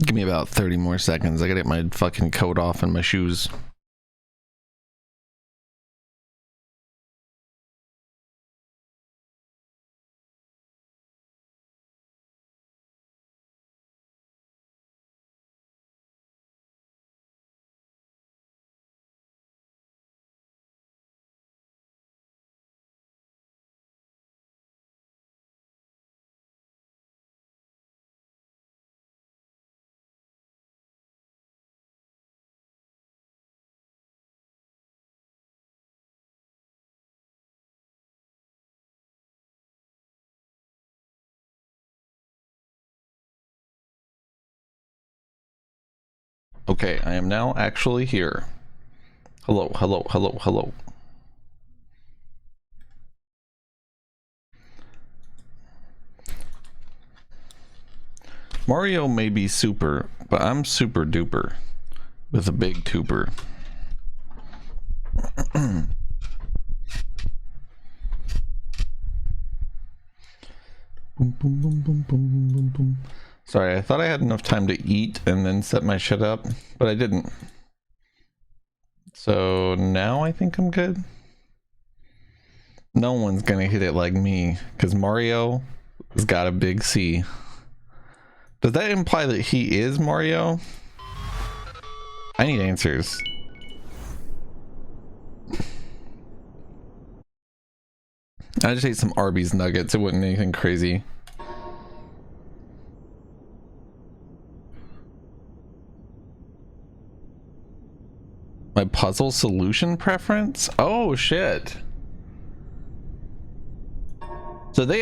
Give me about 30 more seconds. I gotta get my fucking coat off and my shoes. Okay, I am now actually here. Hello, hello, hello, hello. Mario may be super, but I'm super duper with a big tuber. Boom, boom, boom, boom, boom, boom, boom. Sorry, I thought I had enough time to eat and then set my shit up, but I didn't. So now I think I'm good. No one's gonna hit it like me, because Mario has got a big C. Does that imply that he is Mario? I need answers. I just ate some Arby's nuggets. It wasn't anything crazy. My puzzle solution preference? Oh shit. So I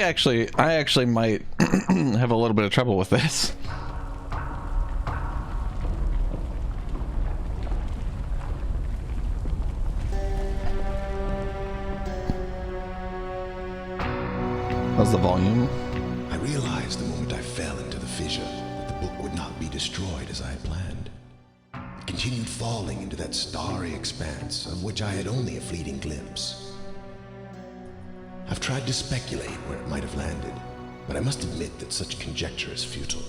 actually might have a little bit of trouble with this. How's the volume? I realized the moment I fell into the fissure that the book would not be destroyed as I had planned. It continued falling into that starry expanse of which I had only a fleeting glimpse. I've tried to speculate where it might have landed, but I must admit that such conjecture is futile.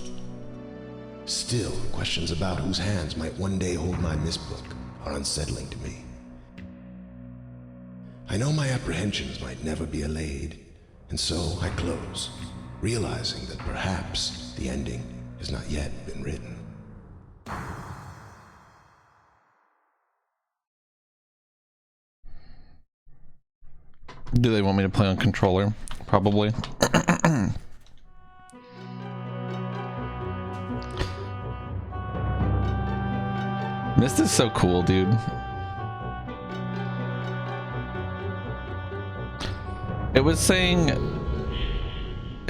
Still, questions about whose hands might one day hold my Myst book are unsettling to me. I know my apprehensions might never be allayed, and so I close, realizing that perhaps the ending has not yet been written. Do they want me to play on controller? Probably. Myst is so cool, dude. It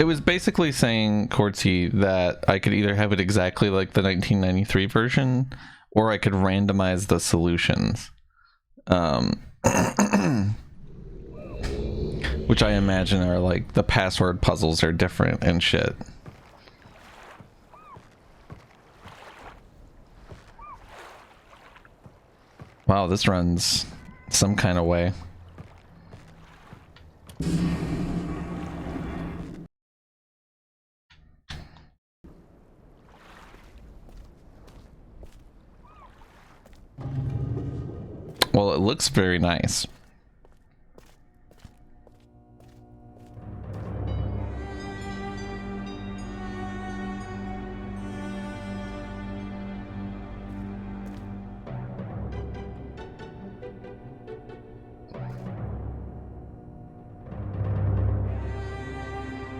was basically saying, Corty, that I could either have it exactly like the 1993 version, or I could randomize the solutions. Which I imagine are like the password puzzles are different and shit. Wow, this runs some kind of way. Well, it looks very nice.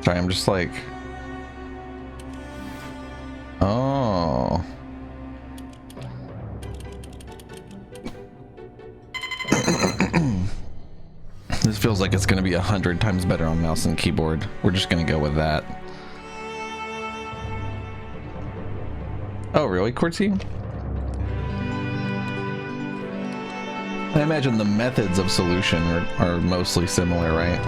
Sorry, I'm just like... Oh. This feels like it's going to be 100 times better on mouse and keyboard. We're just going to go with that. Oh, really, Corty? I imagine the methods of solution are mostly similar, right?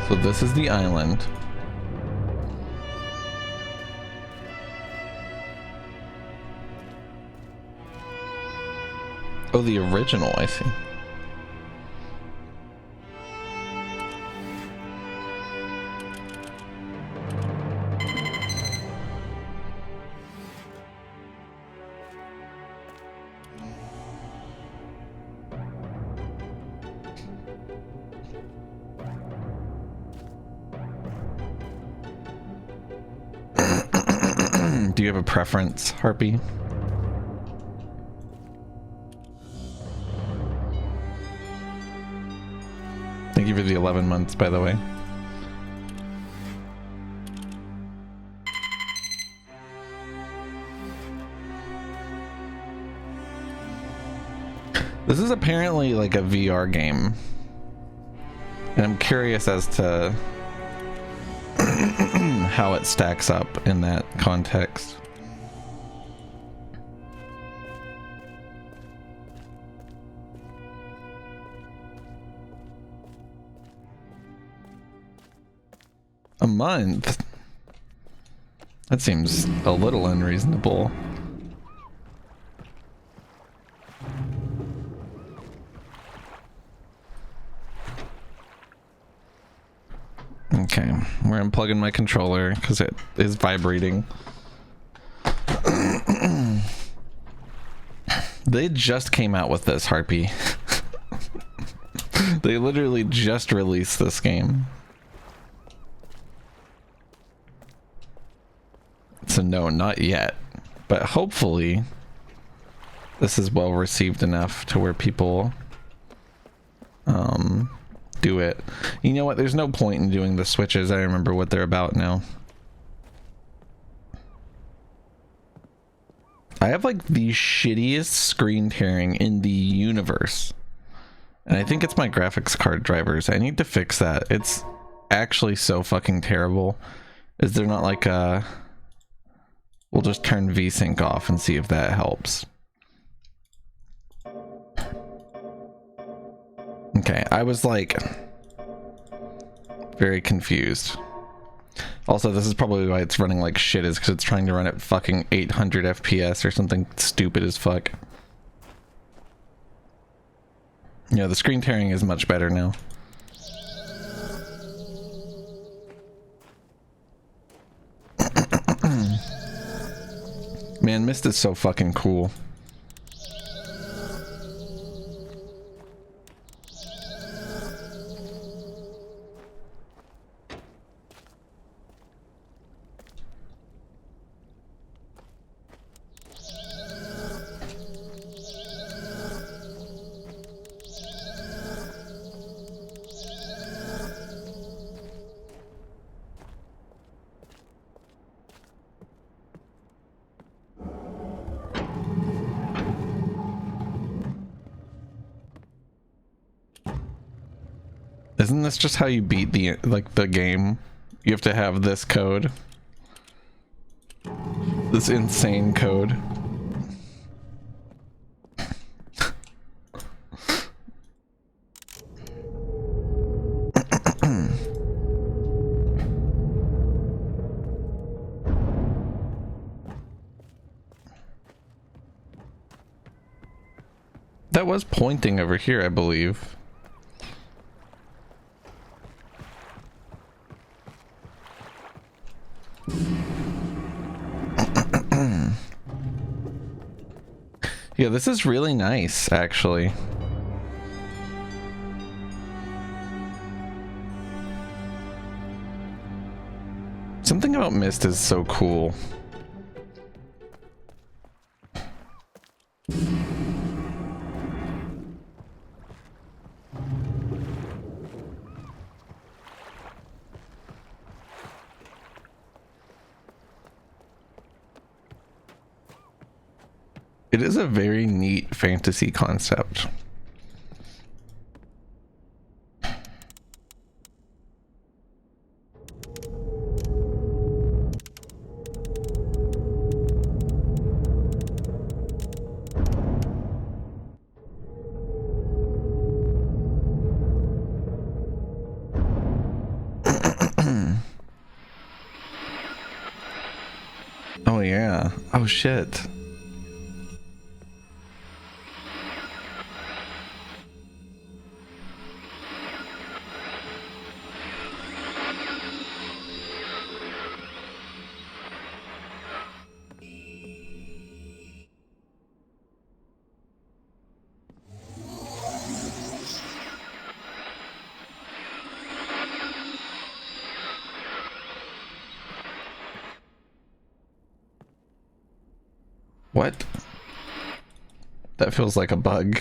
So this is the island. Oh, the original, I see. Do you have a preference, Harpy? Thank you for the 11 months, by the way. This is apparently like a VR game. And I'm curious as to how it stacks up in that context. A month? That seems a little unreasonable. Okay, we're unplugging my controller because it is vibrating. They just came out with this, Harpy. They literally just released this game. So no, not yet. But hopefully this is well received enough to where people do it. You know what? There's no point in doing the switches. I remember what they're about now. I have like the shittiest screen tearing in the universe. And I think it's my graphics card drivers. I need to fix that. It's actually so fucking terrible. Is there not like a... We'll just turn VSync off and see if that helps. Okay, I was like very confused. Also, this is probably why it's running like shit, is because it's trying to run at fucking 800 FPS or something stupid as fuck. Yeah, the screen tearing is much better now. Man, Myst is so fucking cool. Isn't this just how you beat the game? You have to have this code. This insane code. That was pointing over here, I believe. Yeah, this is really nice, actually. Something about Myst is so cool. It is a very neat fantasy concept. Oh yeah. Oh shit. What? That feels like a bug.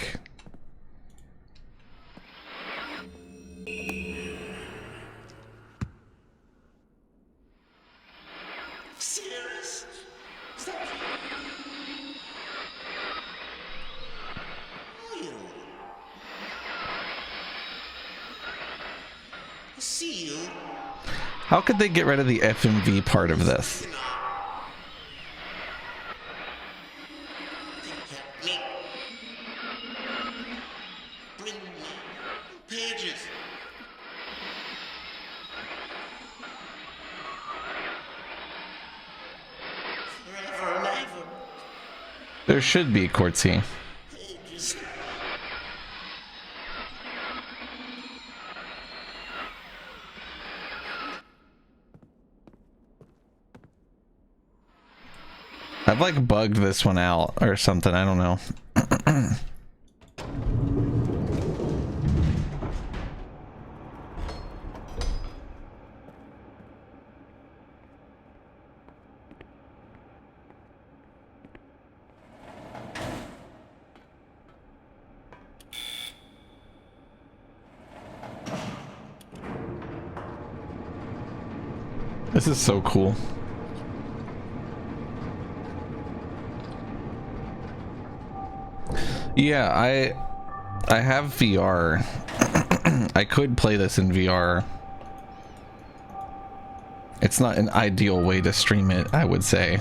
Serious? Stop. You. I see you. How could they get rid of the FMV part of this? Help me. Bring me pages. Forever and ever. There should be, Quartzy. Pages. I've like bugged this one out or something, I don't know. This is so cool. Yeah, I have VR. I could play this in VR. It's not an ideal way to stream it, I would say.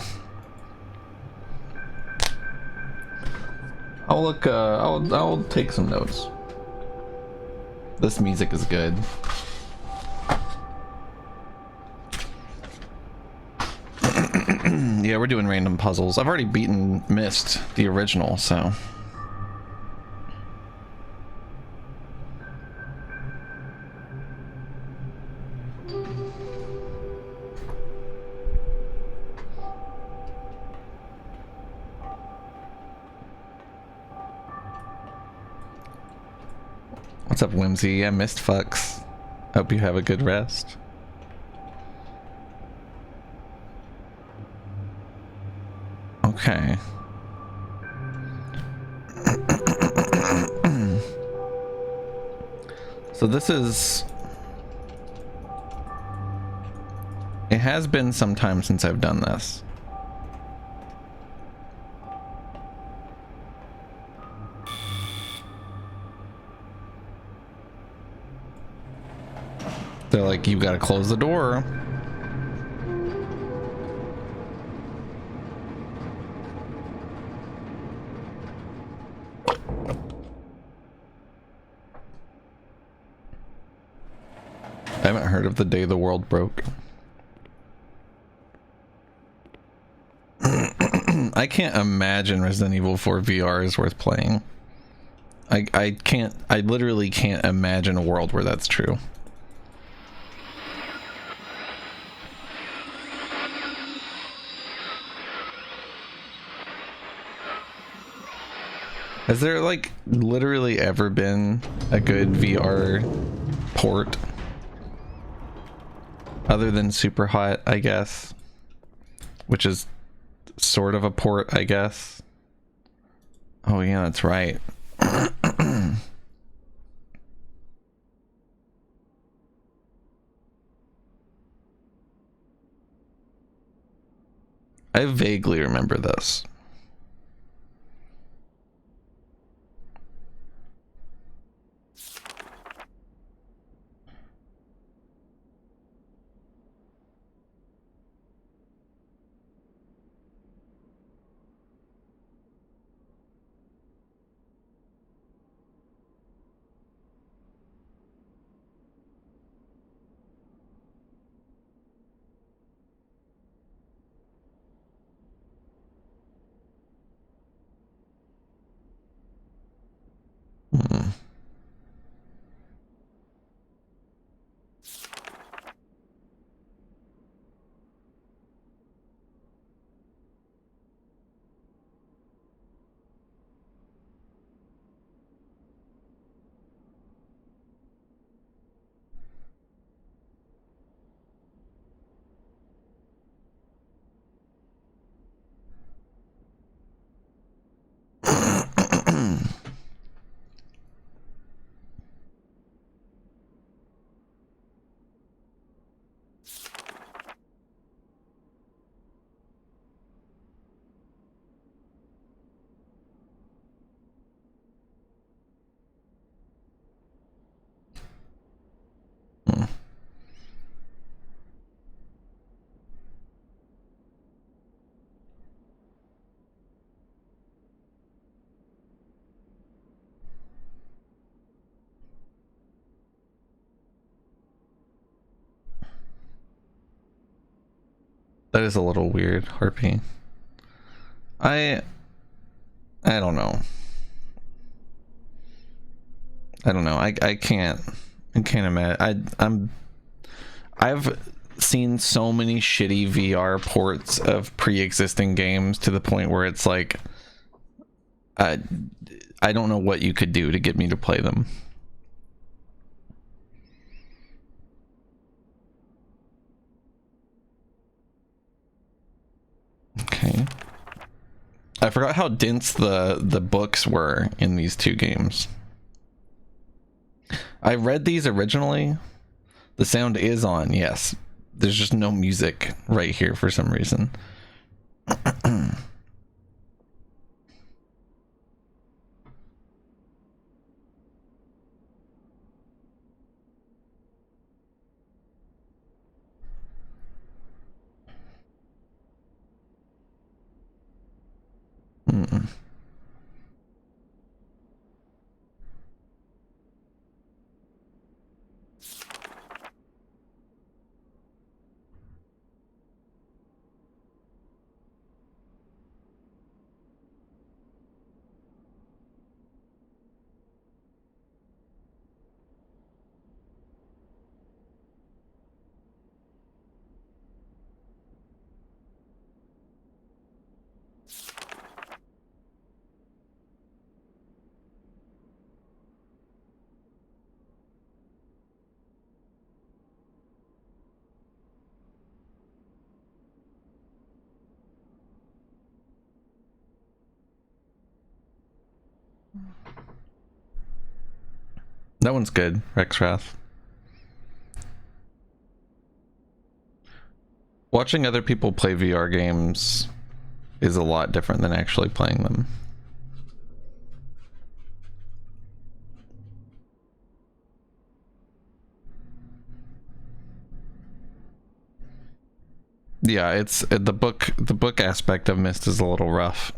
I'll look I'll take some notes. This music is good. Yeah, we're doing random puzzles. I've already beaten Myst, the original, so. What's up, Whimsy? Yeah, Myst fucks. Hope you have a good rest. Okay. So this is... It has been some time since I've done this. They're like, you gotta close the door. I haven't heard of the day the world broke. I can't imagine Resident Evil 4 VR is worth playing. I literally can't imagine a world where that's true. Has there like literally ever been a good VR port? Other than Super Hot, I guess. Which is sort of a port, I guess. Oh yeah, that's right. I vaguely remember this. That is a little weird, Harpy. I don't know. I don't know. I can't imagine. I've seen so many shitty VR ports of pre-existing games to the point where it's like I don't know what you could do to get me to play them. Okay. I forgot how dense the books were in these two games. I read these originally. The sound is on, yes. There's just no music right here for some reason. That one's good, Rexrath. Watching other people play VR games is a lot different than actually playing them. Yeah, it's the book aspect of Myst is a little rough.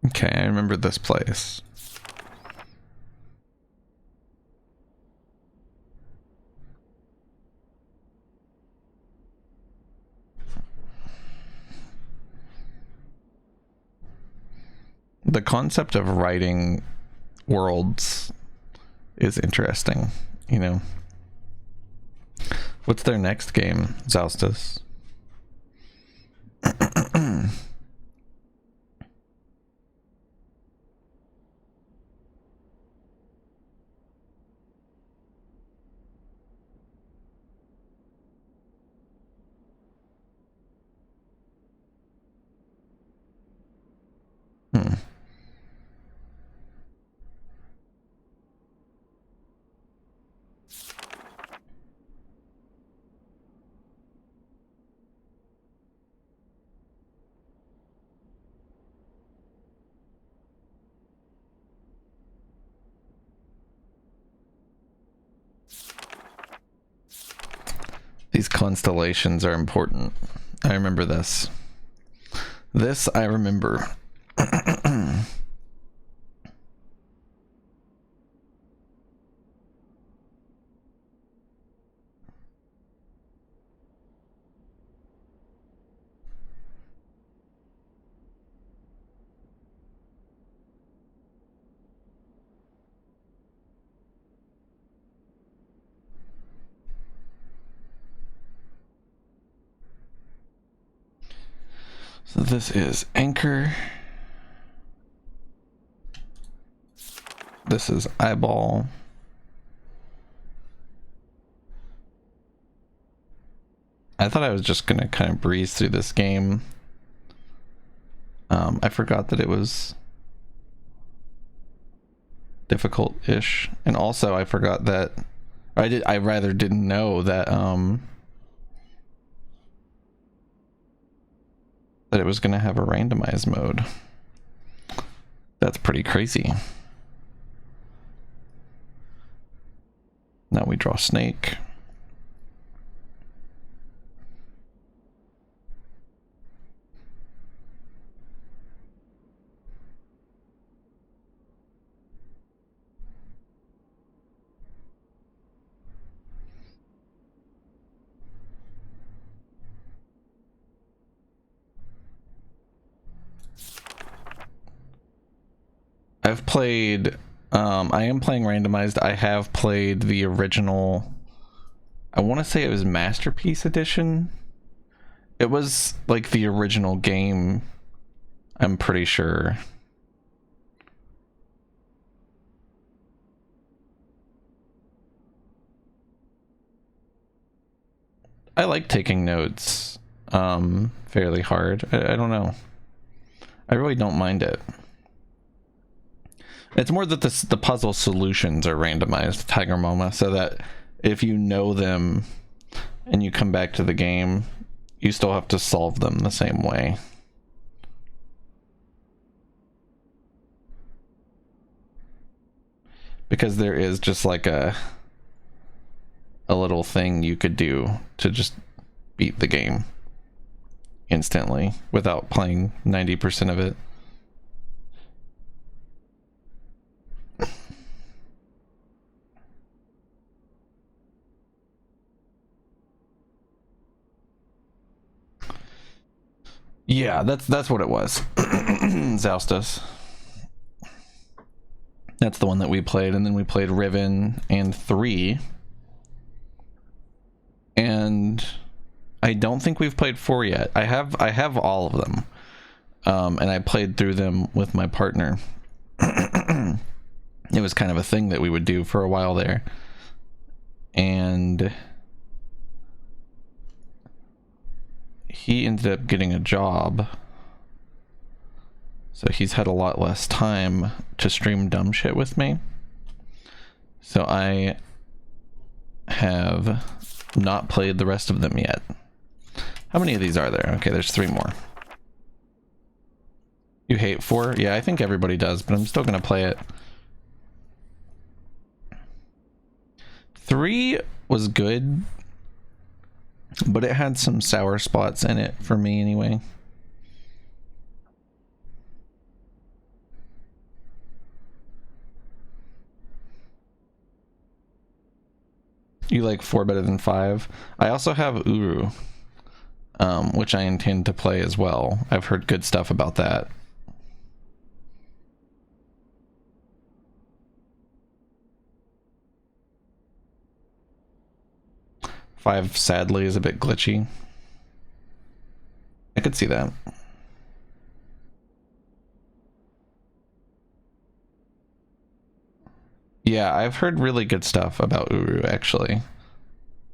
Okay, I remember this place. The concept of writing worlds is interesting, you know. What's their next game, Zaustus? These constellations are important. I remember this. This I remember. So this is Anchor. This is Eyeball. I thought I was just gonna kind of breeze through this game. I forgot that it was difficult-ish, and also I forgot that I rather didn't know that that it was gonna have a randomized mode. That's pretty crazy. Now we draw Snake. I've played, I am playing randomized. I have played the original, I want to say it was Masterpiece Edition. It was like the original game, I'm pretty sure. I like taking notes fairly hard. I don't know. I really don't mind it. It's more that the puzzle solutions are randomized, Tiger Mama, so that if you know them and you come back to the game, you still have to solve them the same way. Because there is just like a little thing you could do to just beat the game instantly without playing 90% of it. Yeah, that's what it was. Zoustus. That's the one that we played, and then we played Riven and 3. And I don't think we've played 4 yet. I have all of them. And I played through them with my partner. It was kind of a thing that we would do for a while there. And he ended up getting a job. So he's had a lot less time to stream dumb shit with me. So I have not played the rest of them yet. How many of these are there? Okay, there's 3 more. You hate 4? Yeah, I think everybody does, but I'm still gonna play it. 3 was good, but it had some sour spots in it for me anyway. You like 4 better than 5? I also have Uru, which I intend to play as well. I've heard good stuff about that. 5 sadly is a bit glitchy. I could see that. Yeah, I've heard really good stuff about Uru, actually.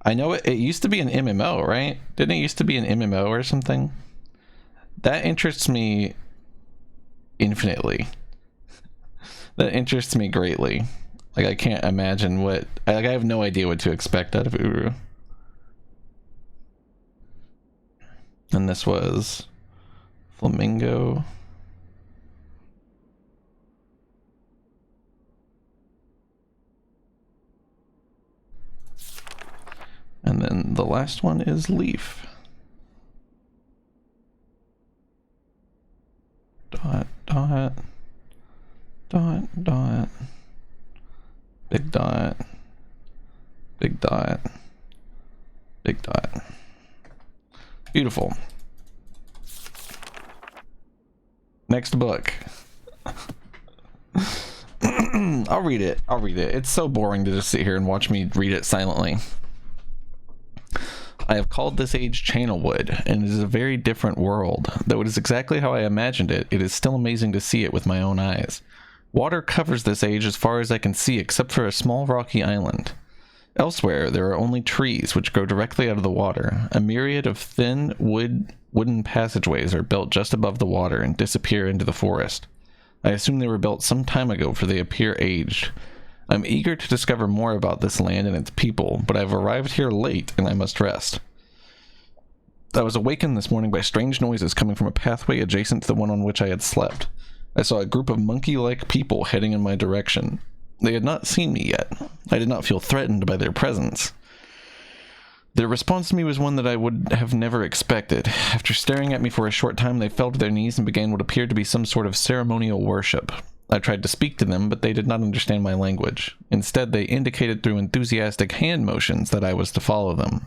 I know it used to be an MMO, right? Didn't it used to be an MMO or something? That interests me infinitely. That interests me greatly. Like, I can't imagine what... Like, I have no idea what to expect out of Uru. And this was... Flamingo... And then the last one is Leaf. Dot, dot, dot, dot, big dot, big dot, big dot. Beautiful. Next book. I'll read it. I'll read it. It's so boring to just sit here and watch me read it silently. I have called this age Channelwood, and it is a very different world. Though it is exactly how I imagined it, it is still amazing to see it with my own eyes. Water covers this age as far as I can see, except for a small rocky island. Elsewhere, there are only trees which grow directly out of the water. A myriad of thin wooden passageways are built just above the water and disappear into the forest. I assume they were built some time ago, for they appear aged. I'm eager to discover more about this land and its people, but I've arrived here late and I must rest. I was awakened this morning by strange noises coming from a pathway adjacent to the one on which I had slept. I saw a group of monkey-like people heading in my direction. They had not seen me yet. I did not feel threatened by their presence. Their response to me was one that I would have never expected. After staring at me for a short time, they fell to their knees and began what appeared to be some sort of ceremonial worship. I tried to speak to them, but they did not understand my language. Instead, they indicated through enthusiastic hand motions that I was to follow them.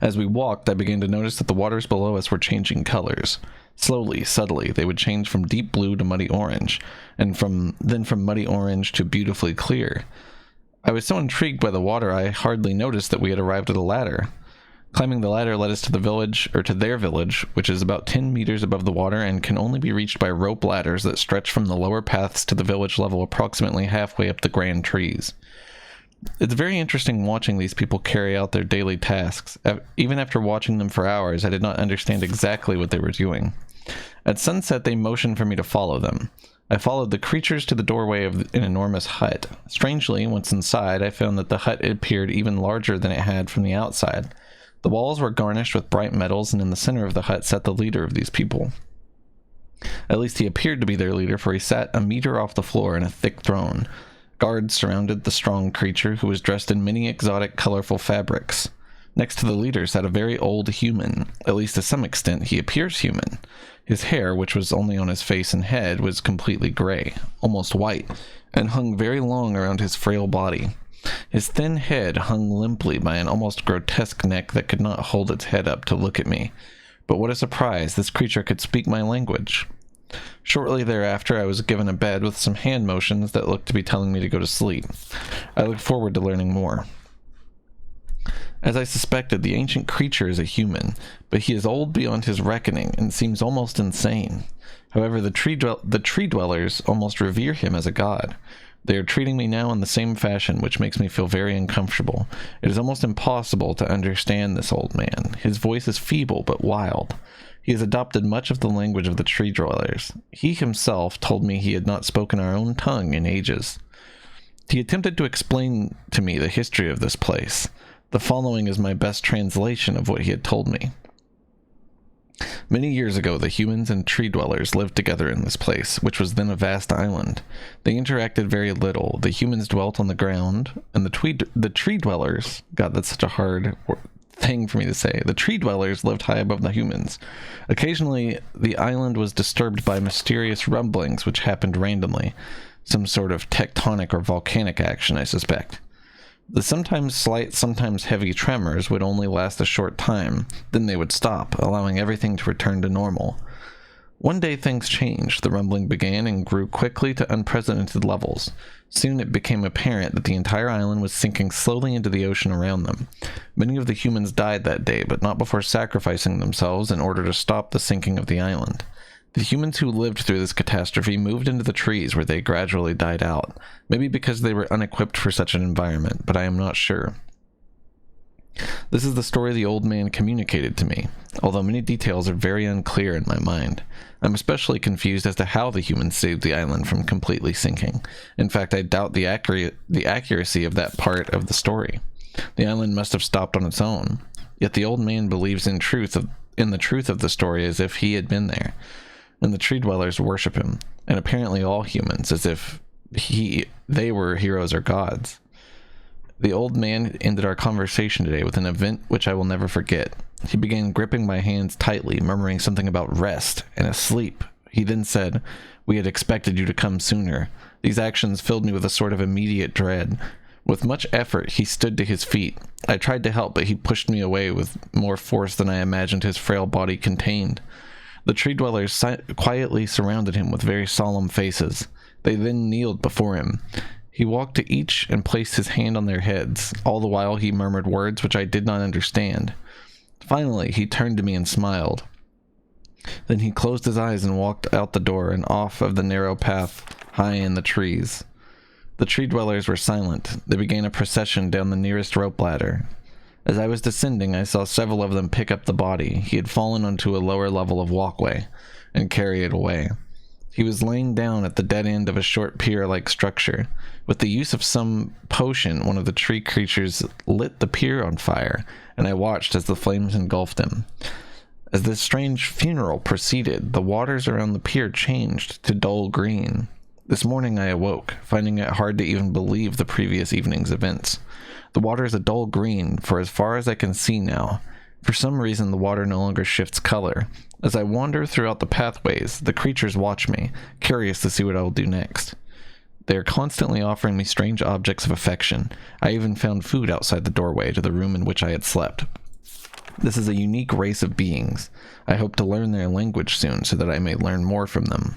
As we walked, I began to notice that the waters below us were changing colors. Slowly, subtly, they would change from deep blue to muddy orange, and from muddy orange to beautifully clear. I was so intrigued by the water I hardly noticed that we had arrived at a ladder. Climbing the ladder led us to the village, or to their village, which is about 10 meters above the water and can only be reached by rope ladders that stretch from the lower paths to the village level approximately halfway up the grand trees. It's very interesting watching these people carry out their daily tasks. Even after watching them for hours, I did not understand exactly what they were doing. At sunset, they motioned for me to follow them. I followed the creatures to the doorway of an enormous hut. Strangely, once inside, I found that the hut appeared even larger than it had from the outside. The walls were garnished with bright metals, and in the center of the hut sat the leader of these people. At least he appeared to be their leader, for he sat a meter off the floor in a thick throne. Guards surrounded the strong creature, who was dressed in many exotic, colorful fabrics. Next to the leader sat a very old human. At least to some extent, he appears human. His hair, which was only on his face and head, was completely gray, almost white, and hung very long around his frail body. His thin head hung limply by an almost grotesque neck that could not hold its head up to look at me. But what a surprise, this creature could speak my language. Shortly thereafter, I was given a bed with some hand motions that looked to be telling me to go to sleep. I looked forward to learning more. As I suspected, the ancient creature is a human, but he is old beyond his reckoning and seems almost insane. However, the tree dwellers almost revere him as a god. They are treating me now in the same fashion, which makes me feel very uncomfortable. It is almost impossible to understand this old man. His voice is feeble but wild. He has adopted much of the language of the tree dwellers. He himself told me he had not spoken our own tongue in ages. He attempted to explain to me the history of this place. The following is my best translation of what he had told me. Many years ago, the humans and tree dwellers lived together in this place, which was then a vast island. They interacted very little. The humans dwelt on the ground, and the tree dwellers... God, that's such a hard thing for me to say. The tree dwellers lived high above the humans. Occasionally, the island was disturbed by mysterious rumblings which happened randomly. Some sort of tectonic or volcanic action, I suspect. The sometimes slight, sometimes heavy tremors would only last a short time, then they would stop, allowing everything to return to normal. One day things changed. The rumbling began and grew quickly to unprecedented levels. Soon it became apparent that the entire island was sinking slowly into the ocean around them. Many of the humans died that day, but not before sacrificing themselves in order to stop the sinking of the island. The humans who lived through this catastrophe moved into the trees where they gradually died out, maybe because they were unequipped for such an environment, but I am not sure. This is the story the old man communicated to me, although many details are very unclear in my mind. I'm especially confused as to how the humans saved the island from completely sinking. In fact, I doubt the accuracy of that part of the story. The island must have stopped on its own, yet the old man believes in the truth of the story as if he had been there. And the tree dwellers worship him, and apparently all humans, as if they were heroes or gods. The old man ended our conversation today with an event which I will never forget. He began gripping my hands tightly, murmuring something about rest and a sleep. He then said, "We had expected you to come sooner." These actions filled me with a sort of immediate dread. With much effort, he stood to his feet. I tried to help, but he pushed me away with more force than I imagined his frail body contained. The tree dwellers quietly surrounded him with very solemn faces. They then kneeled before him. He walked to each and placed his hand on their heads. All the while he murmured words which I did not understand. Finally, he turned to me and smiled. Then he closed his eyes and walked out the door and off of the narrow path high in the trees. The tree dwellers were silent. They began a procession down the nearest rope ladder. As I was descending, I saw several of them pick up the body. He had fallen onto a lower level of walkway and carry it away. He was laying down at the dead end of a short pier-like structure. With the use of some potion, one of the tree creatures lit the pier on fire, and I watched as the flames engulfed him. As this strange funeral proceeded, the waters around the pier changed to dull green. This morning I awoke, finding it hard to even believe the previous evening's events. The water is a dull green, for as far as I can see now. For some reason, the water no longer shifts color. As I wander throughout the pathways, the creatures watch me, curious to see what I will do next. They are constantly offering me strange objects of affection. I even found food outside the doorway to the room in which I had slept. This is a unique race of beings. I hope to learn their language soon so that I may learn more from them.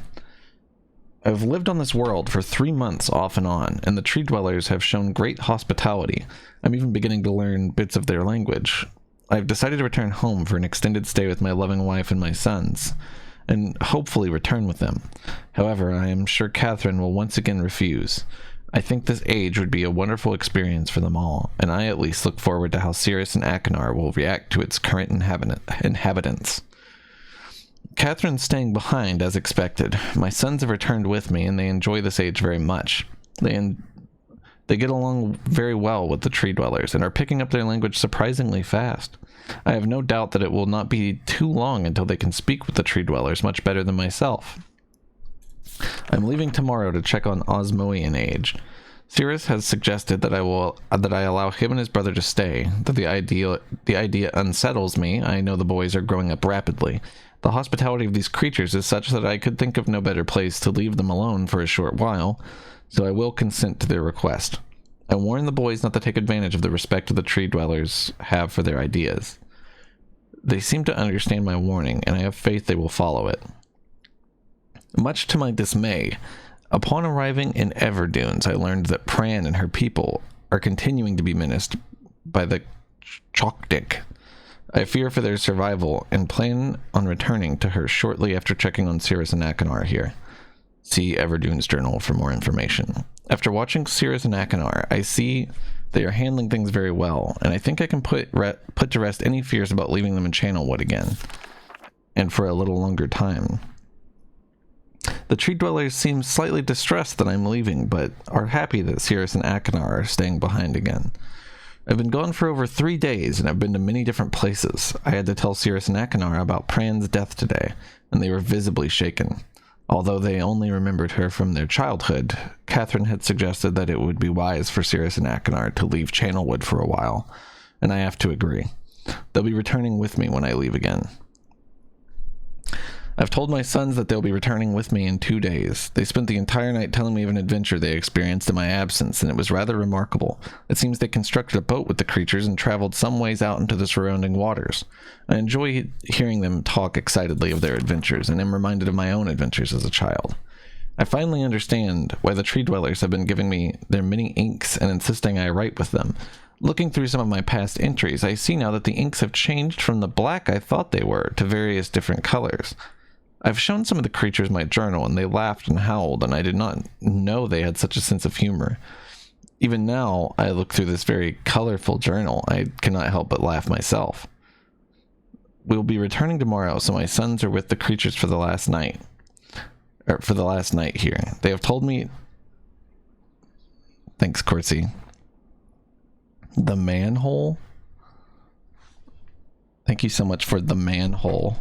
I've lived on this world for 3 months off and on, and the tree dwellers have shown great hospitality. I'm even beginning to learn bits of their language. I've decided to return home for an extended stay with my loving wife and my sons, and hopefully return with them. However, I am sure Catherine will once again refuse. I think this age would be a wonderful experience for them all, and I at least look forward to how Sirius and Akinar will react to its current inhabitants. Catherine's staying behind as expected. My sons have returned with me, and they enjoy this age very much. They get along very well with the tree dwellers and are picking up their language surprisingly fast. I have no doubt that it will not be too long until they can speak with the tree dwellers much better than myself. I'm leaving tomorrow to check on Osmoian age. Sirius has suggested that I allow him and his brother to stay. Though the idea unsettles me, I know the boys are growing up rapidly. The hospitality of these creatures is such that I could think of no better place to leave them alone for a short while, so I will consent to their request. I warn the boys not to take advantage of the respect the tree dwellers have for their ideas. They seem to understand my warning, and I have faith they will follow it. Much to my dismay, upon arriving in Everdunes, I learned that Pran and her people are continuing to be menaced by the Choctic. I fear for their survival and plan on returning to her shortly after checking on Sirius and Akinar here. See Everdunes Journal for more information. After watching Sirius and Akinar, I see they are handling things very well, and I think I can put to rest any fears about leaving them in Channelwood again, and for a little longer time. The tree dwellers seem slightly distressed that I'm leaving, but are happy that Sirius and Akinar are staying behind again. I've been gone for over 3 days, and I've been to many different places. I had to tell Sirius and Akinar about Pran's death today, and they were visibly shaken. Although they only remembered her from their childhood, Catherine had suggested that it would be wise for Sirius and Akinar to leave Channelwood for a while, and I have to agree. They'll be returning with me when I leave again. I've told my sons that they'll be returning with me in 2 days. They spent the entire night telling me of an adventure they experienced in my absence, and it was rather remarkable. It seems they constructed a boat with the creatures and traveled some ways out into the surrounding waters. I enjoy hearing them talk excitedly of their adventures, and am reminded of my own adventures as a child. I finally understand why the tree dwellers have been giving me their many inks and insisting I write with them. Looking through some of my past entries, I see now that the inks have changed from the black I thought they were to various different colors. I've shown some of the creatures my journal, and they laughed and howled, and I did not know they had such a sense of humor. Even now, I look through this very colorful journal, I cannot help but laugh myself. We will be returning tomorrow, so my sons are with the creatures for the last night. For the last night here. They have told me... Thanks, Corsi. The manhole? Thank you so much for the manhole.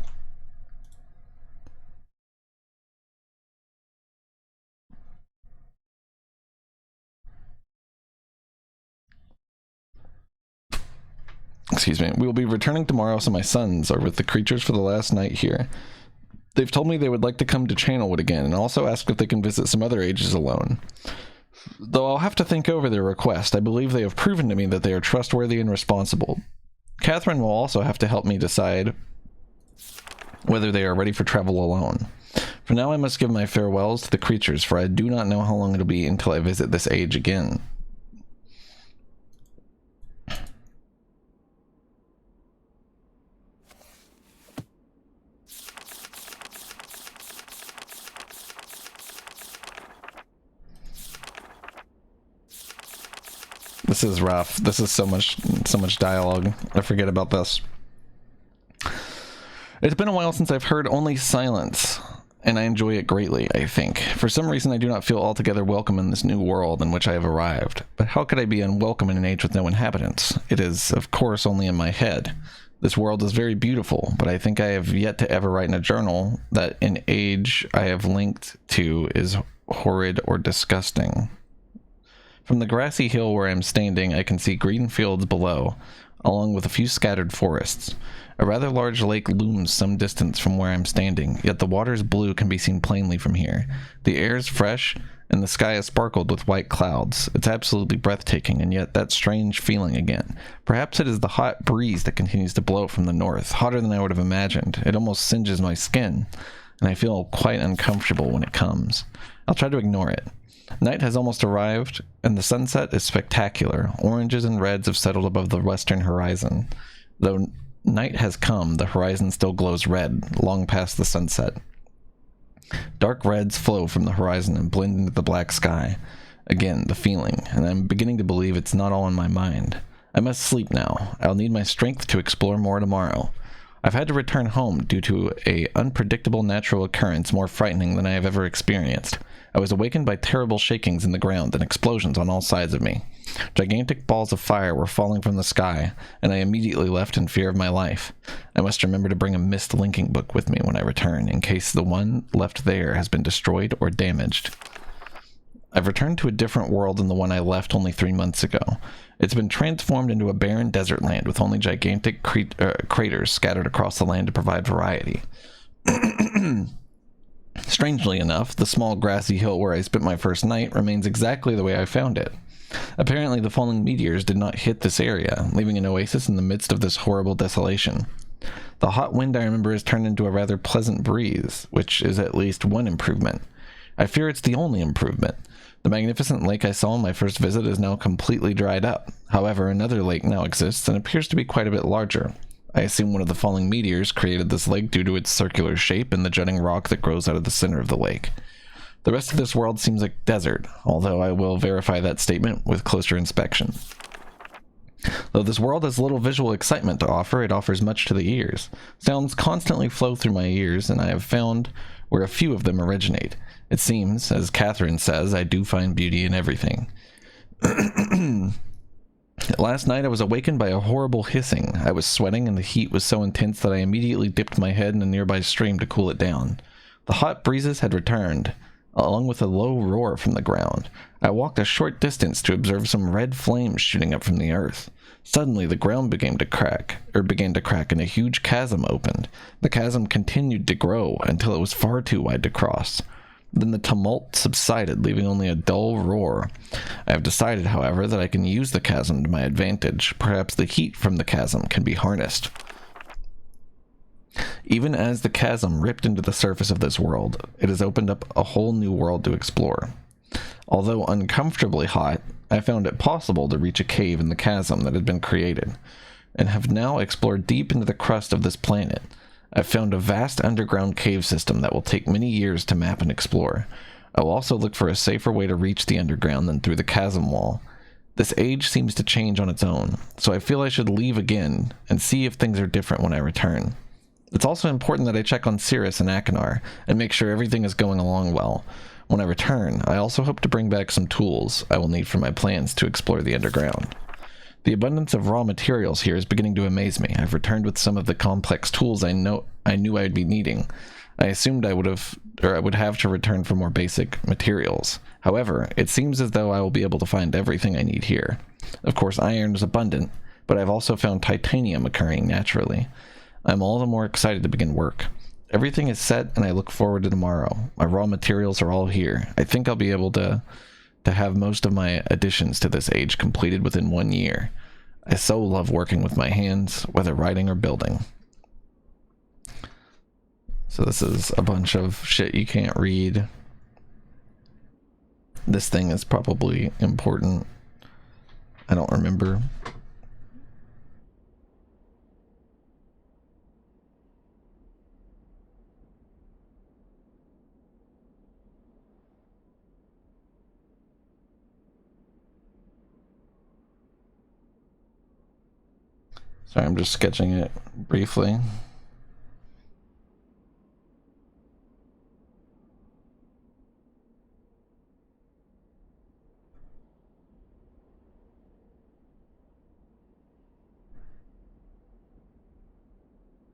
Excuse me. We will be returning tomorrow, so my sons are with the creatures for the last night here. They've told me they would like to come to Channelwood again, and also asked if they can visit some other ages alone. Though I'll have to think over their request, I believe they have proven to me that they are trustworthy and responsible. Catherine will also have to help me decide whether they are ready for travel alone. For now, I must give my farewells to the creatures, for I do not know how long it'll be until I visit this age again. This is rough. This is so much dialogue. I forget about this. It's been a while since I've heard only silence, and I enjoy it greatly, I think. For some reason, I do not feel altogether welcome in this new world in which I have arrived. But how could I be unwelcome in an age with no inhabitants? It is, of course, only in my head. This world is very beautiful, but I think I have yet to ever write in a journal that an age I have linked to is horrid or disgusting. From the grassy hill where I am standing, I can see green fields below, along with a few scattered forests. A rather large lake looms some distance from where I am standing, yet the water's blue can be seen plainly from here. The air is fresh, and the sky is sparkled with white clouds. It's absolutely breathtaking, and yet that strange feeling again. Perhaps it is the hot breeze that continues to blow from the north, hotter than I would have imagined. It almost singes my skin, and I feel quite uncomfortable when it comes. I'll try to ignore it. Night has almost arrived, and the sunset is spectacular. Oranges and reds have settled above the western horizon. Though night has come, the horizon still glows red, long past the sunset. Dark reds flow from the horizon and blend into the black sky. Again, the feeling, and I'm beginning to believe it's not all in my mind. I must sleep now. I'll need my strength to explore more tomorrow. I've had to return home due to an unpredictable natural occurrence more frightening than I have ever experienced. I was awakened by terrible shakings in the ground and explosions on all sides of me. Gigantic balls of fire were falling from the sky, and I immediately left in fear of my life. I must remember to bring a Myst linking book with me when I return, in case the one left there has been destroyed or damaged. I've returned to a different world than the one I left only 3 months ago. It's been transformed into a barren desert land with only gigantic craters scattered across the land to provide variety. Strangely enough, the small grassy hill where I spent my first night remains exactly the way I found it. Apparently, the falling meteors did not hit this area, leaving an oasis in the midst of this horrible desolation. The hot wind I remember has turned into a rather pleasant breeze, which is at least one improvement. I fear it's the only improvement. The magnificent lake I saw on my first visit is now completely dried up. However, another lake now exists and appears to be quite a bit larger. I assume one of the falling meteors created this lake due to its circular shape and the jutting rock that grows out of the center of the lake. The rest of this world seems like desert, although I will verify that statement with closer inspection. Though this world has little visual excitement to offer, it offers much to the ears. Sounds constantly flow through my ears, and I have found where a few of them originate. It seems, as Catherine says, I do find beauty in everything. Last night I was awakened by a horrible hissing. I was sweating and the heat was so intense that I immediately dipped my head in a nearby stream to cool it down. The hot breezes had returned, along with a low roar from the ground. I walked a short distance to observe some red flames shooting up from the earth. Suddenly the ground began to crack and a huge chasm opened. The chasm continued to grow until it was far too wide to cross. Then the tumult subsided, leaving only a dull roar. I have decided, however, that I can use the chasm to my advantage. Perhaps the heat from the chasm can be harnessed. Even as the chasm ripped into the surface of this world, it has opened up a whole new world to explore. Although uncomfortably hot, I found it possible to reach a cave in the chasm that had been created, and have now explored deep into the crust of this planet. I've found a vast underground cave system that will take many years to map and explore. I will also look for a safer way to reach the underground than through the chasm wall. This age seems to change on its own, so I feel I should leave again and see if things are different when I return. It's also important that I check on Cirrus and Akinar and make sure everything is going along well. When I return, I also hope to bring back some tools I will need for my plans to explore the underground. The abundance of raw materials here is beginning to amaze me. I've returned with some of the complex tools I knew I'd be needing. I assumed I would have to return for more basic materials. However, it seems as though I will be able to find everything I need here. Of course, iron is abundant, but I've also found titanium occurring naturally. I'm all the more excited to begin work. Everything is set, and I look forward to tomorrow. My raw materials are all here. I think I'll be able to have most of my additions to this age completed within 1 year. I so love working with my hands, whether writing or building. So this is a bunch of shit you can't read. This thing is probably important. I don't remember. Sorry, I'm just sketching it briefly.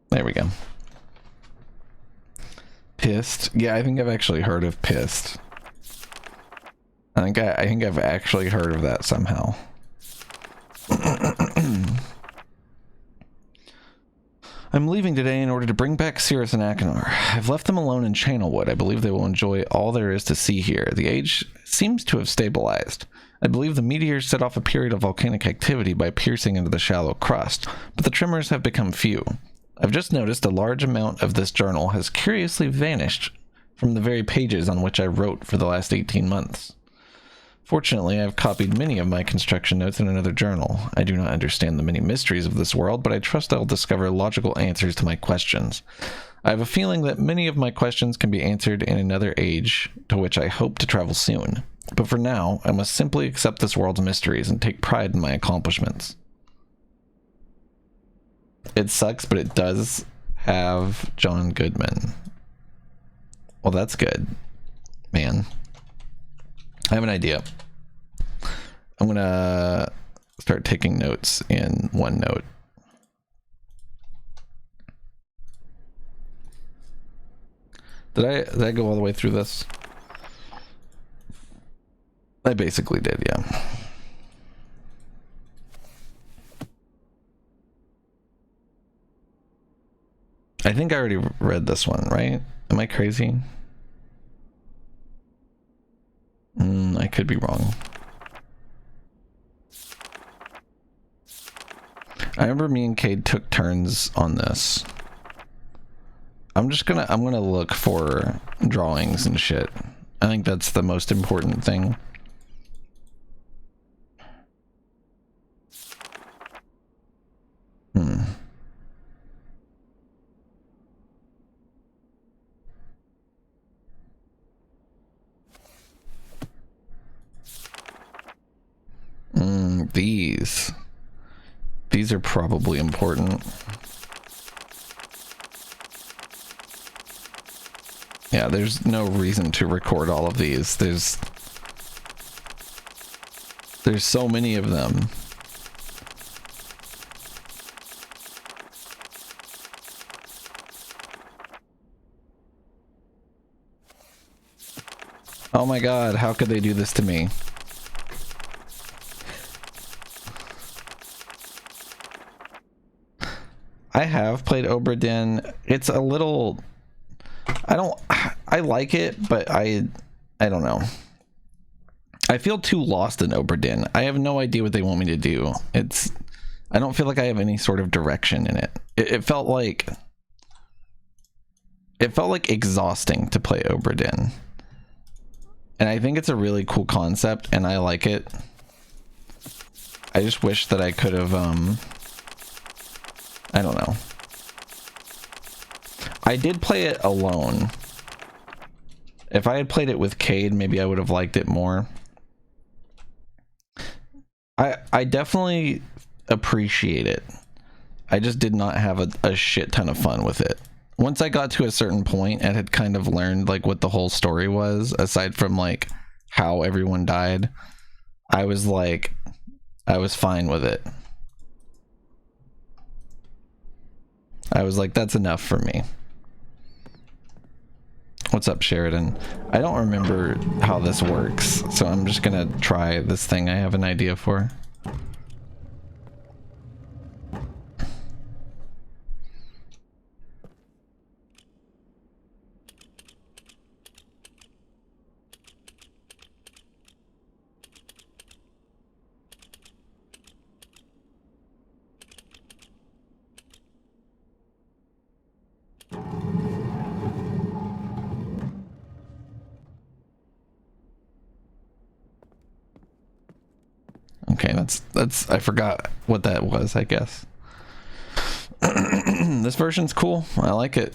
There we go. Pissed. Yeah, I think I've actually heard of Pissed. I think I've actually heard of that somehow. I'm leaving today in order to bring back Cirrus and Akinar. I've left them alone in Channelwood. I believe they will enjoy all there is to see here. The age seems to have stabilized. I believe the meteor set off a period of volcanic activity by piercing into the shallow crust, but the tremors have become few. I've just noticed a large amount of this journal has curiously vanished from the very pages on which I wrote for the last 18 months. Fortunately, I have copied many of my construction notes in another journal. I do not understand the many mysteries of this world, but I trust I will discover logical answers to my questions. I have a feeling that many of my questions can be answered in another age, to which I hope to travel soon. But for now, I must simply accept this world's mysteries and take pride in my accomplishments. It sucks, but it does have John Goodman. Well, that's good, man. I have an idea. I'm gonna start taking notes in OneNote. Did I go all the way through this? I basically did, yeah. I think I already read this one, right? Am I crazy? I could be wrong. I remember me and Cade took turns on this. I'm gonna look for drawings and shit. I think that's the most important thing. These are probably important. Yeah, there's no reason to record all of these. There's so many of them. Oh my god, how could they do this to me? I have played Obra Dinn. It's a little... I like it, but I don't know. I feel too lost in Obra Dinn. I have no idea what they want me to do. I don't feel like I have any sort of direction in it. It felt like exhausting to play Obra Dinn. And I think it's a really cool concept, and I like it. I just wish that I could have, I don't know. I did play it alone. If I had played it with Cade, maybe I would have liked it more. I definitely appreciate it. I just did not have a shit ton of fun with it. Once I got to a certain point and had kind of learned like what the whole story was, aside from like how everyone died, I was fine with it. I was like, that's enough for me. What's up, Sheridan? I don't remember how this works, so I'm just gonna try this thing I have an idea for. Okay, that's I forgot what that was, I guess. This version's cool. I like it.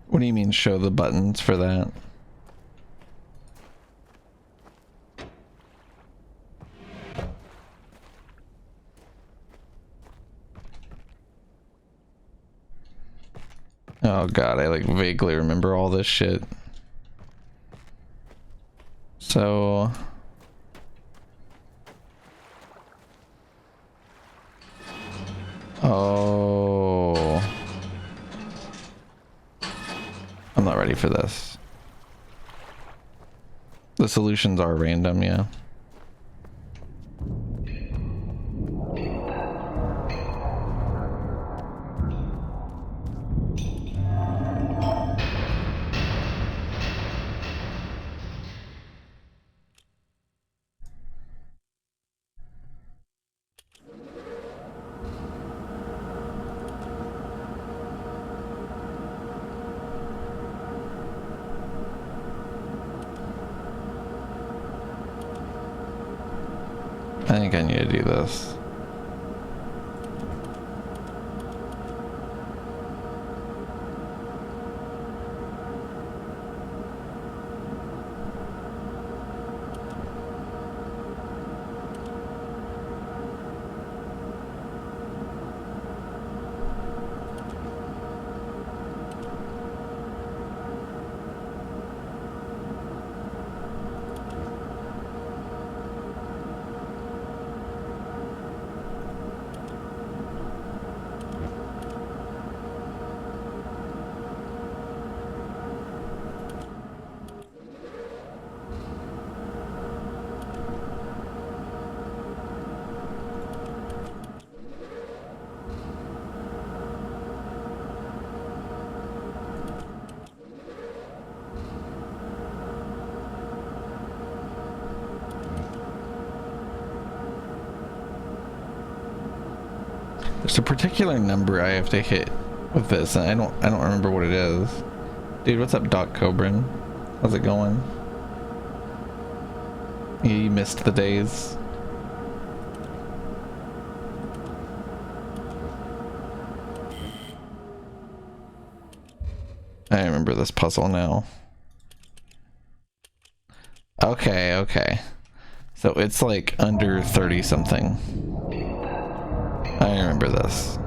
What do you mean show the buttons for that? Oh god, I like vaguely remember all this shit. So oh, I'm not ready for this. The solutions are random, yeah. I think I need to do this. There's a particular number I have to hit with this, and I don't remember what it is. Dude, what's up, Doc Cobran? How's it going? You missed the days. I remember this puzzle now. Okay. So it's like under 30 something. I remember this.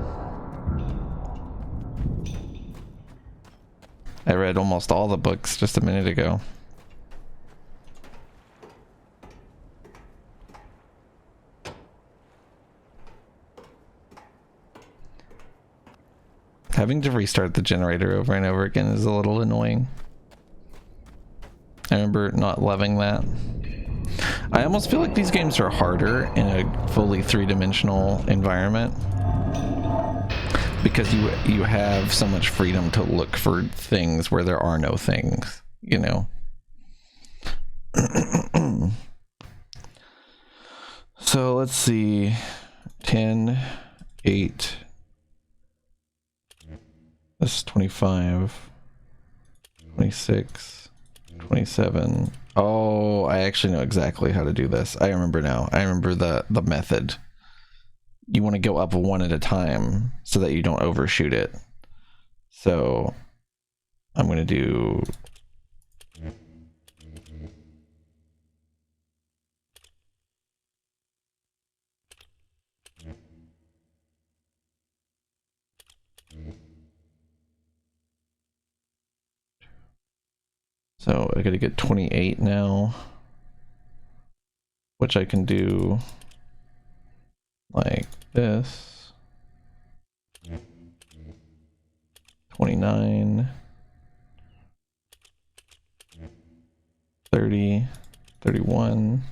I read almost all the books just a minute ago. Having to restart the generator over and over again is a little annoying. I remember not loving that. I almost feel like these games are harder in a fully three-dimensional environment because you have so much freedom to look for things where there are no things, you know. So let's see. 10, 8. This is 25, 26, 27. Oh, I actually know exactly how to do this. I remember now. I remember the method. You want to go up one at a time so that you don't overshoot it. So I'm going to do... So I got to get 28 now, which I can do like this. 29, 30, 31,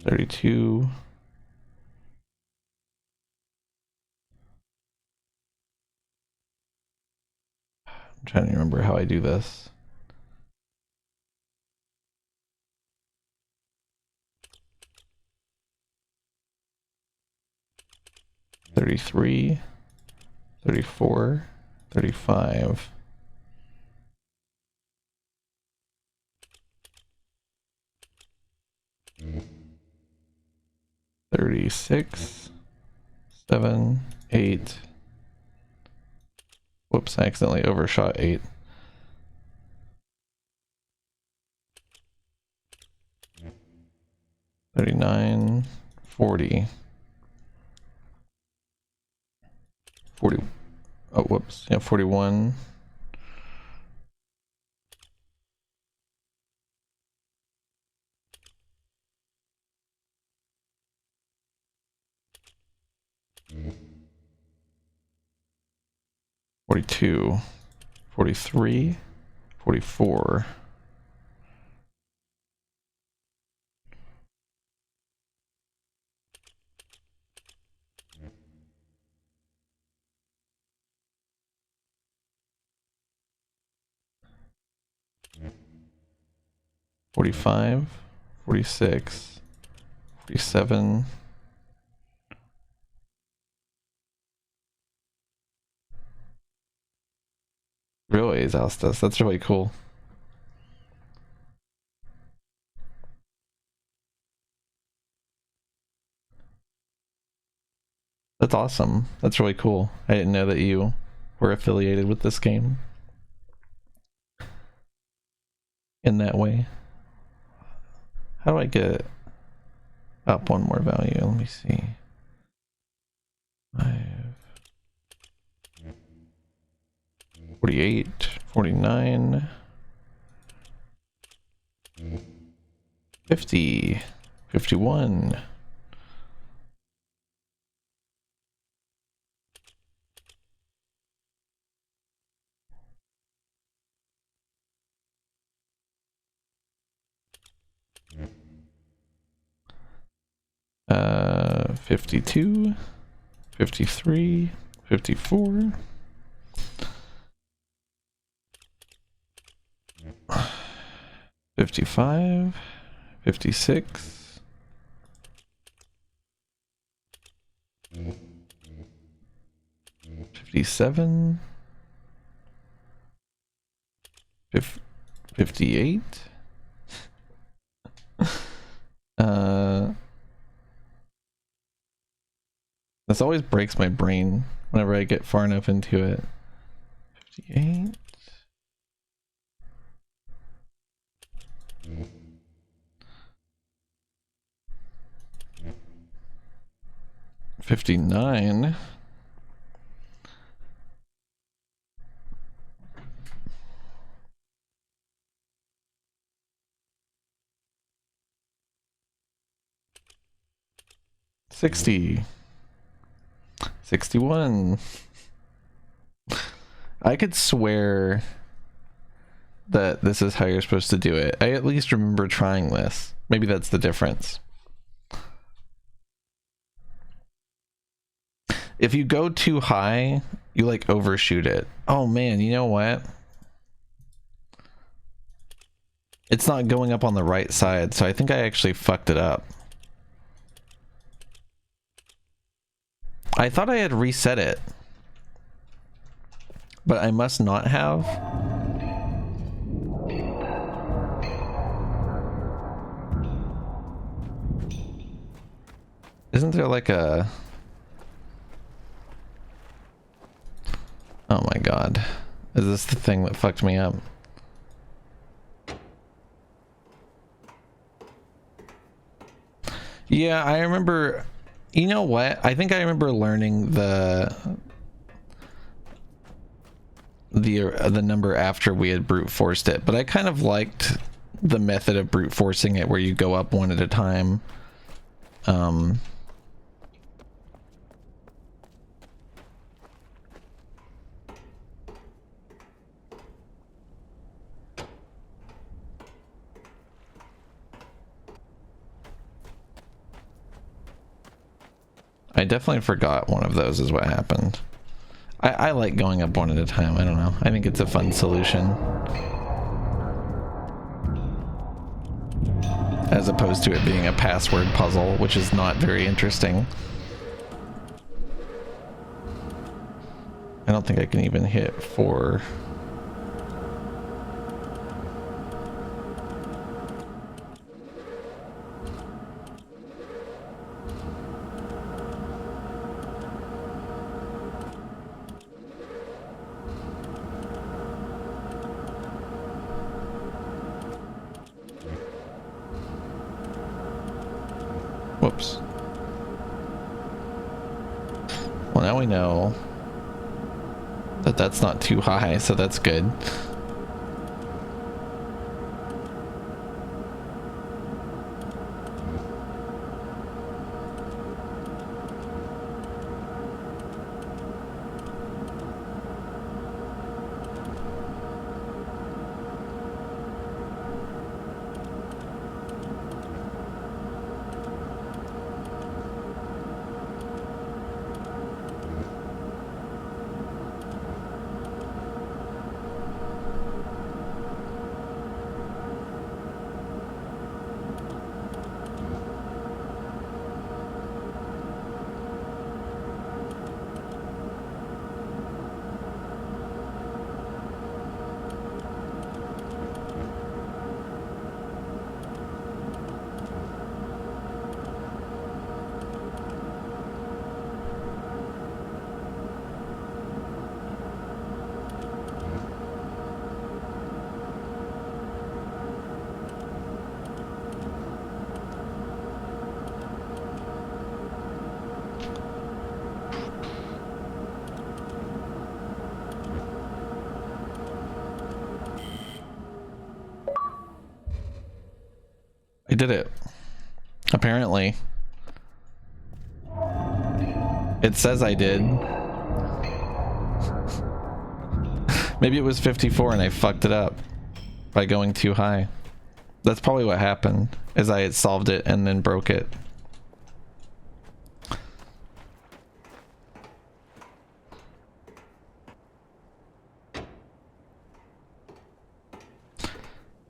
32. I'm trying to remember how I do this. $33, $34, $35, $36, 7, 8. Whoops, I accidentally overshot 8. $39, 40. 40. Oh, whoops. Yeah, 41. 42, 43, 44. $45, $46, $47. Really, Alstas. That's really cool. That's awesome. That's really cool. I didn't know that you were affiliated with this game in that way. How do I get up one more value? Let me see. 5, 48, 49, 50, 51. Uh, 52, 53, 54. 55, 56, 57, 58. This always breaks my brain whenever I get far enough into it. 58. 59. 60. 61. I could swear that this is how you're supposed to do it. I at least remember trying this. Maybe that's the difference. If you go too high, you like overshoot it. Oh man, you know what? It's not going up on the right side, so I think I actually fucked it up. I thought I had reset it, but I must not have. Isn't there like a... Oh my god. Is this the thing that fucked me up? Yeah, I remember... You know what? I think I remember learning the number after we had brute forced it, but I kind of liked the method of brute forcing it where you go up one at a time. I definitely forgot one of those is what happened. I like going up one at a time. I don't know. I think it's a fun solution. As opposed to it being a password puzzle, which is not very interesting. I don't think I can even hit 4. Whoops. Well, now we know that that's not too high, so that's good. I did it. Apparently. It says I did. Maybe it was 54 and I fucked it up by going too high. That's probably what happened, is I had solved it and then broke it.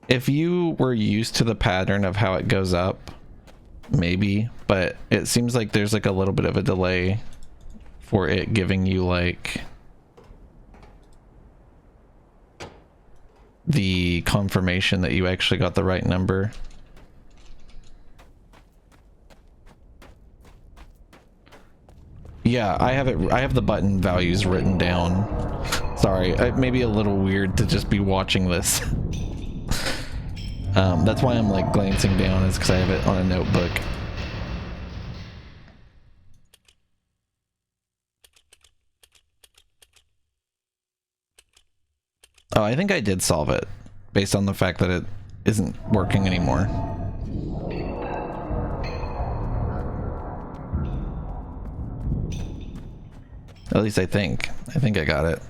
If you were used to the pattern of how it goes up, maybe, but it seems like there's like a little bit of a delay for it giving you like the confirmation that you actually got the right number. Yeah, I have it. I have the button values written down. Sorry, it may be a little weird to just be watching this. That's why I'm like glancing down, is because I have it on a notebook. Oh, I think I did solve it based on the fact that it isn't working anymore. At least I think. I think I got it.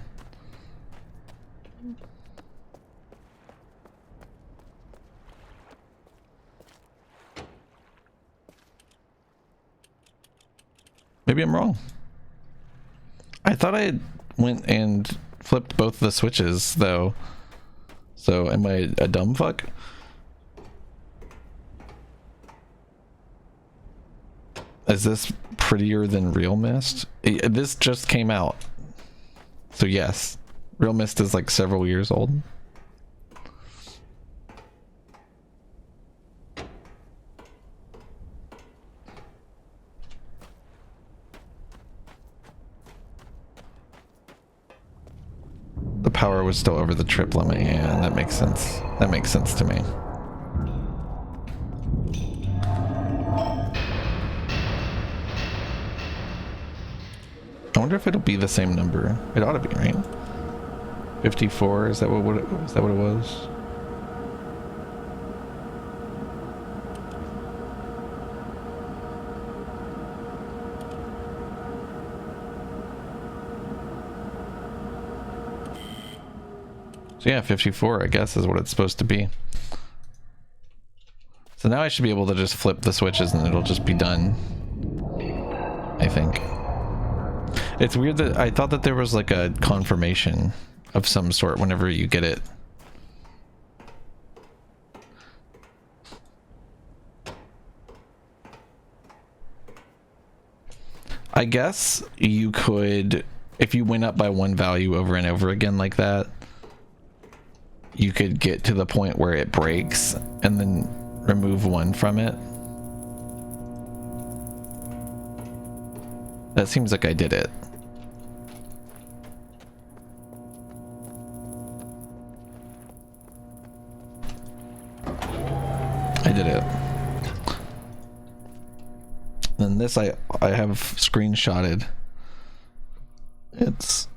Maybe I'm wrong. I thought I had went and flipped both the switches though. So am I a dumb fuck? Is this prettier than Real Myst? This just came out. So yes, Real Myst is like several years old. The power was still over the trip limit. Yeah, that makes sense. That makes sense to me. I wonder if it'll be the same number. It ought to be, right? 54, is that what it was? So yeah, 54, I guess, is what it's supposed to be. So now I should be able to just flip the switches and it'll just be done. I think. It's weird that I thought that there was like a confirmation of some sort whenever you get it. I guess you could, if you went up by one value over and over again like that, you could get to the point where it breaks and then remove one from it. That seems like I did it. I did it. And this I have screenshotted. It's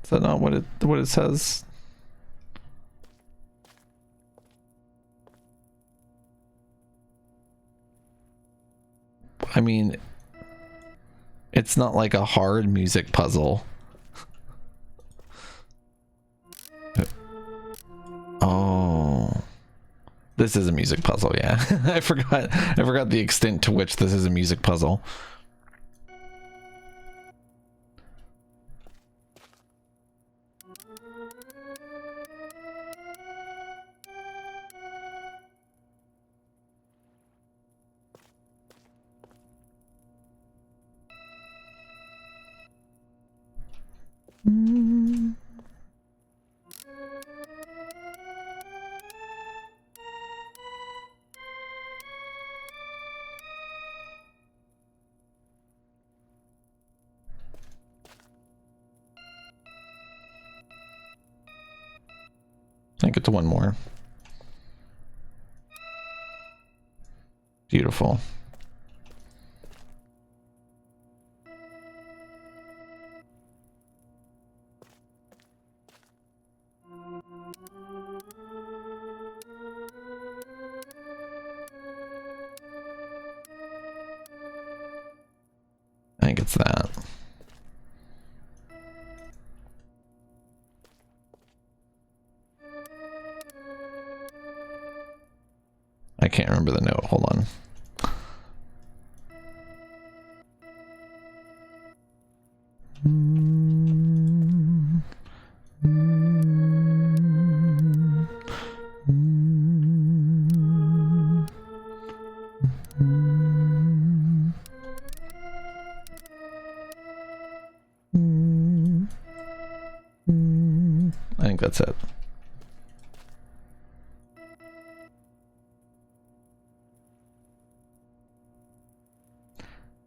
is that not what it says? I mean, it's not like a hard music puzzle. Oh, this is a music puzzle. Yeah. I forgot the extent to which this is a music puzzle. get to one more. Beautiful. I think it's that. I can't remember the note. Hold on. I think that's it.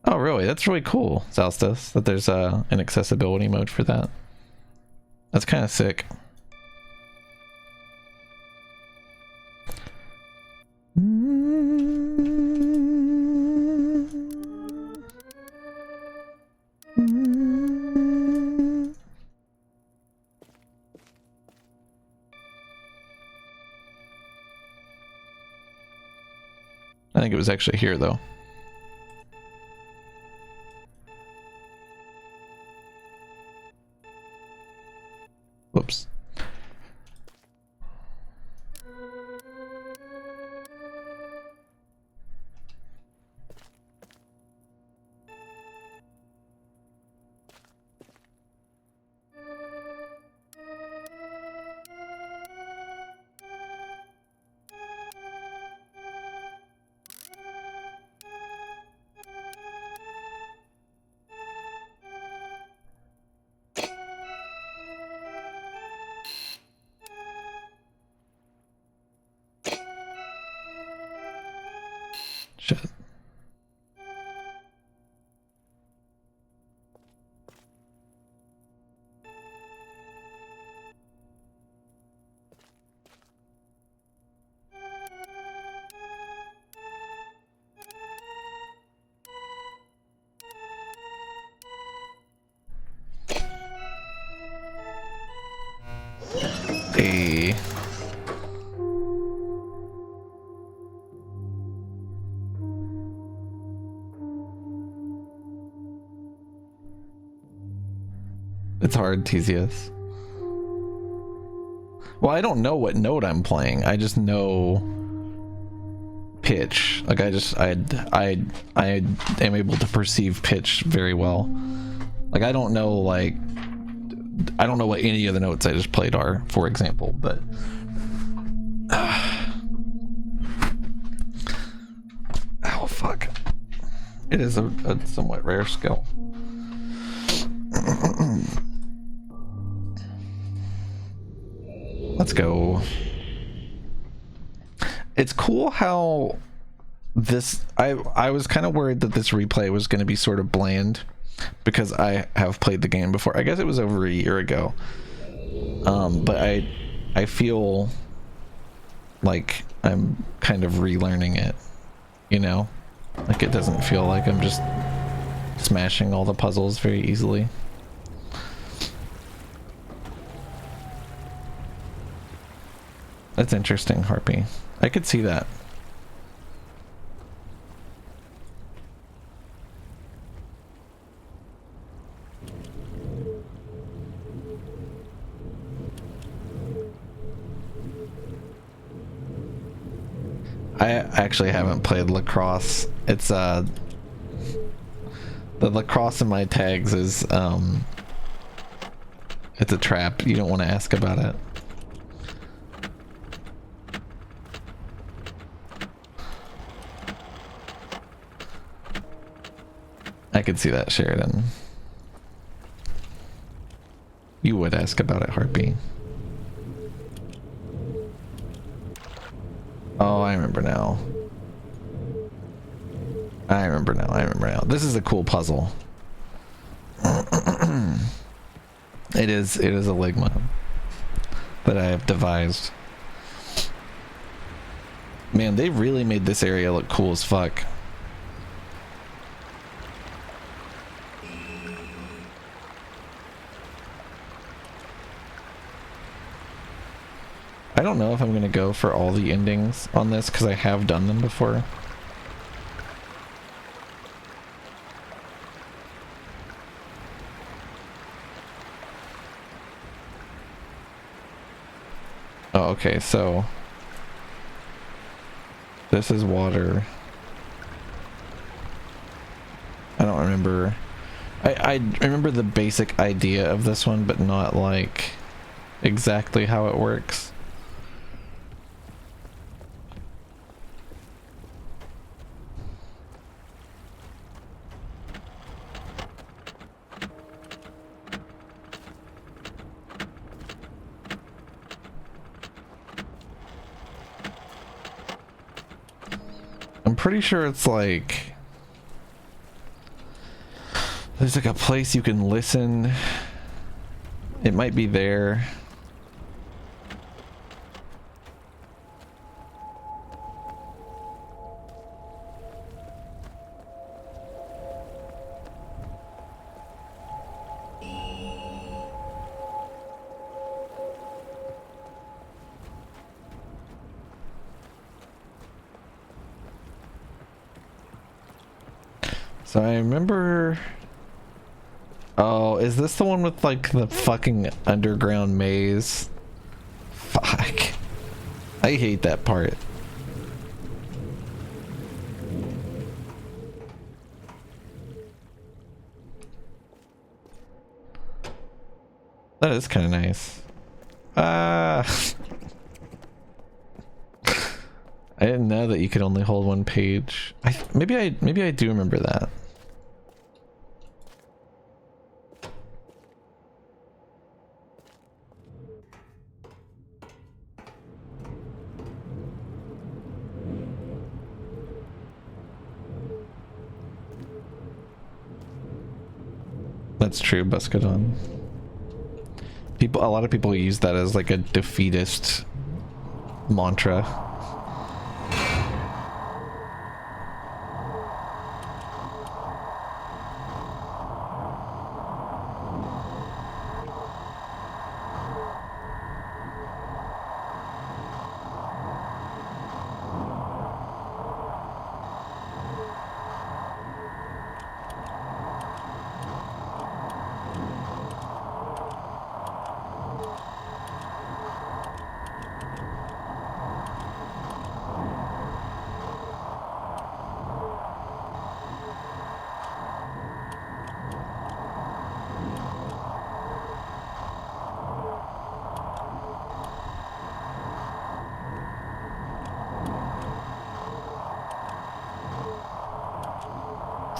Oh, really? That's really cool, Zaustas, that there's an accessibility mode for that. That's kind of sick. I think it was actually here, though. Whoops. Shit. Hey. It's hard, TCS. Well, I don't know what note I'm playing. I just know pitch. Like I am able to perceive pitch very well. Like I don't know what any of the notes I just played are, for example, but oh fuck. It is a somewhat rare skill. Let's go. It's cool how this I was kind of worried that this replay was going to be sort of bland because I have played the game before. I guess it was over a year ago. But I feel like I'm kind of relearning it, you know? Like it doesn't feel like I'm just smashing all the puzzles very easily. That's interesting, Harpy. I could see that. I actually haven't played lacrosse. It's the lacrosse in my tags is it's a trap. You don't want to ask about it. I could see that, Sheridan. You would ask about it, Harpy. Oh, I remember now. I remember now. This is a cool puzzle. It is a ligma that I have devised. Man, they really made this area look cool as fuck. I don't know if I'm gonna go for all the endings on this because I have done them before. Oh, okay, so this is water. I don't remember. I remember the basic idea of this one, but not like exactly how it works. I'm pretty sure it's like there's like a place you can listen. It might be there. So I remember. Oh, is this the one with like the fucking underground maze? Fuck. I hate that part. That is kind of nice. I didn't know that you could only hold one page. Maybe I do remember that. That's true, Buscadon. A lot of people use that as like a defeatist mantra.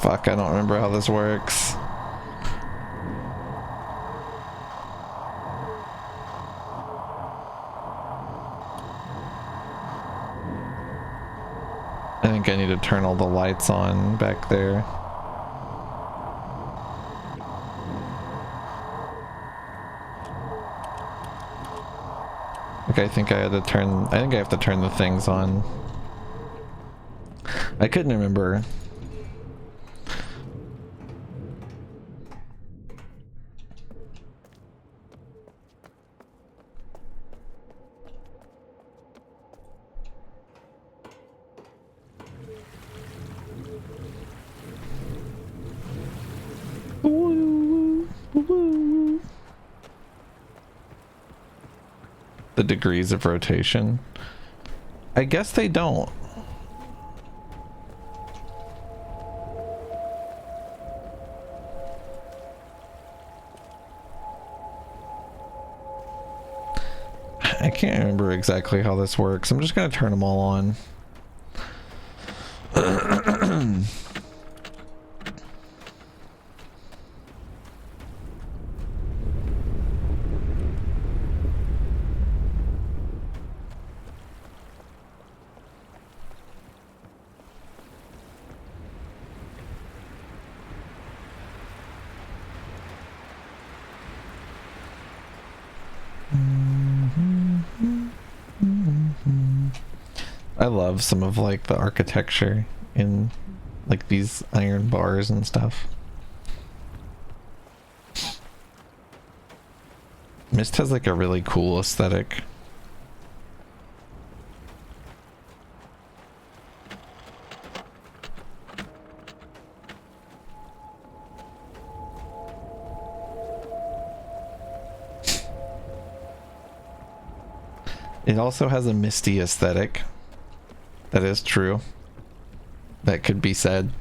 Fuck, I don't remember how this works. I think I need to turn all the lights on back there. Okay, I think I have to turn the things on. I couldn't remember. The degrees of rotation. I guess they don't. I can't remember exactly how this works. I'm just gonna turn them all on. I love some of like the architecture in like these iron bars and stuff. Myst has like a really cool aesthetic. It also has a misty aesthetic. That is true. That could be said.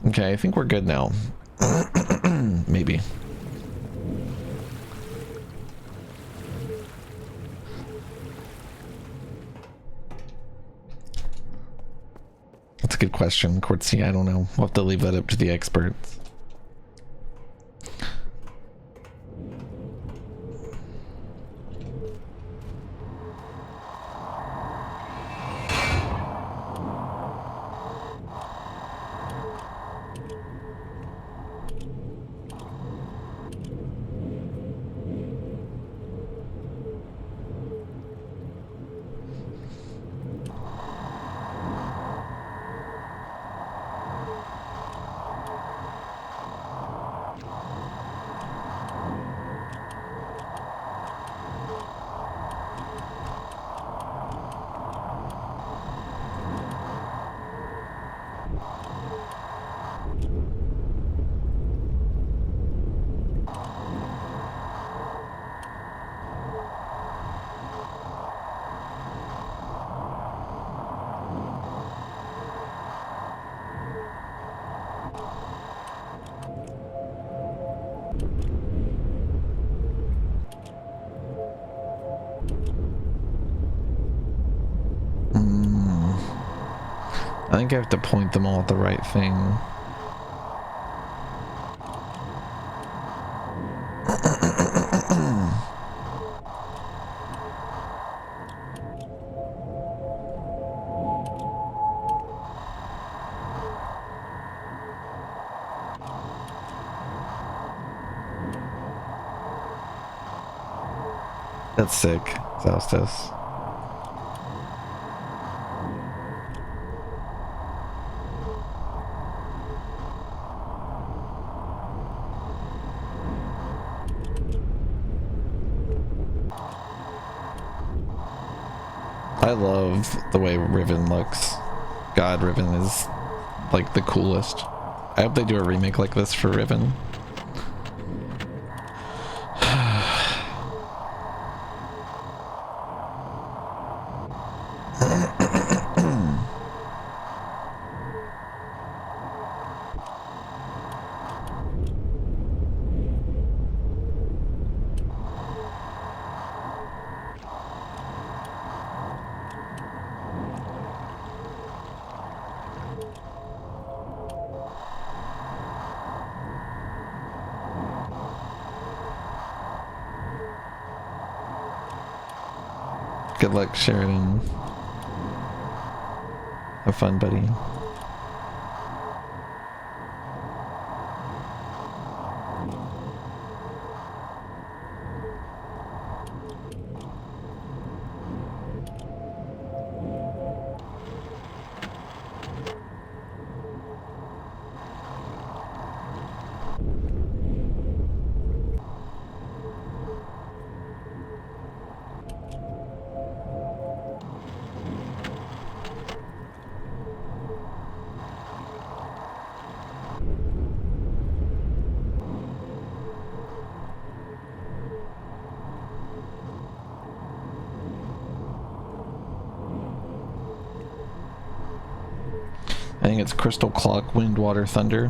Okay, I think we're good now. Maybe. That's a good question, Quartzy. I don't know. We'll have to leave that up to the experts. I think I have to point them all at the right thing. That's sick, Faustus. I love the way Riven looks. God, Riven is like the coolest. I hope they do a remake like this for Riven. Good luck, Sheridan. Have fun, buddy. I think it's Crystal Clock, Wind, Water, Thunder.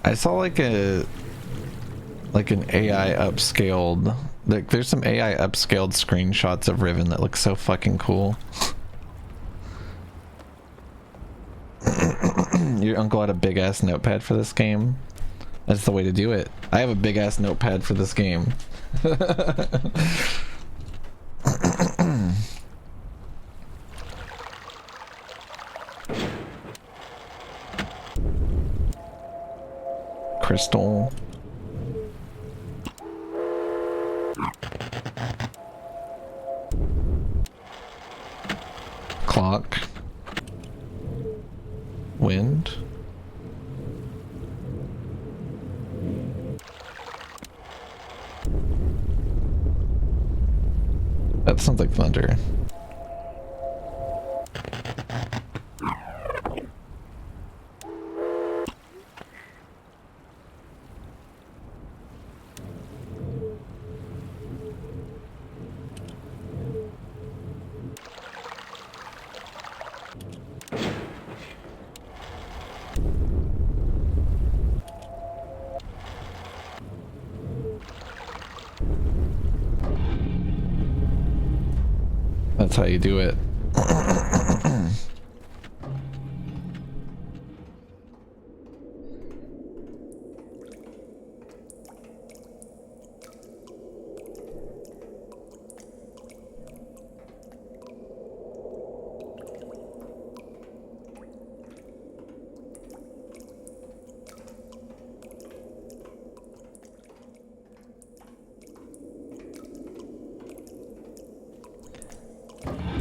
I saw like an AI upscaled, like there's some AI upscaled screenshots of Riven that look so fucking cool. Your uncle had a big ass notepad for this game. That's the way to do it. I have a big ass notepad for this game. Crystal. Clock. Wind. That sounds like thunder. That's how you do it.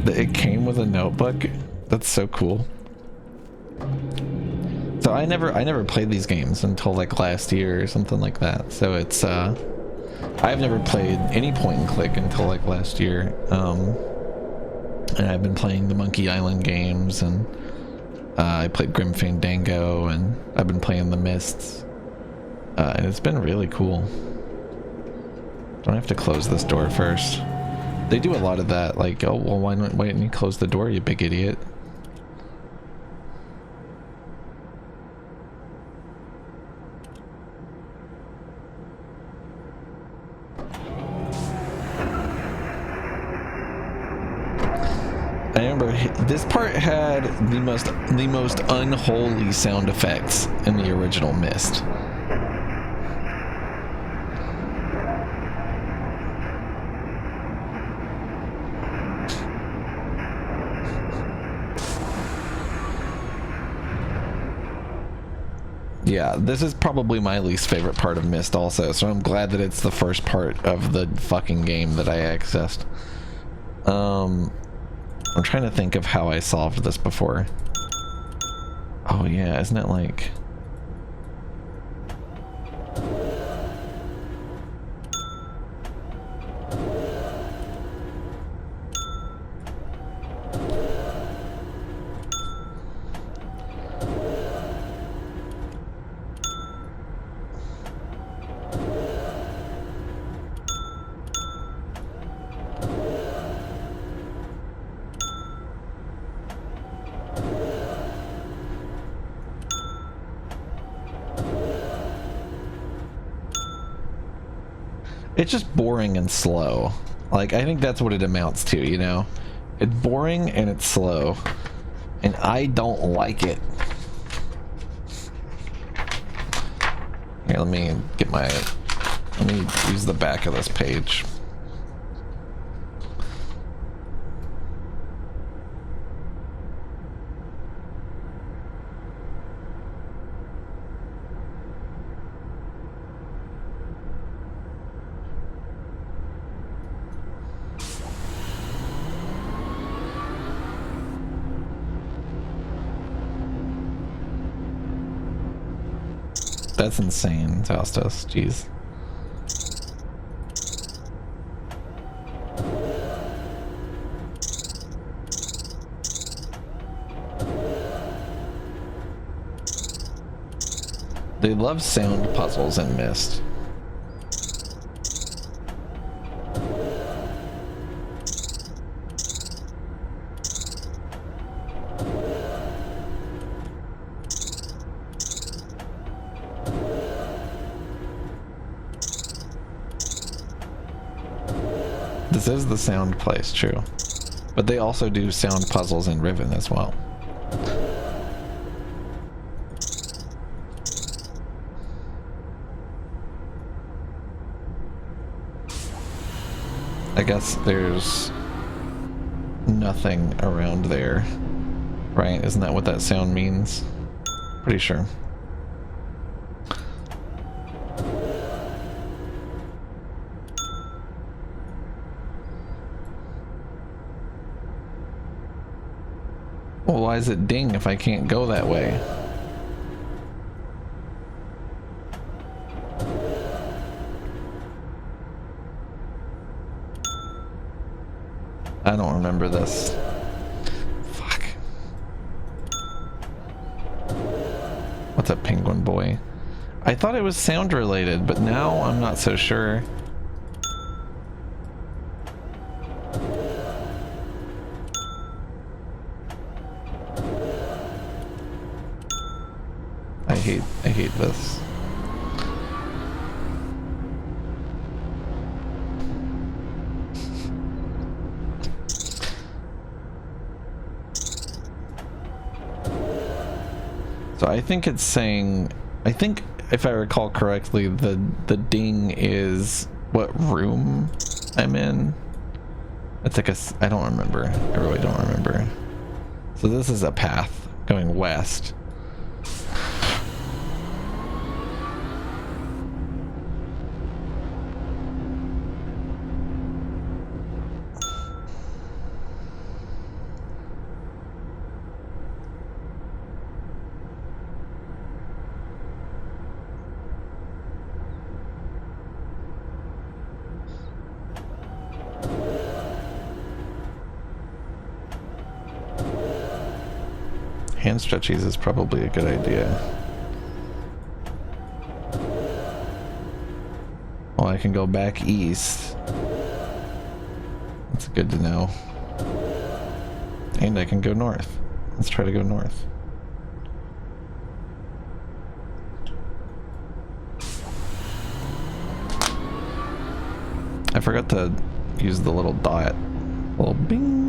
It came with a notebook. That's so cool. So I never played these games until like last year or something like that. So it's I've never played any point and click until like last year. And I've been playing the Monkey Island games, and I played Grim Fandango, and I've been playing the Mysts. And it's been really cool. Don't I have to close this door first? They do a lot of that, like, oh, well, why didn't you close the door, you big idiot? I remember this part had the most unholy sound effects in the original Myst. Yeah, this is probably my least favorite part of Myst also, so I'm glad that it's the first part of the fucking game that I accessed. I'm trying to think of how I solved this before. Oh yeah, isn't it like... It's just boring and slow. Like, I think that's what it amounts to, you know? It's boring and it's slow. And I don't like it. Here, let me use the back of this page. That's insane, Taustas. Jeez. They love sound puzzles in Myst. This is the sound place, true. But they also do sound puzzles in Riven as well. I guess there's nothing around there, right? Isn't that what that sound means? Pretty sure. Well, why is it ding if I can't go that way? I don't remember this. Fuck. What's up, penguin boy? I thought it was sound related, but now I'm not so sure. I hate this. So I think it's saying, I think if I recall correctly, the ding is what room I'm in. It's like I don't remember. I really don't remember. So this is a path going west. Hand stretchies is probably a good idea. Well, I can go back east. That's good to know. And I can go north. Let's try to go north. I forgot to use the little dot. Little bing.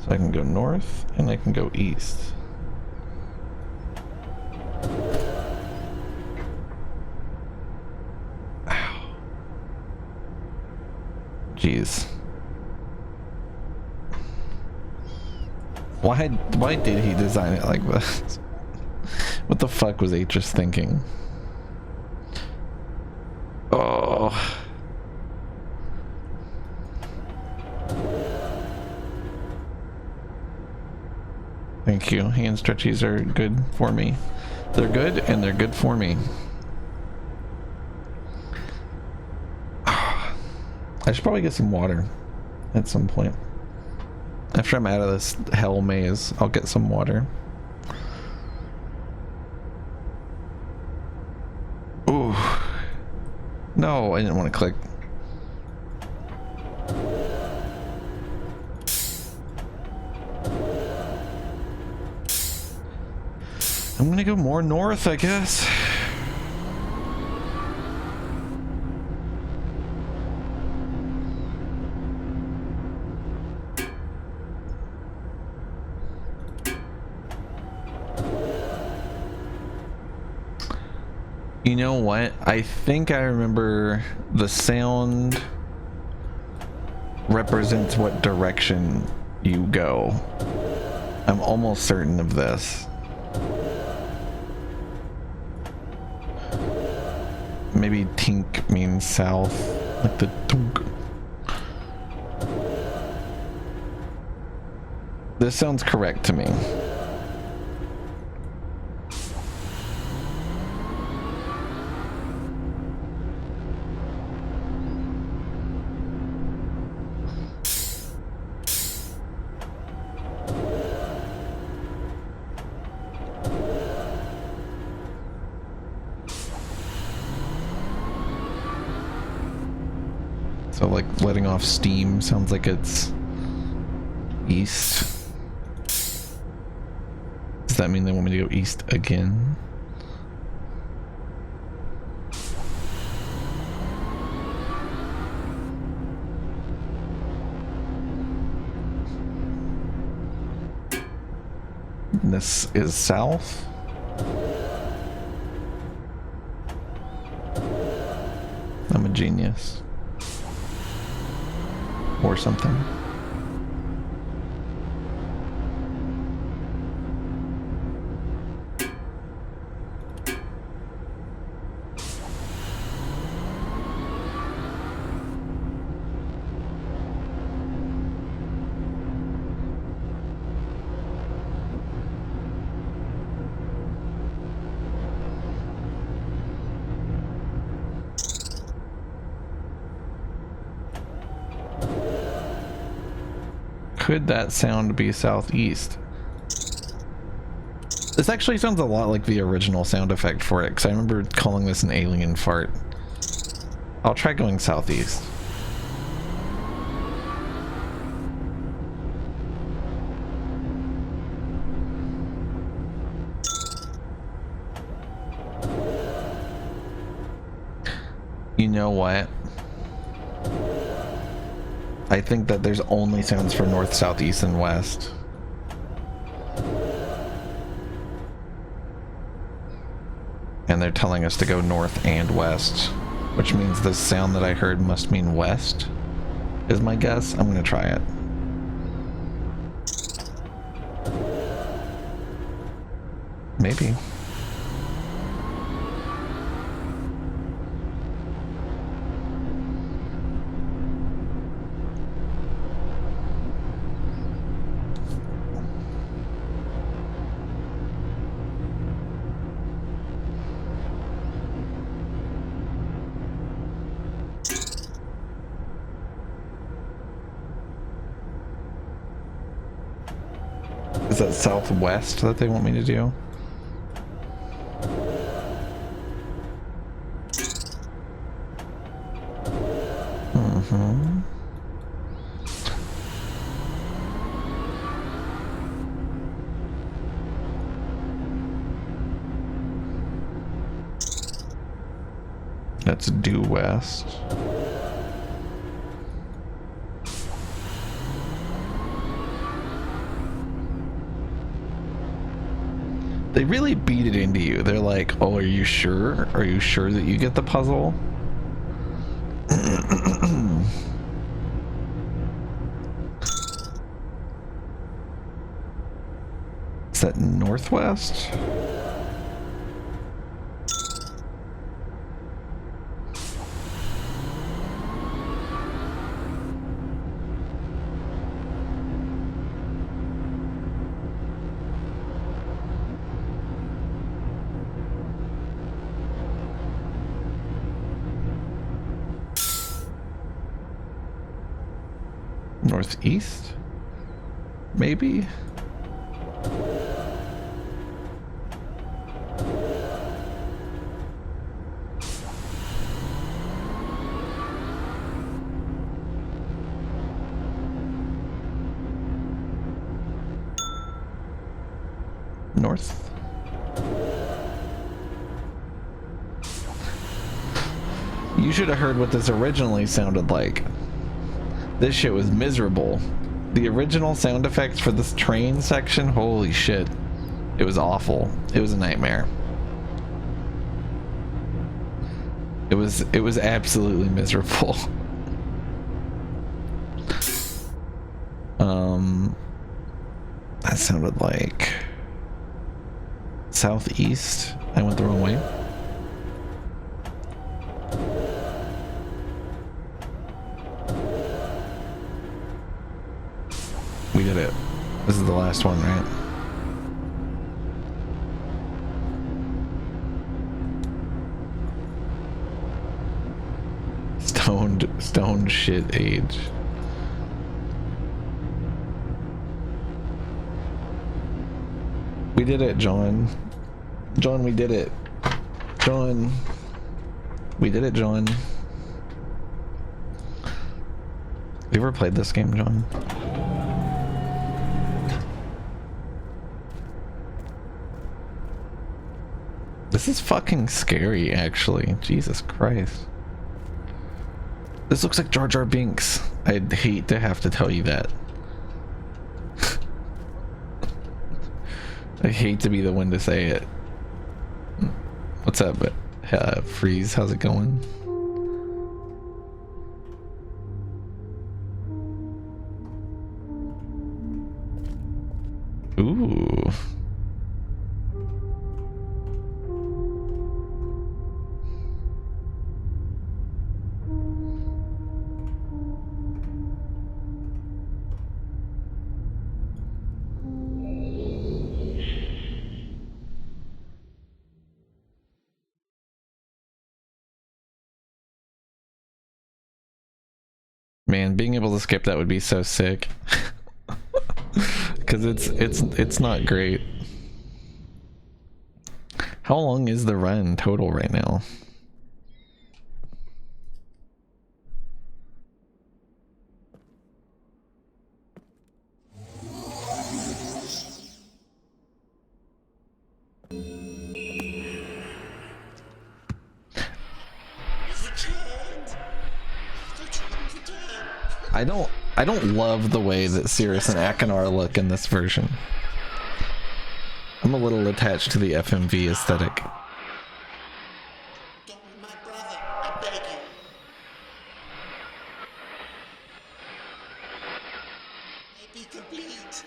So I can go north and I can go east. Ow. Jeez. Why did he design it like this? What the fuck was Atris thinking? Oh. Thank you. Hand stretchies are good for me. They're good and they're good for me. I should probably get some water at some point. After I'm out of this hell maze, I'll get some water. Ooh. No, I didn't want to click. I'm gonna go more north, I guess. You know what? I think I remember the sound represents what direction you go. I'm almost certain of this. Maybe tink means south, like the tunk. This sounds correct to me. So like letting off steam sounds like it's east. Does that mean they want me to go east again? And this is south. I'm a genius. Or something. Could that sound be southeast? This actually sounds a lot like the original sound effect for it, because I remember calling this an alien fart. I'll try going southeast. You know what? I think that there's only sounds for north, south, east, and west. And they're telling us to go north and west, which means the sound that I heard must mean west, is my guess. I'm gonna try it. Maybe. Is that southwest that they want me to do? Mm-hmm. That's due west. They really beat it into you. They're like, oh, are you sure? Are you sure that you get the puzzle? Is that northwest? Northeast? Maybe? North? You should have heard what this originally sounded like. This shit was miserable. The original sound effects for this train section, holy shit. It was awful. It was a nightmare. It was absolutely miserable. That sounded like southeast. I went the wrong way. We did it. This is the last one, right? Stoned shit age. We did it, John. John, we did it. John. We did it, John. You ever played this game, John? This is fucking scary, actually. Jesus Christ. This looks like Jar Jar Binks. I'd hate to have to tell you that. I hate to be the one to say it. What's up, Freeze? How's it going? Ooh. Man, being able to skip that would be so sick. Because it's not great. How long is the run total right now? I don't love the way that Cirrus and Akinar look in this version. I'm a little attached to the FMV aesthetic. Don't be my brother, I beg you. May be complete.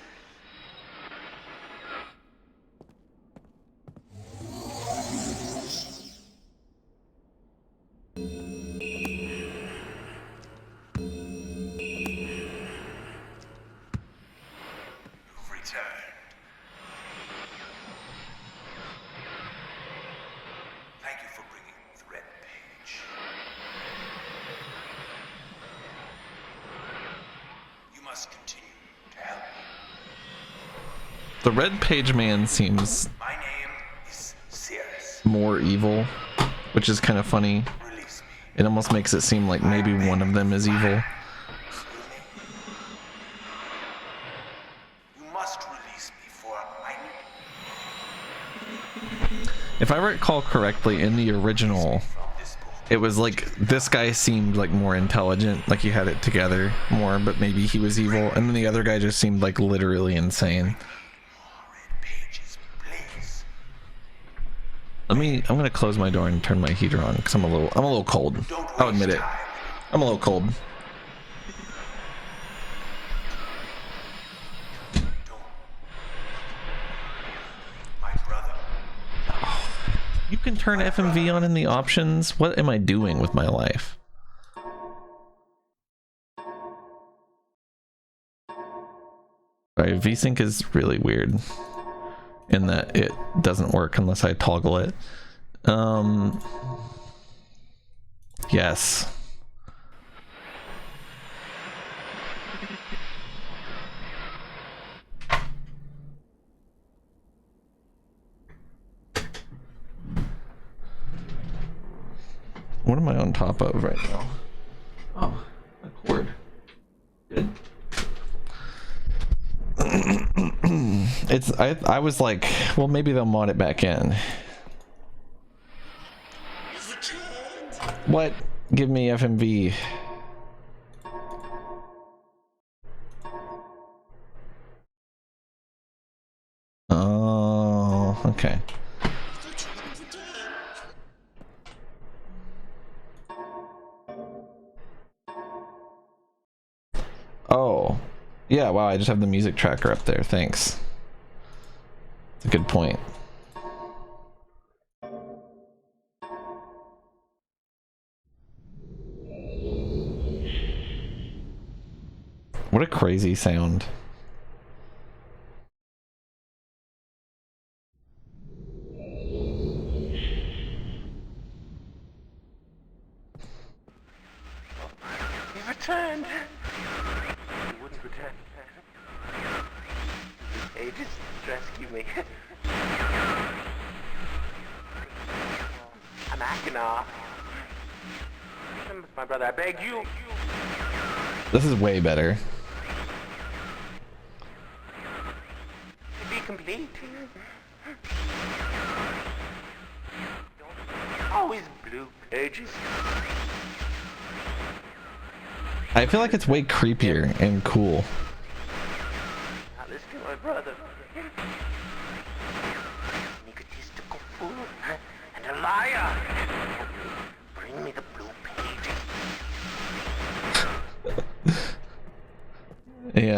You've returned. Thank you for bringing the red page. You must continue to help me. The Red Page Man seems My name is Cirrus. more evil, which is kind of funny. Release me. It almost makes it seem like maybe one of them is evil. You must release me, for I If I recall correctly, in the original, from this book. it was like this guy seemed like more intelligent, like he had it together more, but maybe he was evil, and then the other guy just seemed like literally insane. More red pages, please. I'm gonna close my door and turn my heater on because I'm a little cold. Don't I'll admit waste it. time. I'm a little cold. Don't. My brother. You can turn FMV on in the options. What am I doing with my life? Alright, VSync is really weird in that it doesn't work unless I toggle it. Yes. What am I on top of right now? Oh, a cord. Good. I was like, well, maybe they'll mod it back in. You've returned. What? Give me FMV. Oh, okay. I thought you wouldn't return. Oh, yeah, wow, I just have the music tracker up there. Thanks. That's a good point. What a crazy sound. You returned. You wouldn't return. Hey, just rescue me. I'm Akinar. My brother, I beg you. This is way better. To be complete. Always blue pages. I feel like it's way creepier and cool. Now listen to my brother.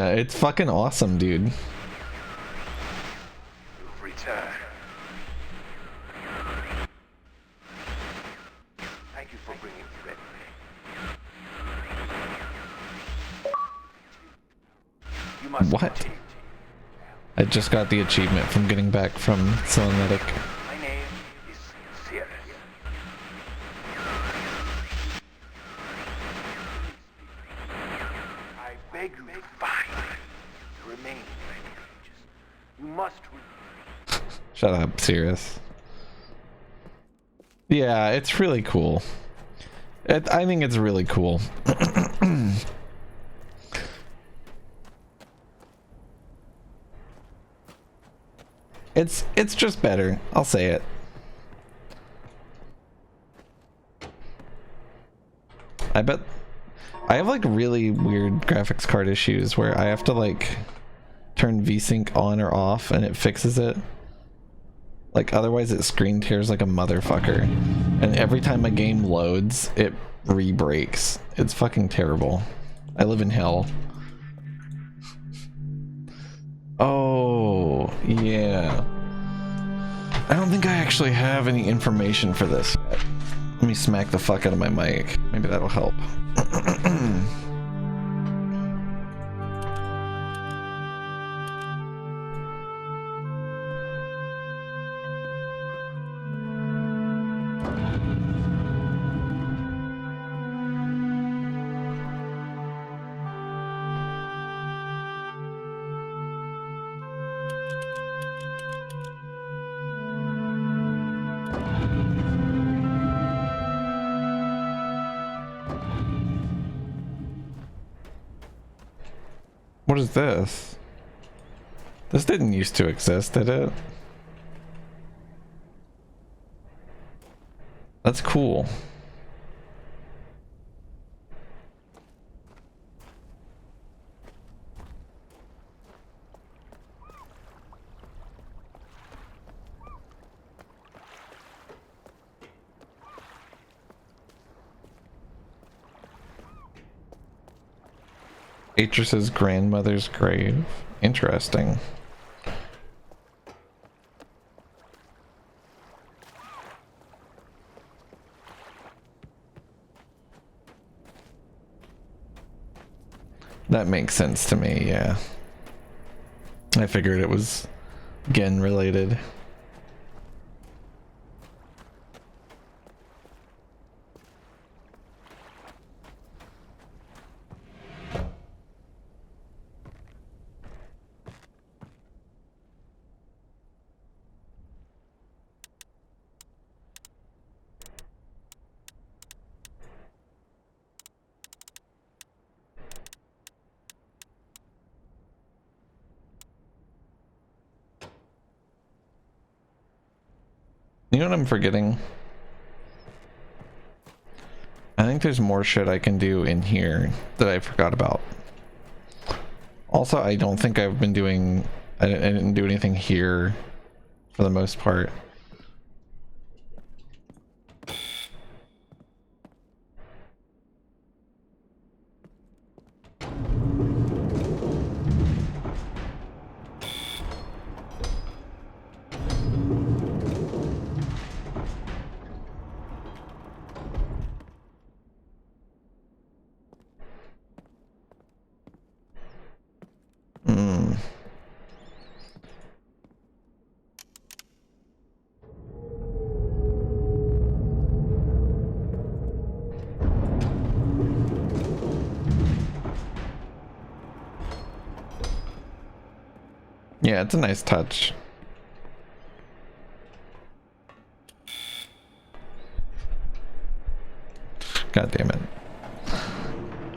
Yeah, it's fucking awesome, dude. You've returned. Thank you for bringing me back. You must What? continue. I just got the achievement from getting back from Selenetic. My name is Sirius. I beg you to find the remaining pages. You must Shut up, serious. Yeah, it's really cool. I think it's really cool. It's just better. I'll say it. I bet I have like really weird graphics card issues where I have to like turn VSync on or off and it fixes it. Like otherwise it screen tears like a motherfucker. And every time a game loads, it re-breaks. It's fucking terrible. I live in hell. Oh, yeah. I don't think I actually have any information for this yet. Let me smack the fuck out of my mic. Maybe that'll help. What is this? This didn't used to exist, did it? That's cool. Atris's grandmother's grave. Interesting. That makes sense to me, yeah. I figured it was Gen related. You know what I'm forgetting? I think there's more shit I can do in here that I forgot about. Also, I don't think I've been doing... I didn't do anything here for the most part. Yeah, it's a nice touch. God damn it.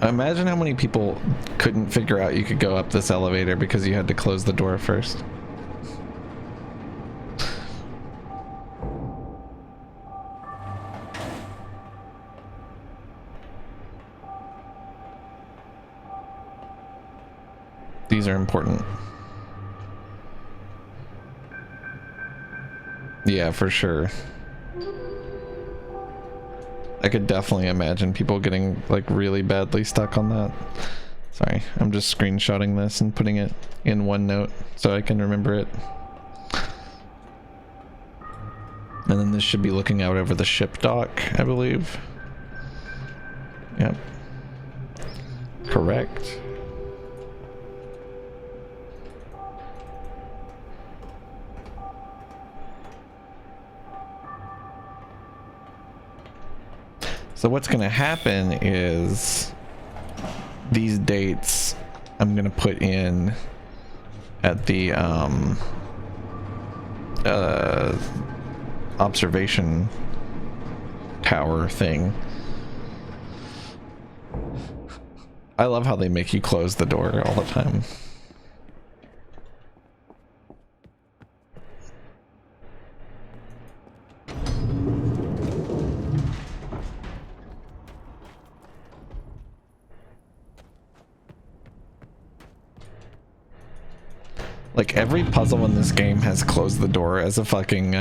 Imagine how many people couldn't figure out you could go up this elevator because you had to close the door first. These are important. Yeah, for sure. I could definitely imagine people getting like really badly stuck on that. Sorry, I'm just screenshotting this and putting it in OneNote so I can remember it. And then this should be looking out over the ship dock, I believe. Yep. Correct. So what's going to happen is these dates I'm going to put in at the observation tower thing. I love how they make you close the door all the time. Like every puzzle in this game has closed the door as a fucking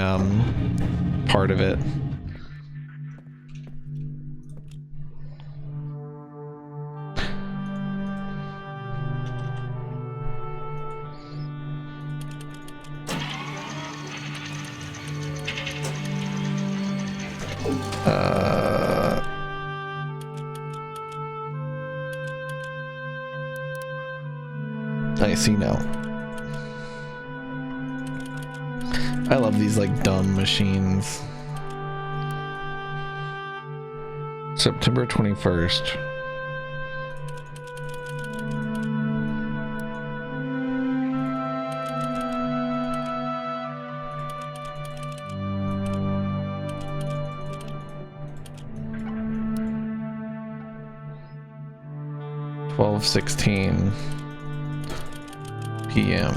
part of it. I see now. I love these like dumb machines. September 21st. $12:16 p.m.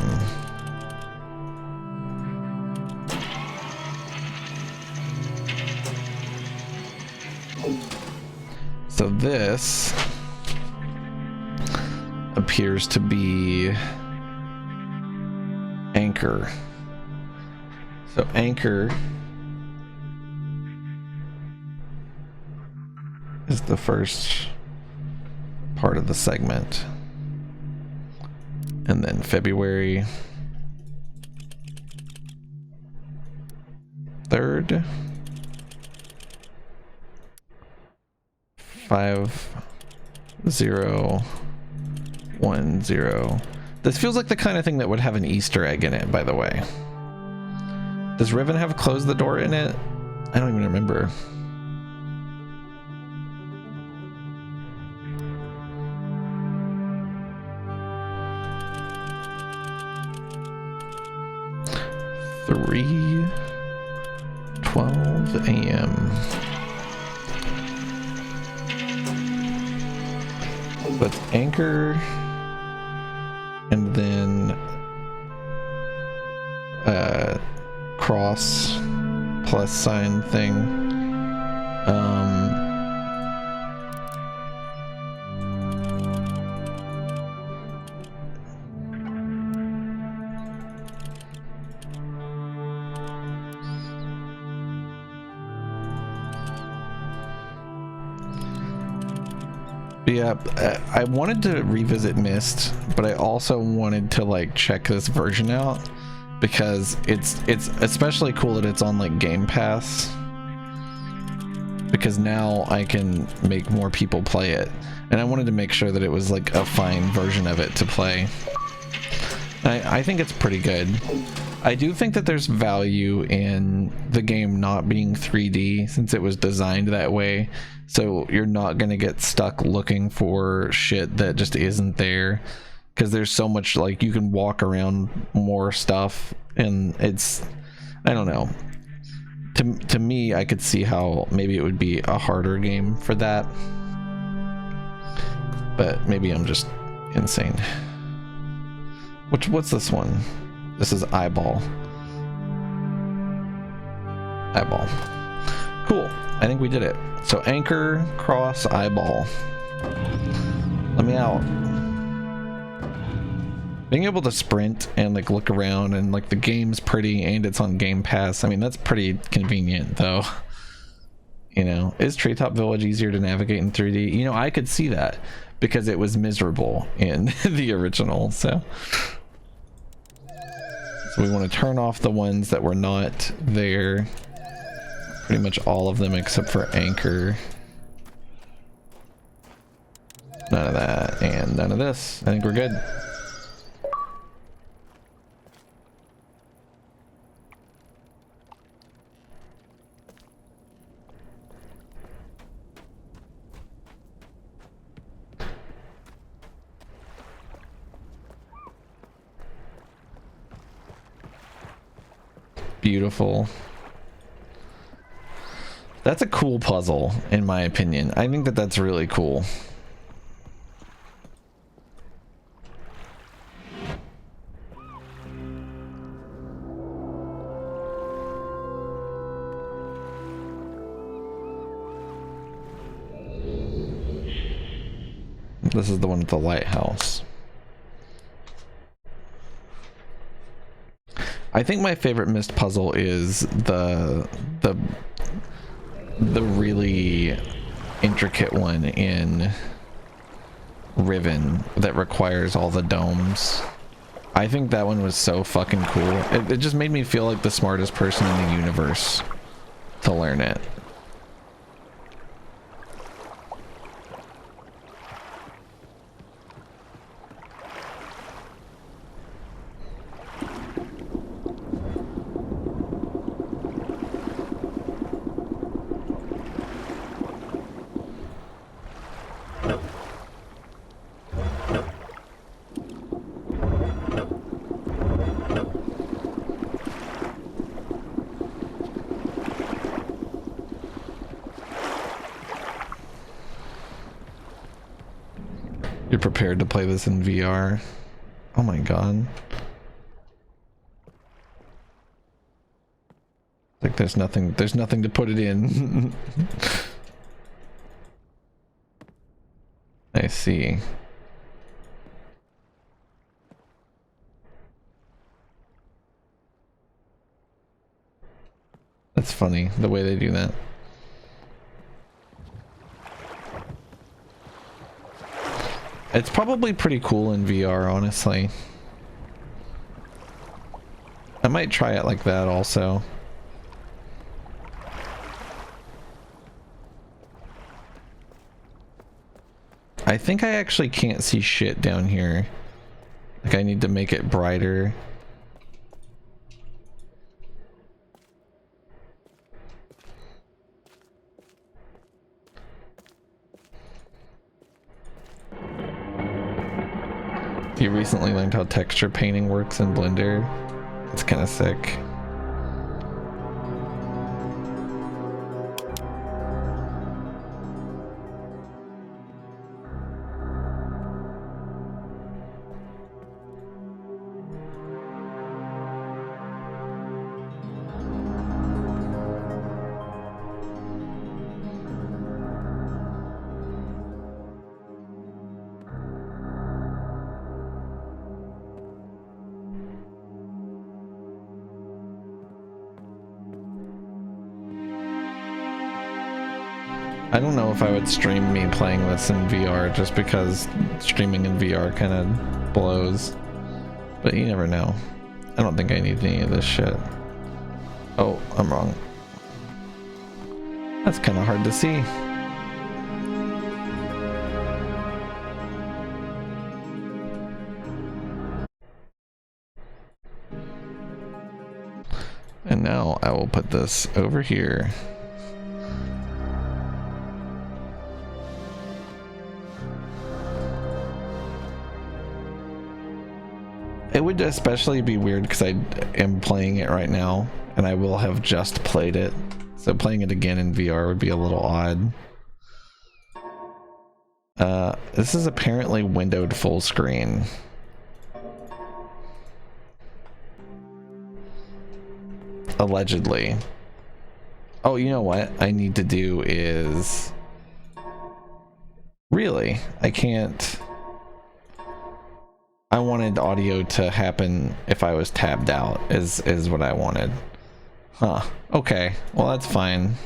So this appears to be Anchor. So Anchor is the first part of the segment. And then February 3rd. 5010. This feels like the kind of thing that would have an Easter egg in it, by the way. Does Riven have closed the door in it? I don't even remember. $3:12 a.m. That's Anchor, and then cross plus sign thing. Yeah, I wanted to revisit Myst, but I also wanted to like check this version out because it's especially cool that it's on like Game Pass, because now I can make more people play it, and I wanted to make sure that it was like a fine version of it to play. I think it's pretty good. I do think that there's value in the game not being 3D since it was designed that way, so you're not going to get stuck looking for shit that just isn't there, because there's so much, like, you can walk around more stuff, and it's, I don't know, to me I could see how maybe it would be a harder game for that, but maybe I'm just insane. What's this one? This is Eyeball. Eyeball. Cool. I think we did it. So Anchor, cross, Eyeball. Let me out. Being able to sprint and like look around and like the game's pretty and it's on Game Pass. I mean, that's pretty convenient though. You know, is Treetop Village easier to navigate in 3D? You know, I could see that. because it was miserable in the original. So we want to turn off the ones that were not there. Pretty much all of them except for Anchor. None of that and none of this. I think we're good. Beautiful. That's a cool puzzle, in my opinion. I think that that's really cool. This is the one at the lighthouse. I think my favorite Myst puzzle is the really intricate one in Riven that requires all the domes. I think that one was so fucking cool. It just made me feel like the smartest person in the universe to learn it. You're prepared to play this in VR? Oh my god. Like there's nothing to put it in. I see. That's funny, the way they do that. It's probably pretty cool in VR, honestly. I might try it like that also. I think I actually can't see shit down here. Like I need to make it brighter. You recently learned how texture painting works in Blender. It's kind of sick. I don't know if I would stream me playing this in VR just because streaming in VR kind of blows. But you never know. I don't think I need any of this shit. Oh, I'm wrong. That's kind of hard to see. And now I will put this over here. It would especially be weird because I am playing it right now and I will have just played it. So playing it again in VR would be a little odd. This is apparently windowed full screen. Allegedly. Oh, you know what I need to do is... Really? I can't... I wanted audio to happen if I was tabbed out, is what I wanted. Huh. Okay. Well, that's fine.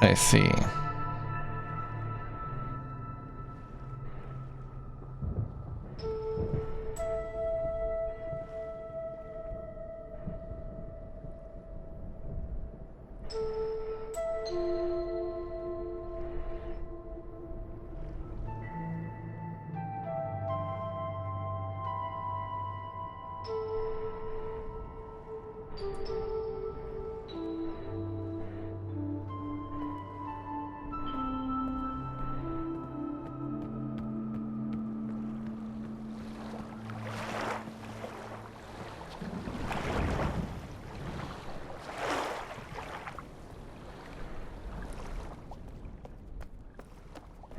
I see.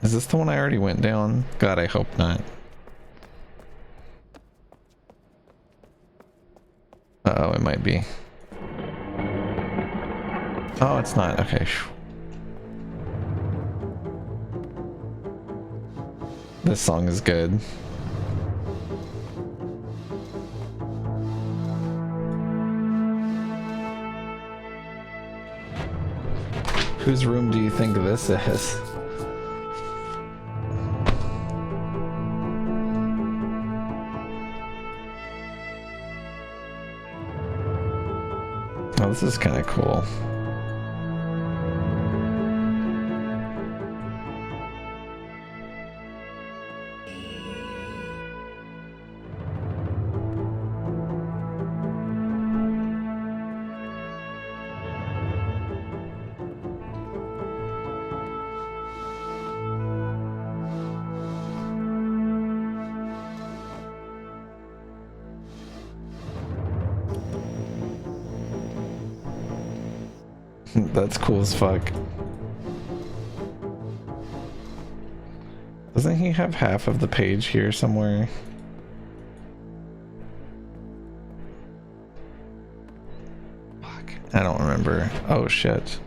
Is this the one I already went down? God, I hope not. Uh-oh, it might be. Oh, it's not. Okay. This song is good. Whose room do you think this is? Oh, this is kind of cool. That's cool as fuck. Doesn't he have half of the page here somewhere? Fuck, I don't remember. Oh shit.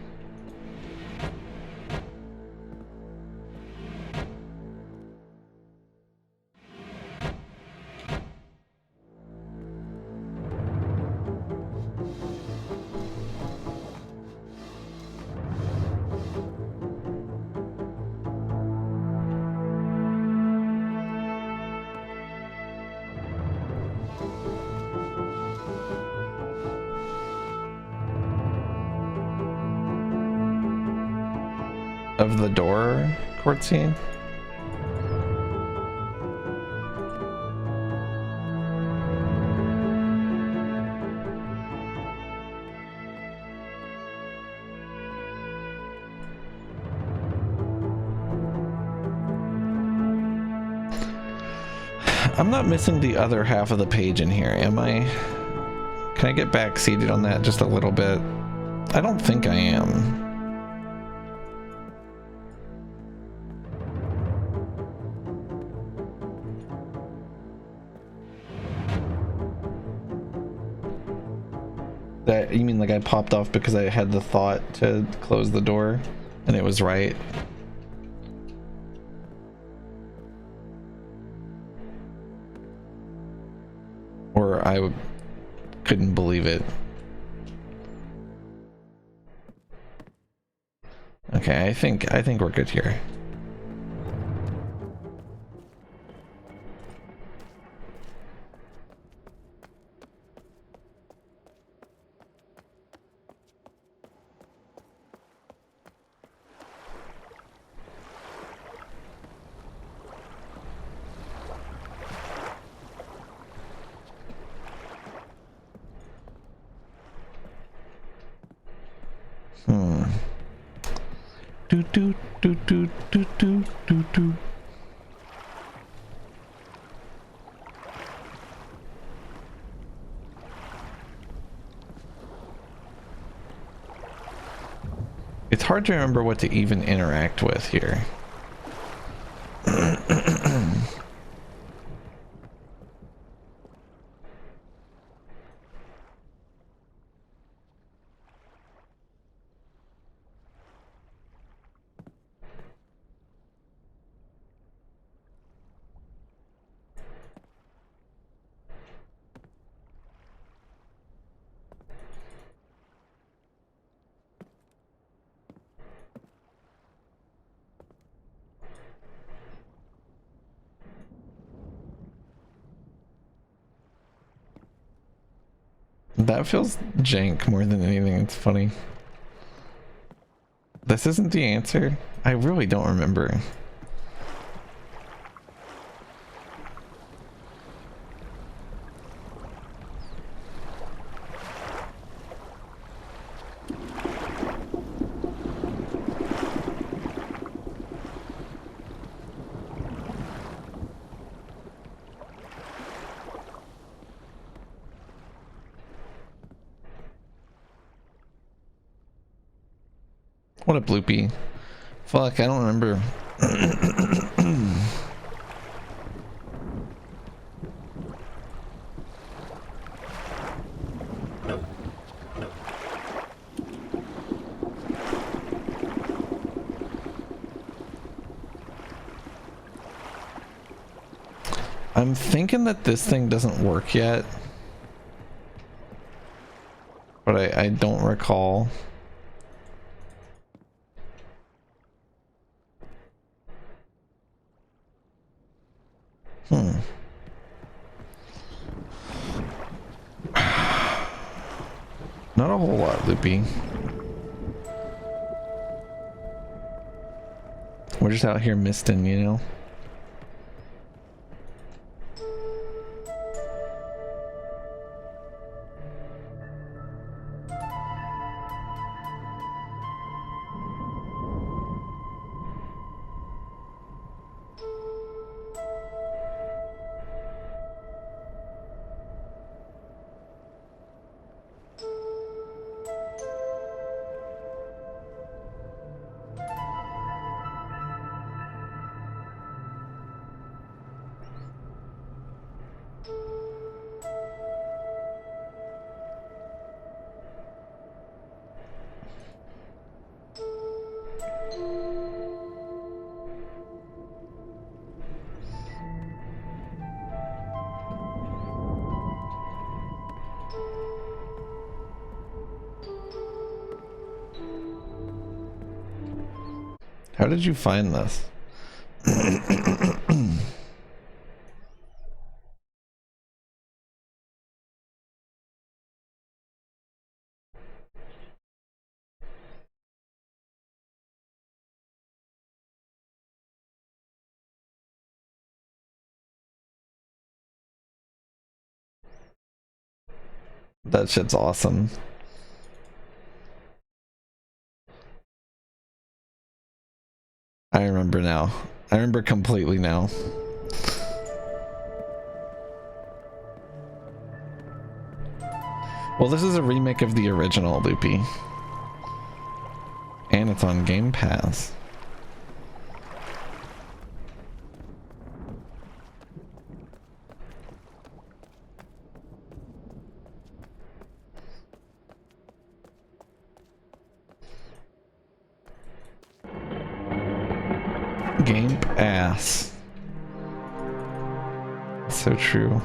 Of the door court scene? I'm not missing the other half of the page in here, am I? Can I get back seated on that just a little bit? I don't think I am. That, you mean like I popped off because I had the thought to close the door and it was right? Or I couldn't believe it. Okay, I think we're good here. Do do do do do do do do. It's hard to remember what to even interact with here. That feels jank more than anything. It's funny. This isn't the answer. I really don't remember. What a bloopy. Fuck, I don't remember. I'm thinking that this thing doesn't work yet, but I don't recall. Not a whole lot, Loopy. We're just out here misting, you know? How did you find this? That shit's awesome. I remember now. I remember completely now. Well, this is a remake of the original, Loopy. And it's on Game Pass. Game Pass. So true.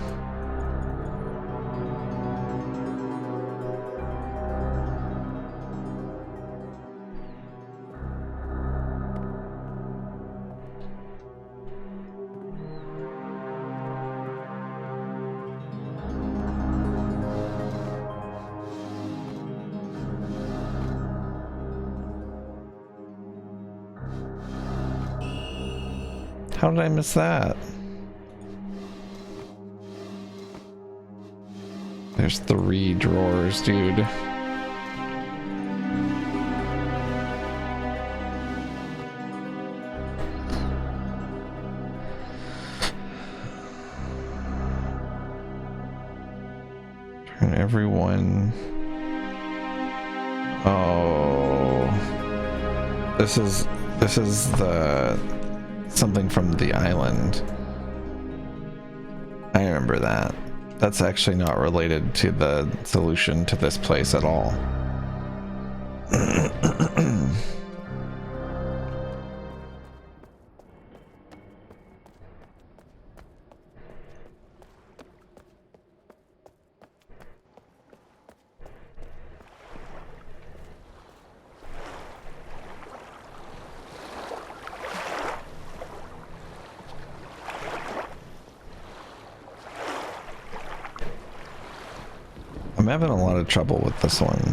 How did I miss that? There's 3 drawers, dude. Turn everyone. Oh. This is the something from the island. I remember that. That's actually not related to the solution to this place at all. I'm having a lot of trouble with this one.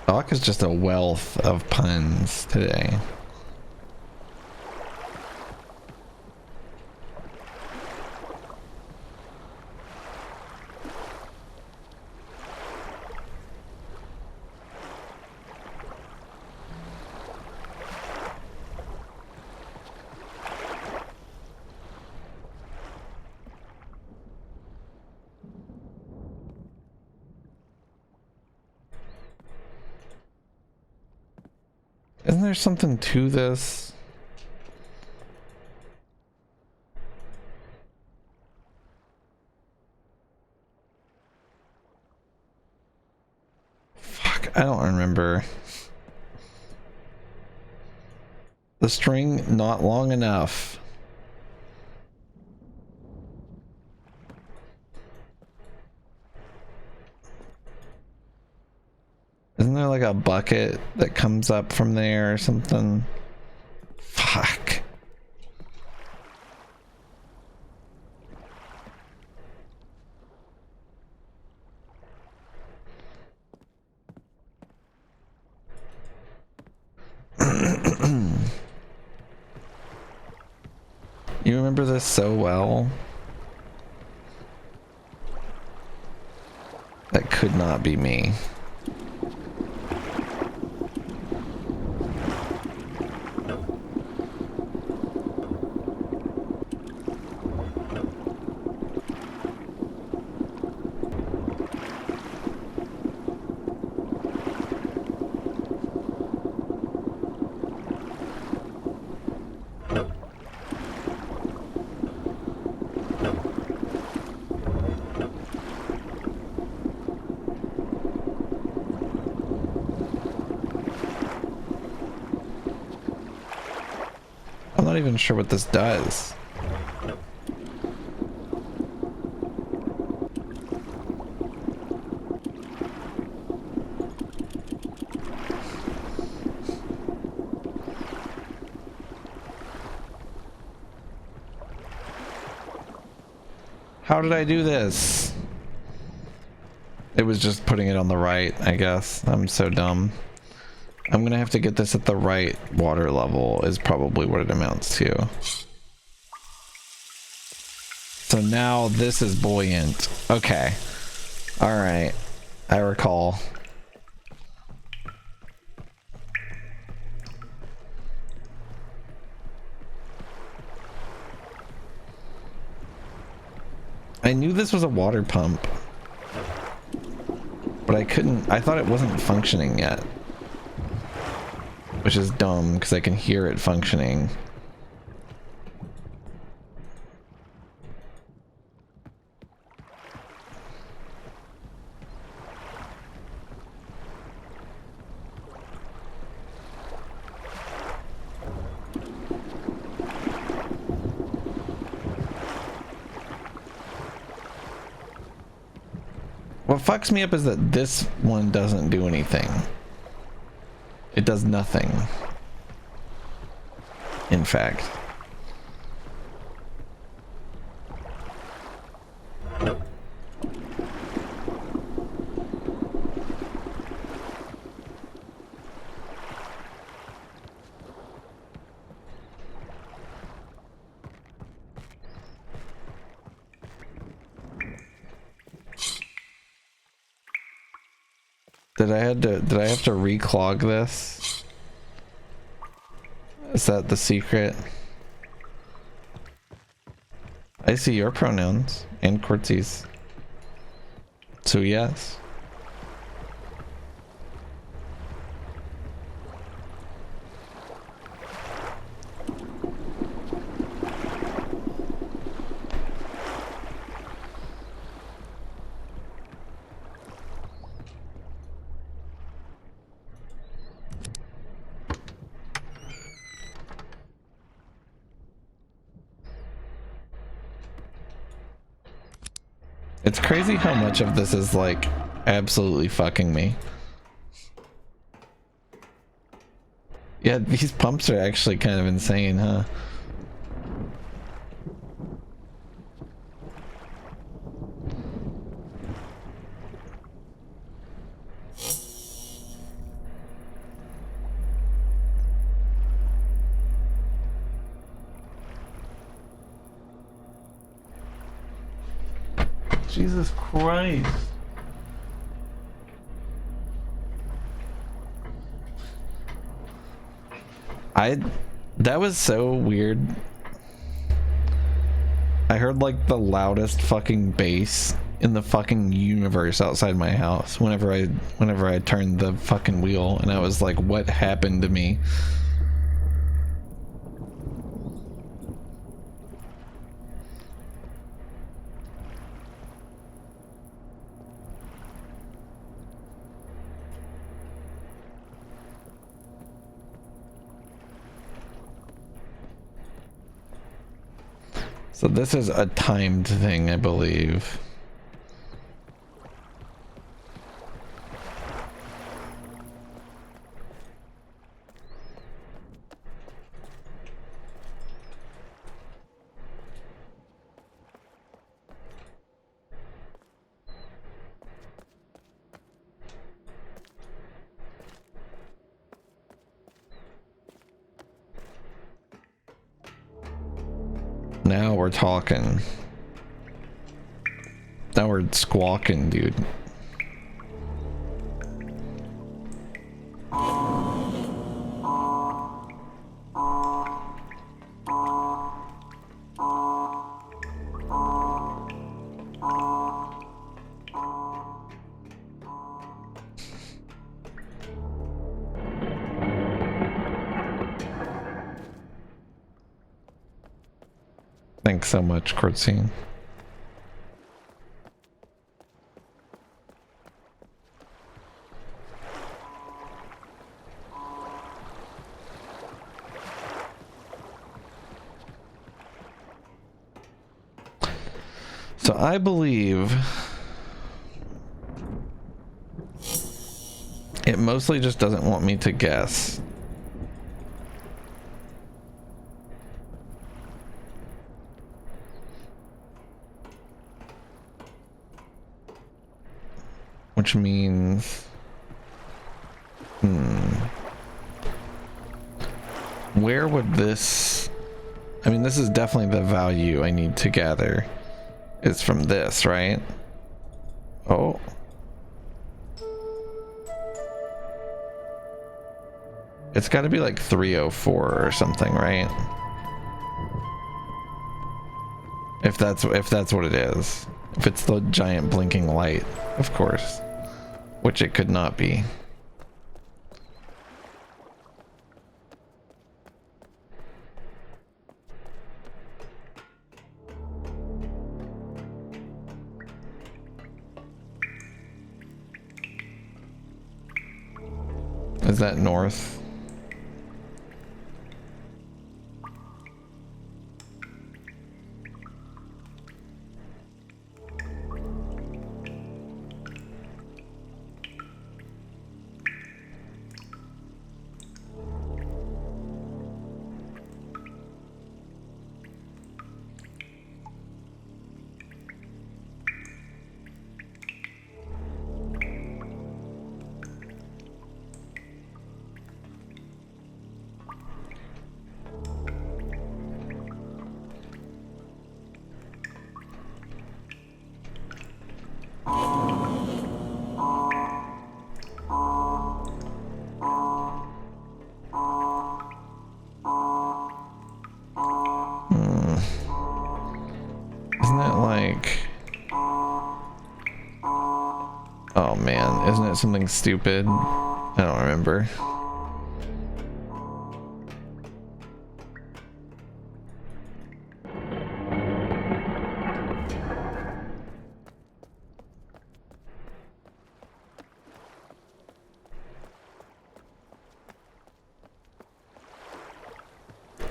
Doc is just a wealth of puns today. Isn't there something to this? Fuck, I don't remember. The string not long enough. Isn't there like a bucket that comes up from there or something? Fuck. You remember this so well? That could not be me. I'm not even sure what this does. How did I do this? It was just putting it on the right, I guess. I'm so dumb. I'm gonna have to get this at the right water level is probably what it amounts to. So now this is buoyant. Okay. All right. I recall. I knew this was a water pump, but I thought it wasn't functioning yet. Which is dumb because I can hear it functioning. What fucks me up is that this one doesn't do anything. It does nothing. In fact. Did I have to reclog this? Is that the secret? I see your pronouns and Quartzy's. So yes. It's crazy how much of this is like absolutely fucking me. Yeah, these pumps are actually kind of insane, huh? Jesus Christ. That was so weird. I heard like the loudest fucking bass in the fucking universe outside my house whenever I turned the fucking wheel, and I was like, what happened to me? So this is a timed thing, I believe. Now we're talking. Now we're squawking, dude. Thanks so much, Courtscene. So I believe it mostly just doesn't want me to guess. Which means, where would this, I mean, this is definitely the value I need to gather is from this, right? Oh. It's got to be like 304 or something, right? If that's what it is. If it's the giant blinking light, of course. Which it could not be. Is that north? Isn't it like... Oh man, isn't it something stupid? I don't remember.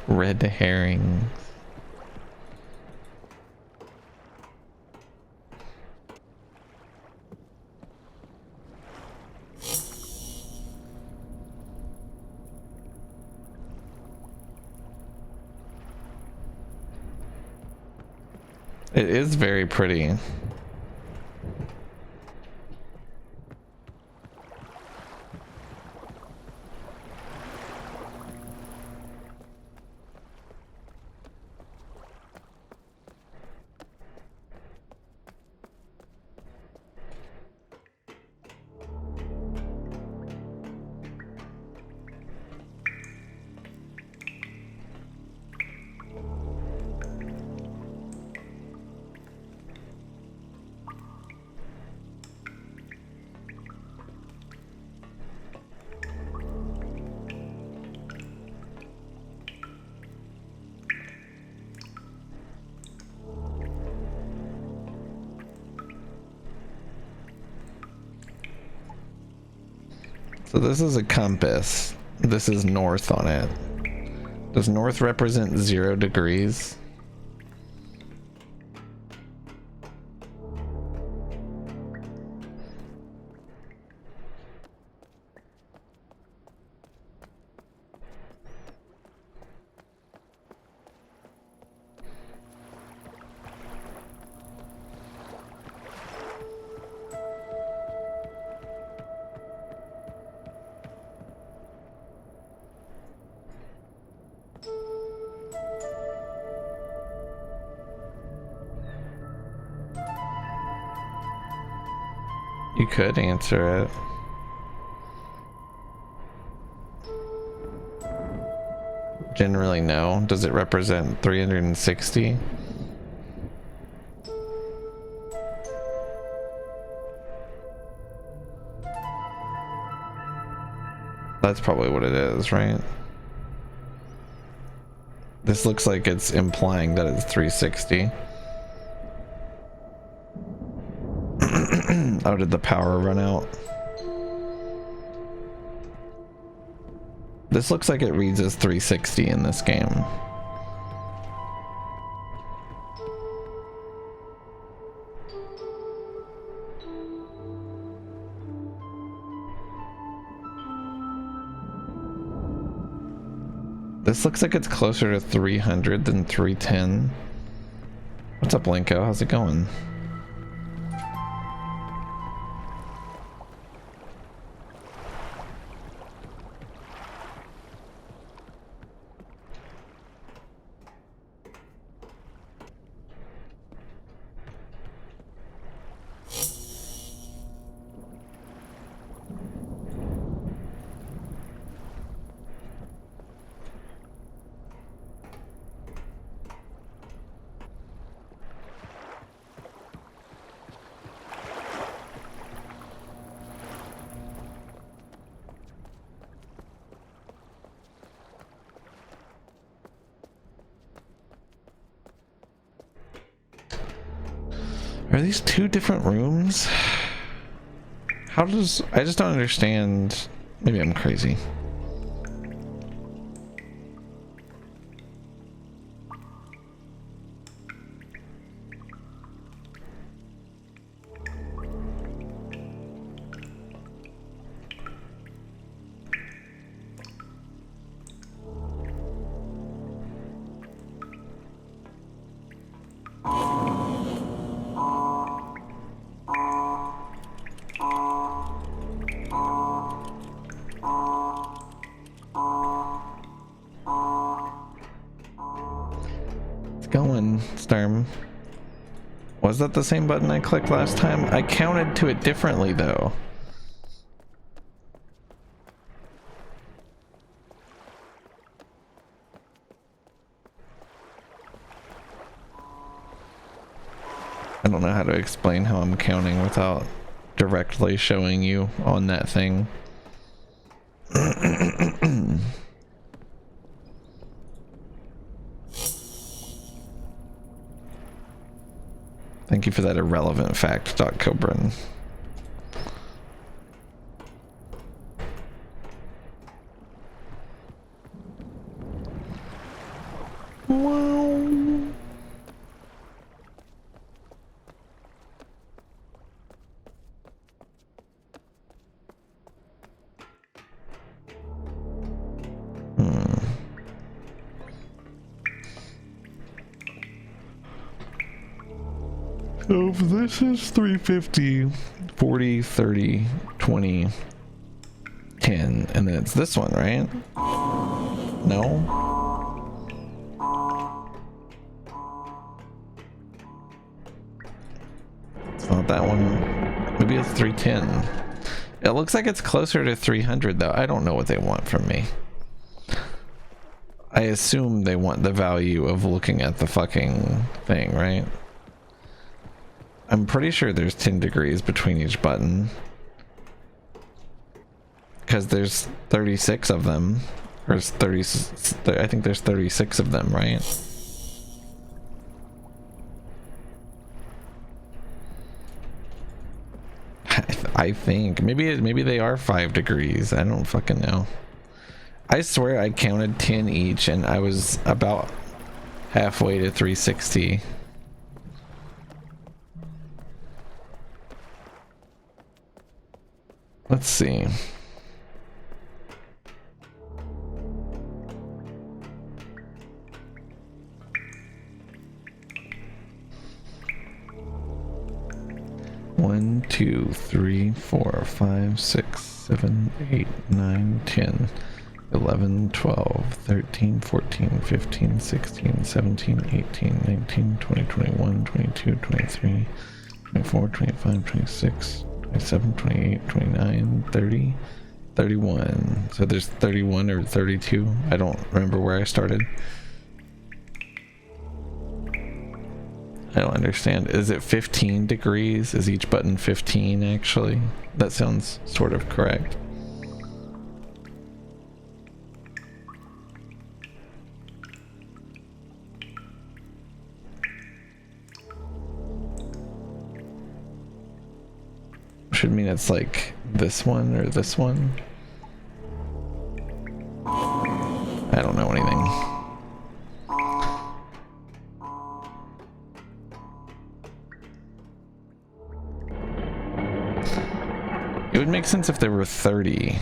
Red herring. It is very pretty. So this is a compass. This is north on it. Does north represent 0 degrees? You could answer it. Generally, no. Does it represent 360? That's probably what it is, right? This looks like it's implying that it's 360. Oh, did the power run out? This looks like it reads as 360 in this game. This looks like it's closer to 300 than 310. What's up, Linko? How's it going? Are these two different rooms? How does... I just don't understand. Maybe I'm crazy. Going, Sturm. Was that the same button I clicked last time? I counted to it differently though. I don't know how to explain how I'm counting without directly showing you on that thing. Thank you for that irrelevant fact, Doc Cobran. Wow. So if this is 350, 40, 30, 20, 10, and then it's this one, right? No? It's not that one. Maybe it's 310. It looks like it's closer to 300 though. I don't know what they want from me. I assume they want the value of looking at the fucking thing, right? I'm pretty sure there's 10 degrees between each button. Because there's 36 of them. Or it's 30, I think there's 36 of them, right? I think maybe they are 5 degrees. I don't fucking know. I swear I counted 10 each and I was about halfway to 360. Let's see. One, 2, 3, 4, 5, 6, 7, 8, 9, 10, 11, 12, 13, 14, 15, 16, 17, 18, 19, 20, 21, 22, 23, 24, 25, 26, 27, 28, 29, 30, 31. So there's 31 or 32. I don't remember where I started. I don't understand. Is it 15 degrees? Is each button 15 actually? That sounds sort of correct. Should mean it's like this one or this one. I don't know anything. It would make sense if there were 30.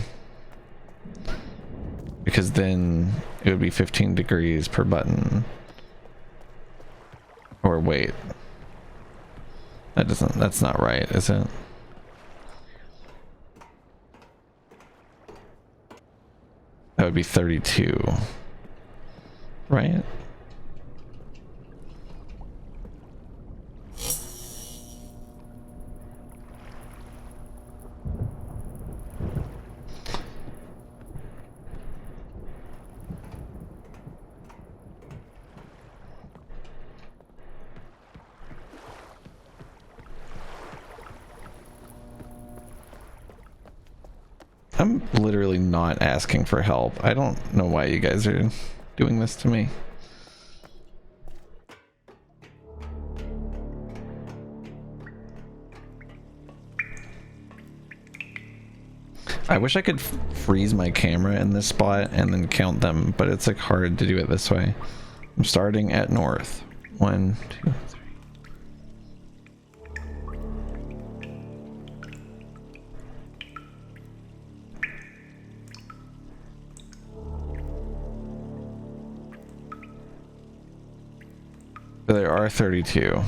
Because then it would be 15 degrees per button. Or wait. That's not right, is it? That would be 32, right? I'm literally not asking for help. I don't know why you guys are doing this to me. I wish I could freeze my camera in this spot and then count them, but it's like hard to do it this way. I'm starting at north. 1, 2, 3. So there are 32,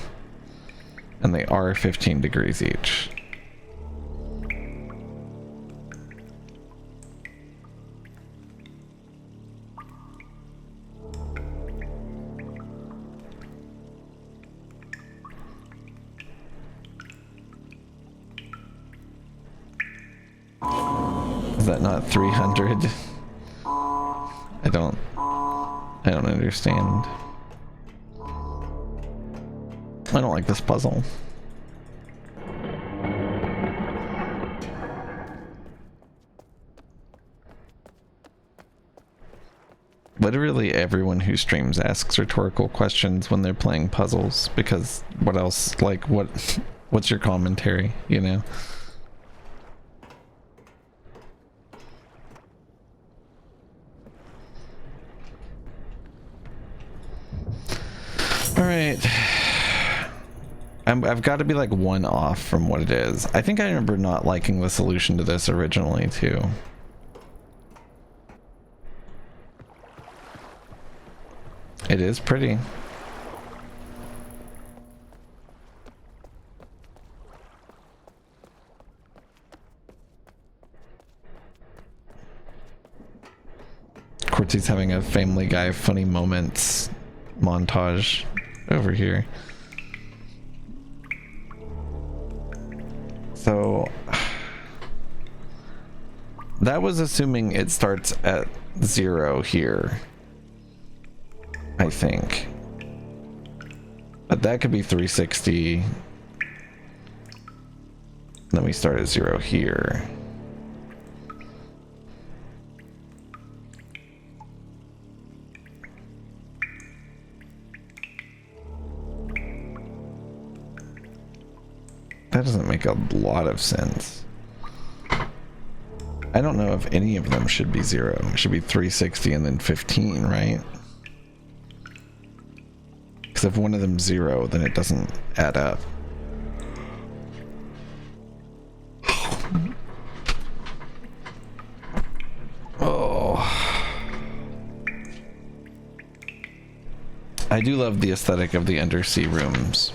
and they are 15 degrees each. Is that not 300? I don't understand. I don't like this puzzle. Literally everyone who streams asks rhetorical questions when they're playing puzzles, because what else, like, what's your commentary, you know? All right. I've got to be like 1 off from what it is. I think I remember not liking the solution to this originally too. It is pretty. Quartzy's having a Family Guy funny moments montage over here. So that was assuming it starts at 0 here, I think. But that could be 360. Then we start at 0 here. That doesn't make a lot of sense. I don't know if any of them should be 0. It should be 360 and then 15, right? Because if one of them's 0, then it doesn't add up. Oh. I do love the aesthetic of the undersea rooms.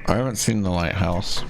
I haven't seen the lighthouse.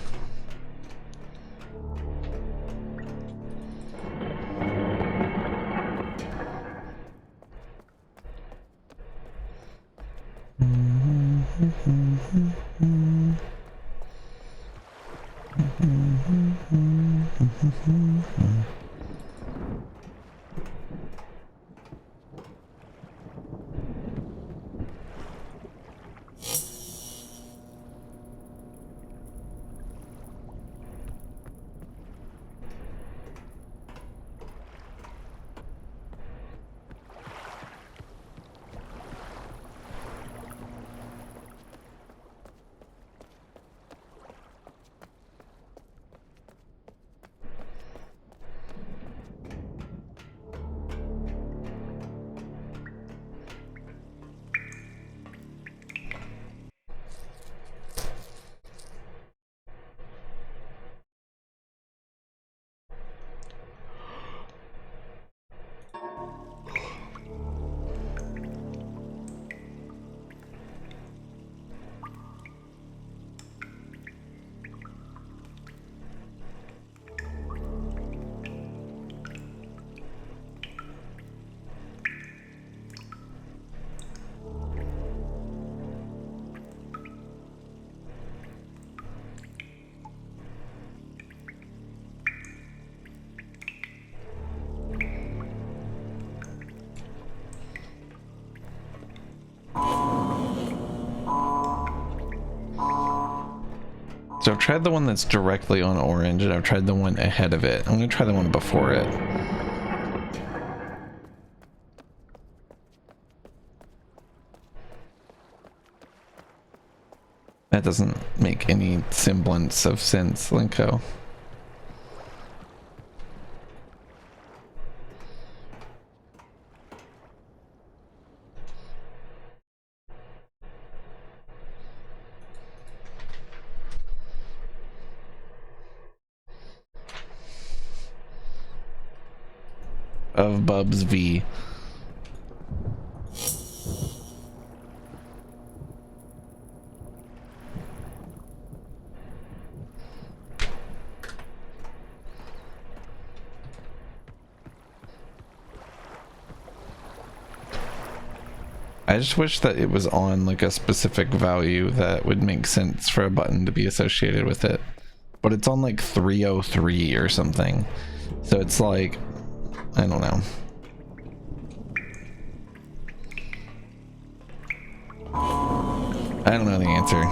So I've tried the one that's directly on orange, and I've tried the one ahead of it. I'm gonna try the one before it. That doesn't make any semblance of sense, Linko. Of Bubs V. I just wish that it was on like a specific value that would make sense for a button to be associated with it. But it's on like 303 or something. So it's like, I don't know. I don't know the answer.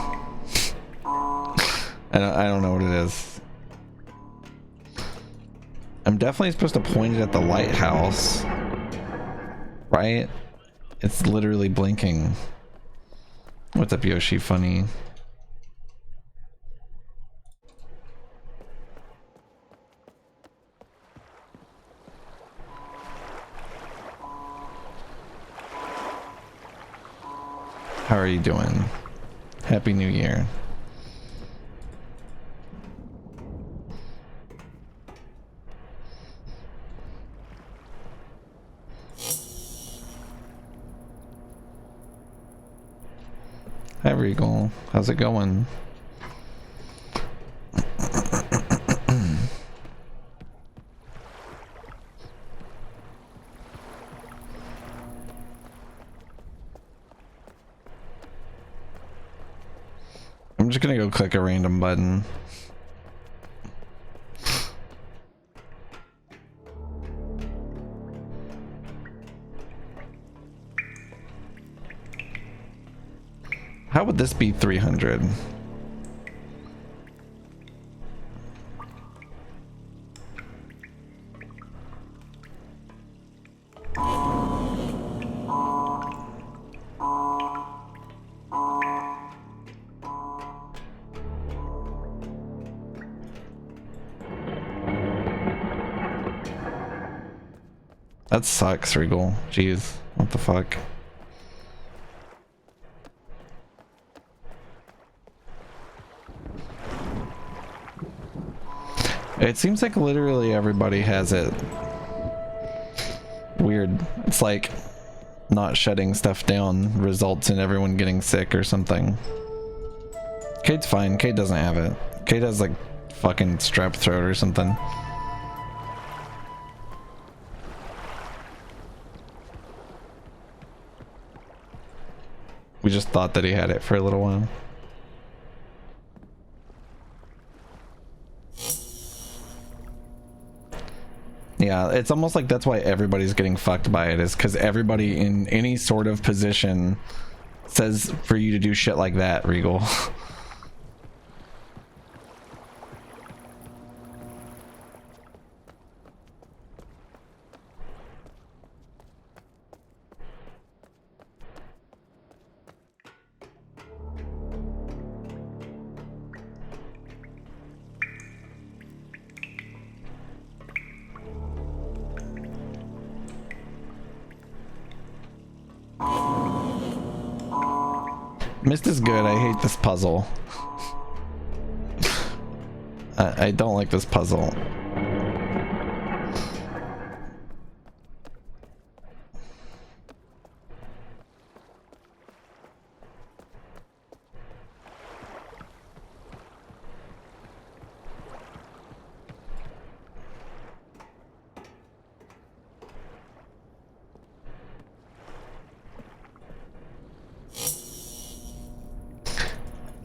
I don't know what it is. I'm definitely supposed to point it at the lighthouse, right? It's literally blinking. What's up, Yoshi? Funny. How are you doing? Happy New Year. Hi Regal, how's it going? just gonna go click a random button. How would this be 300? That sucks, Regal. Jeez, what the fuck? It seems like literally everybody has it. Weird. It's like not shutting stuff down results in everyone getting sick or something. Kate's fine. Kate doesn't have it. Kate has like fucking strep throat or something. We just thought that he had it for a little while. Yeah, it's almost like that's why everybody's getting fucked by it, is because everybody in any sort of position says for you to do shit like that, Regal. Myst is good. I hate this puzzle. I don't like this puzzle.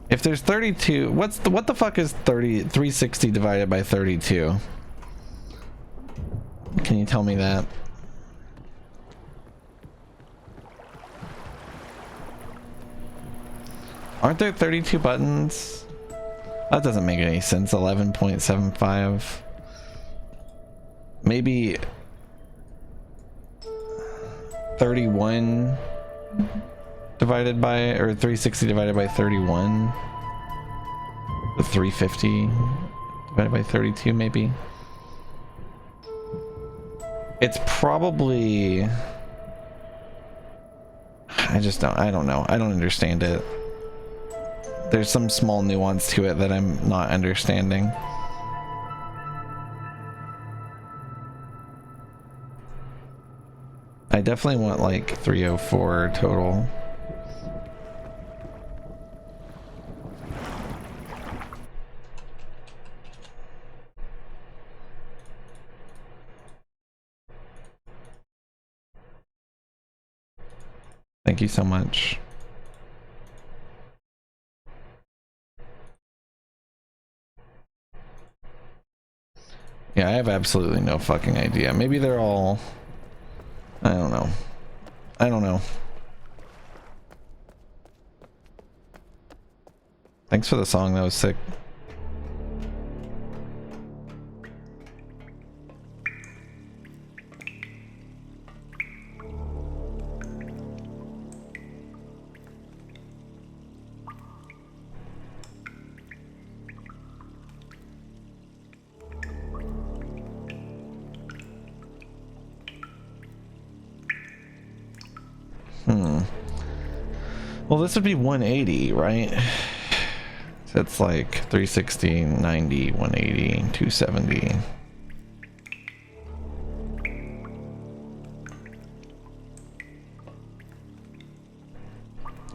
If there's 32, what the fuck is 360 divided by 32? Can you tell me that? Aren't there 32 buttons? That doesn't make any sense. 11.75. Maybe 31 divided by, or 360 divided by 31. The 350 divided by 32, maybe. It's probably, I don't know. I don't understand it. There's some small nuance to it that I'm not understanding. I definitely want like 304 total. Thank you so much. Yeah, I have absolutely no fucking idea. Maybe they're all... I don't know. I don't know. Thanks for the song, that was sick. Well, this would be 180, right? So it's like 360, 90, 180, 270.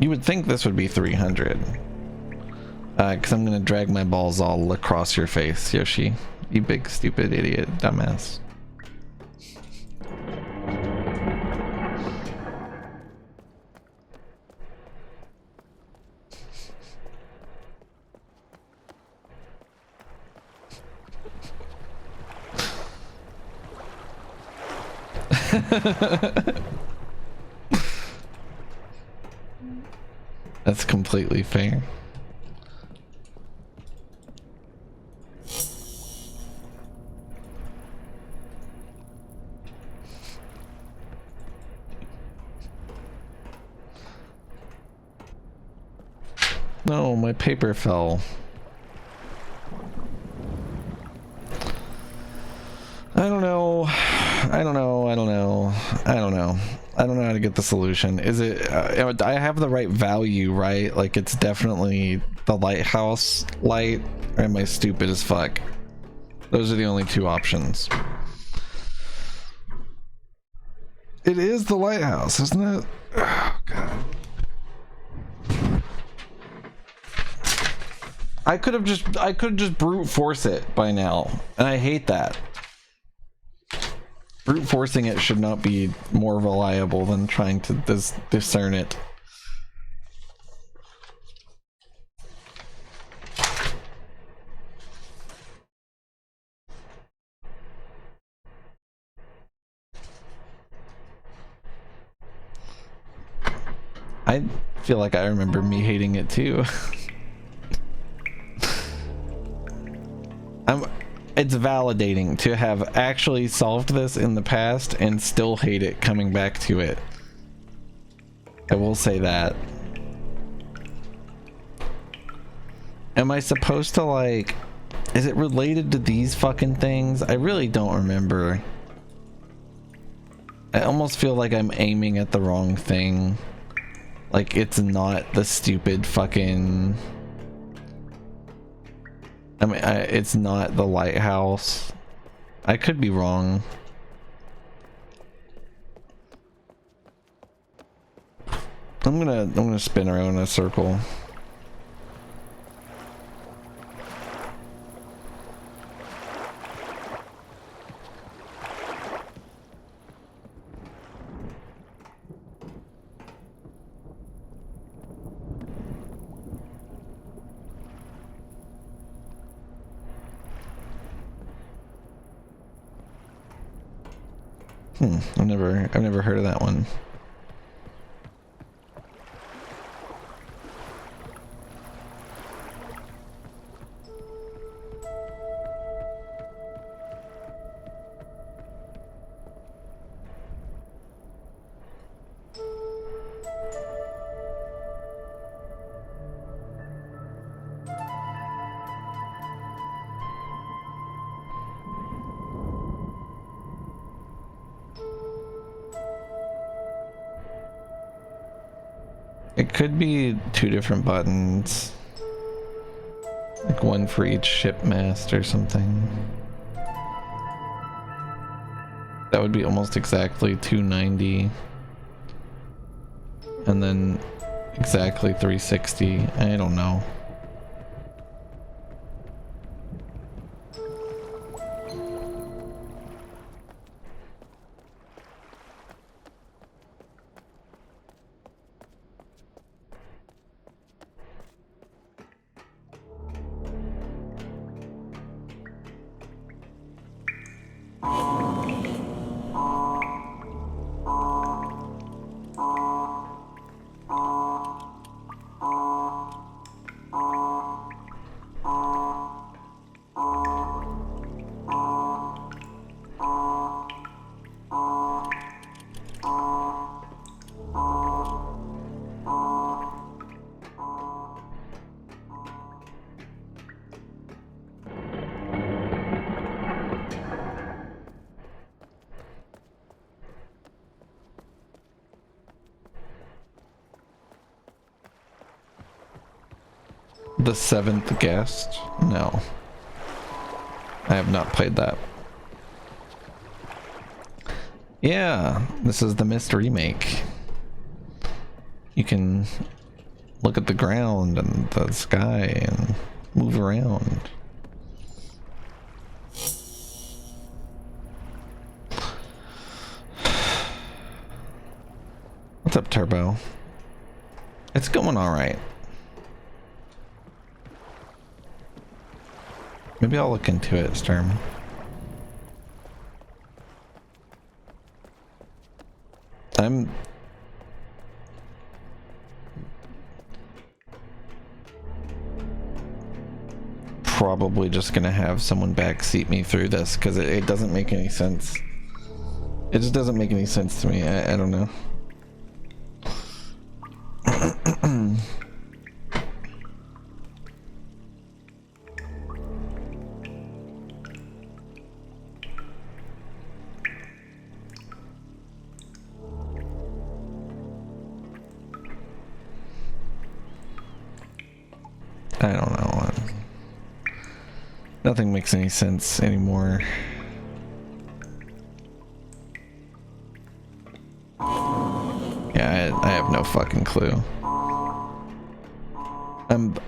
You would think this would be 300. Because I'm going to drag my balls all across your face, Yoshi. You big, stupid idiot, dumbass. That's completely fair. No, my paper fell. I don't know. I don't know. I don't know. I don't know. I don't know how to get the solution. Is it, I have the right value, right? Like it's definitely the lighthouse light, or am I stupid as fuck? Those are the only two options. It is the lighthouse, isn't it? Oh, God. I could have just brute force it by now, and I hate that. Brute forcing it should not be more reliable than trying to discern it. I feel like I remember me hating it too. It's validating to have actually solved this in the past and still hate it coming back to it. I will say that. Am I supposed to, like, is it related to these fucking things? I really don't remember. I almost feel like I'm aiming at the wrong thing. Like it's not the stupid fucking, I mean, it's not the lighthouse. I could be wrong. I'm gonna spin around in a circle. I've never heard of that one. It could be two different buttons, like one for each ship mast or something. That would be almost exactly 290, and then exactly 360. I don't know. The Seventh Guest? No. I have not played that. Yeah, this is the Myst Remake. You can look at the ground and the sky and move around. What's up, Turbo? It's going all right. Maybe I'll look into it, Sturm. I'm probably just gonna have someone backseat me through this because it doesn't make any sense. It just doesn't make any sense to me. I don't know. I don't know. Nothing makes any sense anymore. Yeah, I have no fucking clue.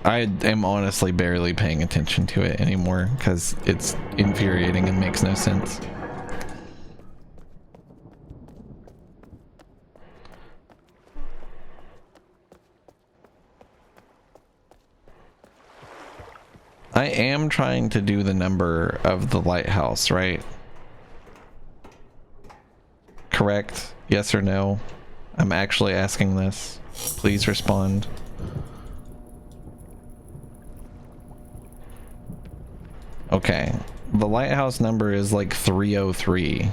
I am honestly barely paying attention to it anymore because it's infuriating and makes no sense. I am trying to do the number of the lighthouse, right? Correct? Yes or no? I'm actually asking this. Please respond. Okay. The lighthouse number is like 303,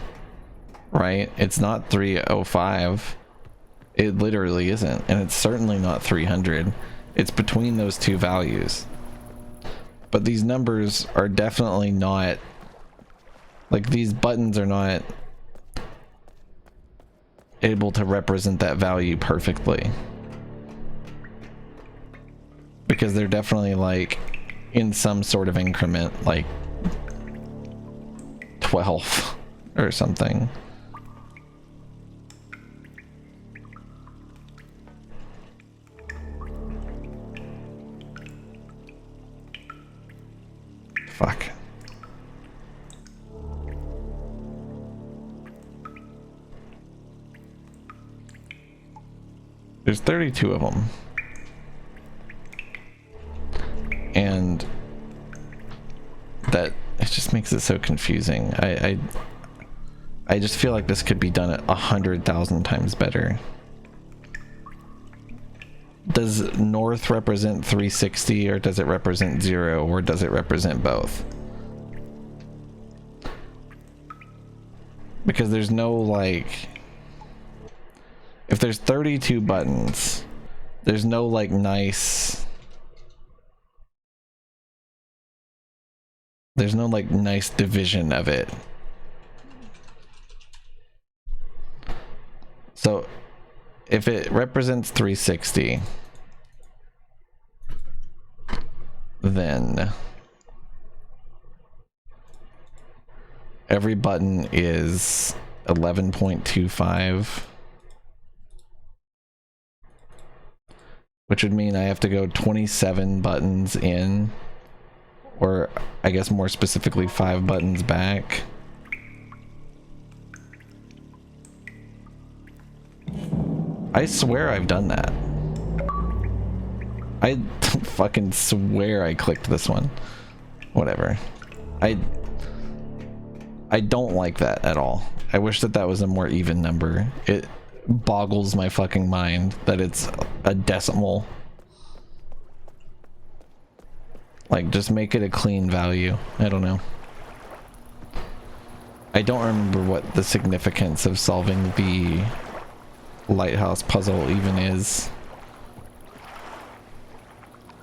right? It's not 305. It literally isn't. And it's certainly not 300. It's between those two values. But these numbers are definitely not, like, these buttons are not able to represent that value perfectly. Because they're definitely, like, in some sort of increment, like 12 or something. Fuck. There's 32 of them. And that, it just makes it so confusing. I just feel like this could be done at 100,000 times better. Does north represent 360, or does it represent 0, or does it represent both? Because there's no, like, if there's 32 buttons, there's no, like, nice, there's no, like, nice division of it. So if it represents 360, then every button is 11.25, which would mean I have to go 27 buttons in, or I guess more specifically 5 buttons back. I swear I've done that. I fucking swear I clicked this one. Whatever. I don't like that at all. I wish that that was a more even number. It boggles my fucking mind that it's a decimal. Like, just make it a clean value. I don't know. I don't remember what the significance of solving the lighthouse puzzle even is.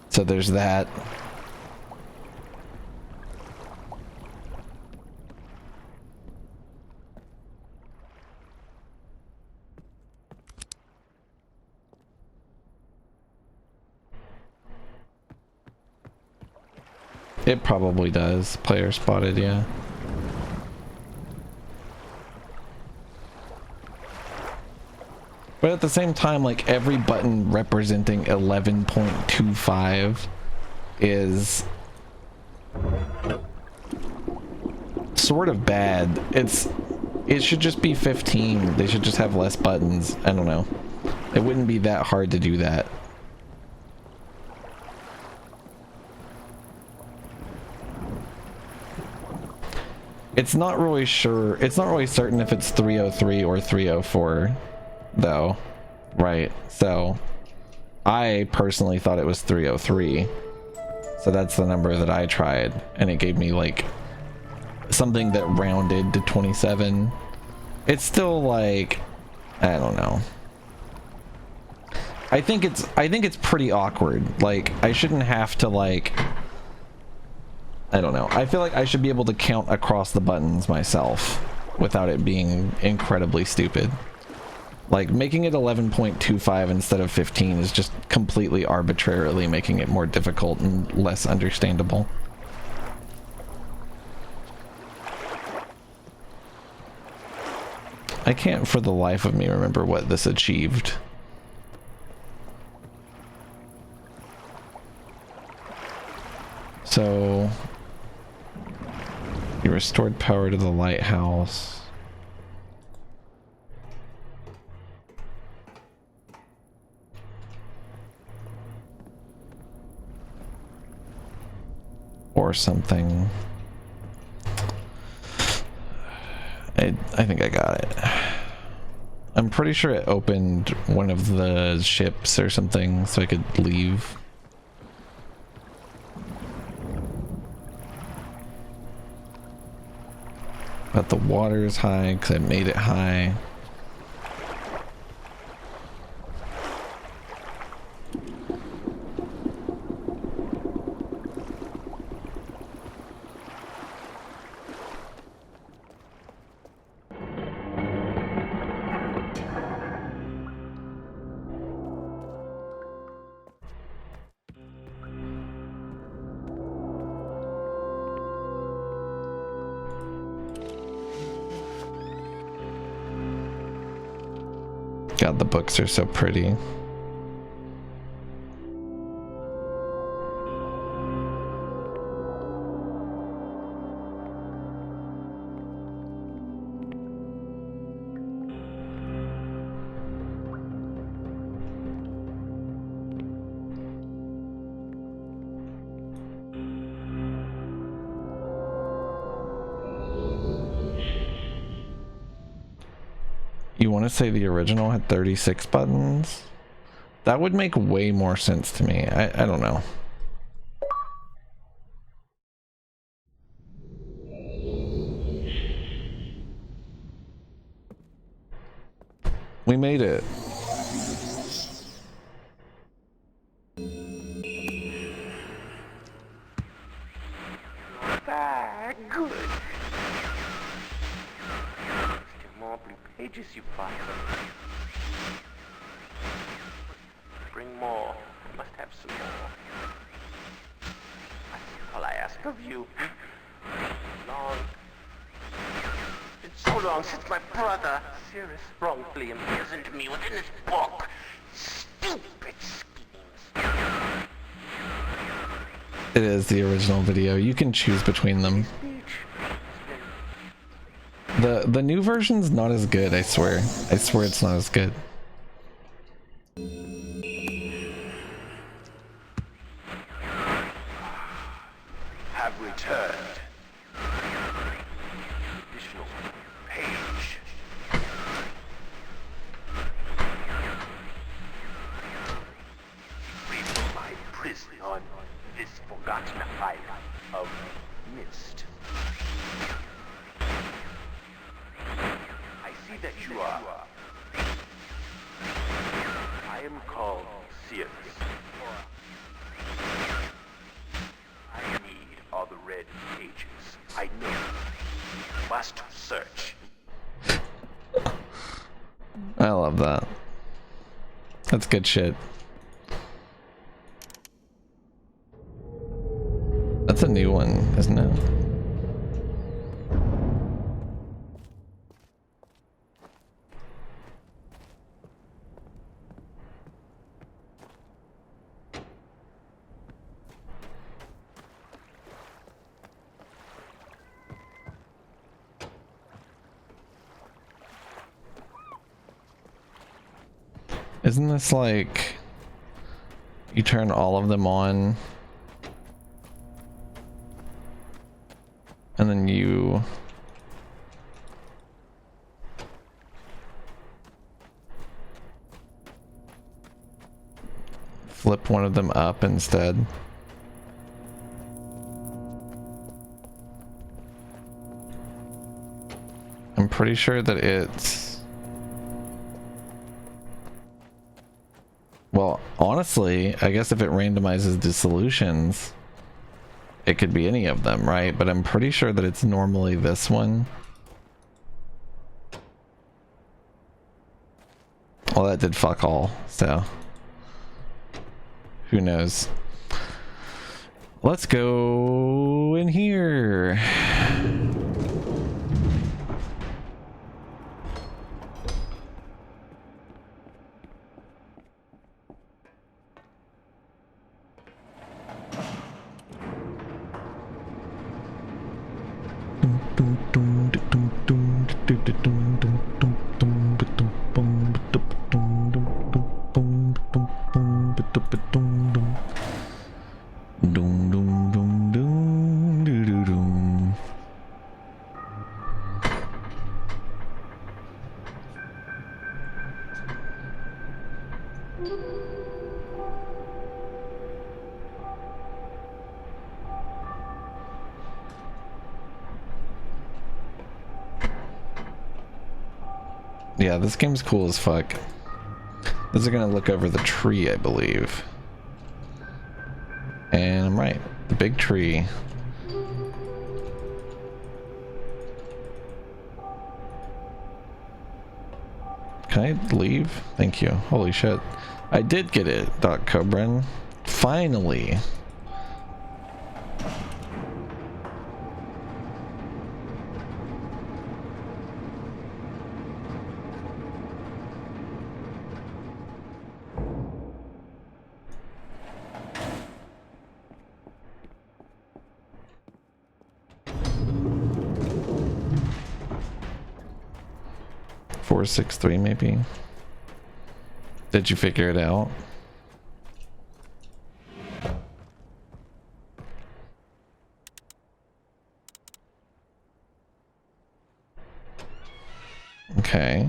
So there's that. It probably does. Player spotted, yeah. But at the same time, like, every button representing 11.25 is sort of bad. It should just be 15. They should just have less buttons. I don't know. It wouldn't be that hard to do that. It's not really certain if it's 303 or 304. though, right? So I personally thought it was 303. So that's the number that I tried, and it gave me like something that rounded to 27. It's still like, I don't know. I think it's pretty awkward. Like, I shouldn't have to, like, I don't know. I feel like I should be able to count across the buttons myself without it being incredibly stupid. Like, making it 11.25 instead of 15 is just completely arbitrarily making it more difficult and less understandable. I can't for the life of me remember what this achieved. So, you restored power to the lighthouse. Or something. I think I got it. I'm pretty sure it opened one of the ships or something so I could leave. But the water is high because I made it high. God, the books are so pretty. You want to say the original had 36 buttons? That would make way more sense to me. I don't know. We made it. Ah, good. Still more blue pages, you bastard. Bring more. I must have some more. That's all I ask of you. Long. It's so long since my brother, Sirius, wrongfully imprisoned me within this book. Stupid schemes. It is the original video. You can choose between them. The new version's not as good, I swear. I swear it's not as good. Have returned. Additional page. Free from my prison on this forgotten island of Myst. I see that you are. I am called Sirius. I need all the red pages. I know. Must search. I love that. That's good shit. That's a new one, isn't it? Isn't this like you turn all of them on and then you flip one of them up instead. I'm pretty sure that it's... Well, honestly, I guess if it randomizes the solutions, it could be any of them, right? But I'm pretty sure that it's normally this one. Well, that did fuck all, so... Who knows? Let's go in here. Yeah, this game's cool as fuck. This is gonna look over the tree, I believe. And I'm right. The big tree. Can I leave? Thank you. Holy shit. I did get it, Doc Cobran. Finally. Four, 6, 3 maybe. Did you figure it out? Okay.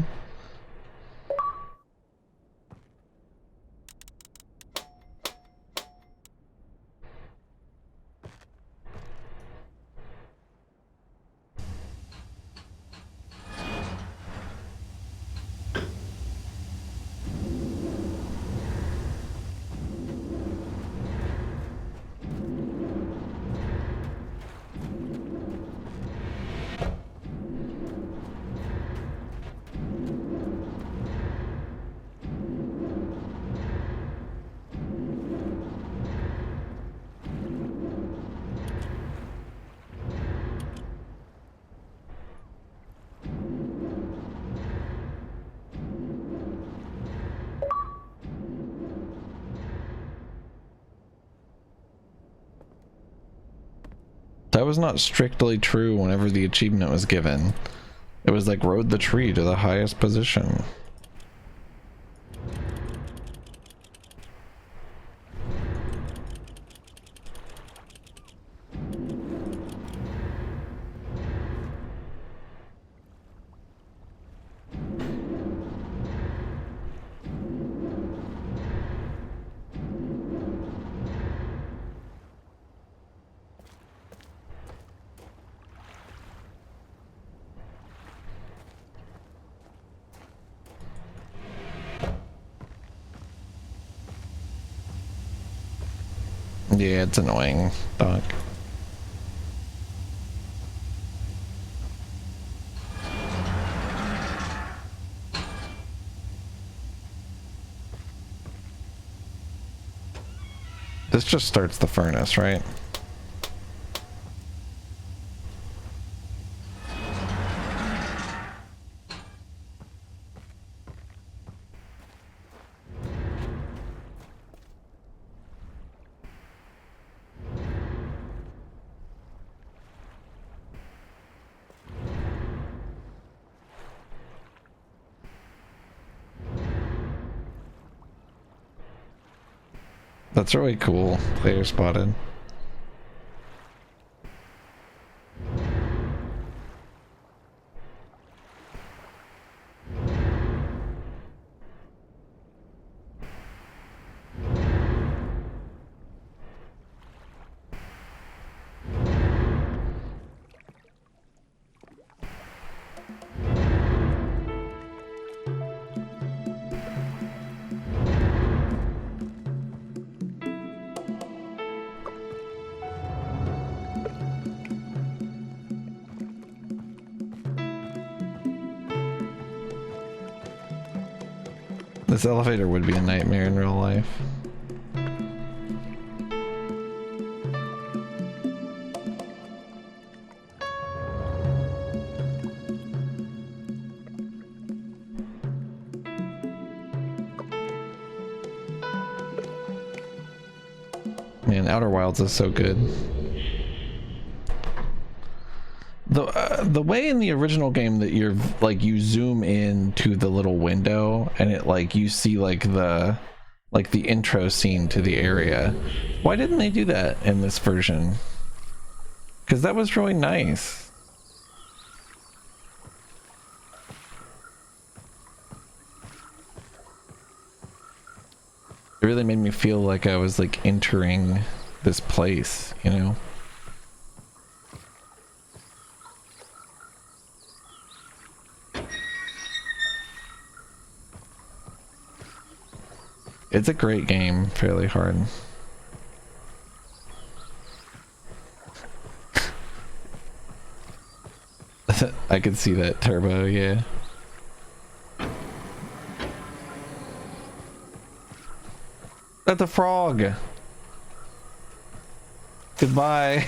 That was not strictly true whenever the achievement was given. It was like rode the tree to the highest position. Yeah, it's annoying, Doc. This just starts the furnace, right? That's really cool. Player spotted. This elevator would be a nightmare in real life. Man, Outer Wilds is so good. The way in the original game that you're like you zoom in to the little window and it like you see like the intro scene to the area. Why didn't they do that in this version? Because that was really nice. It really made me feel like I was like entering this place, you know? It's a great game, fairly hard. I could see that turbo, yeah. That's a frog. Goodbye.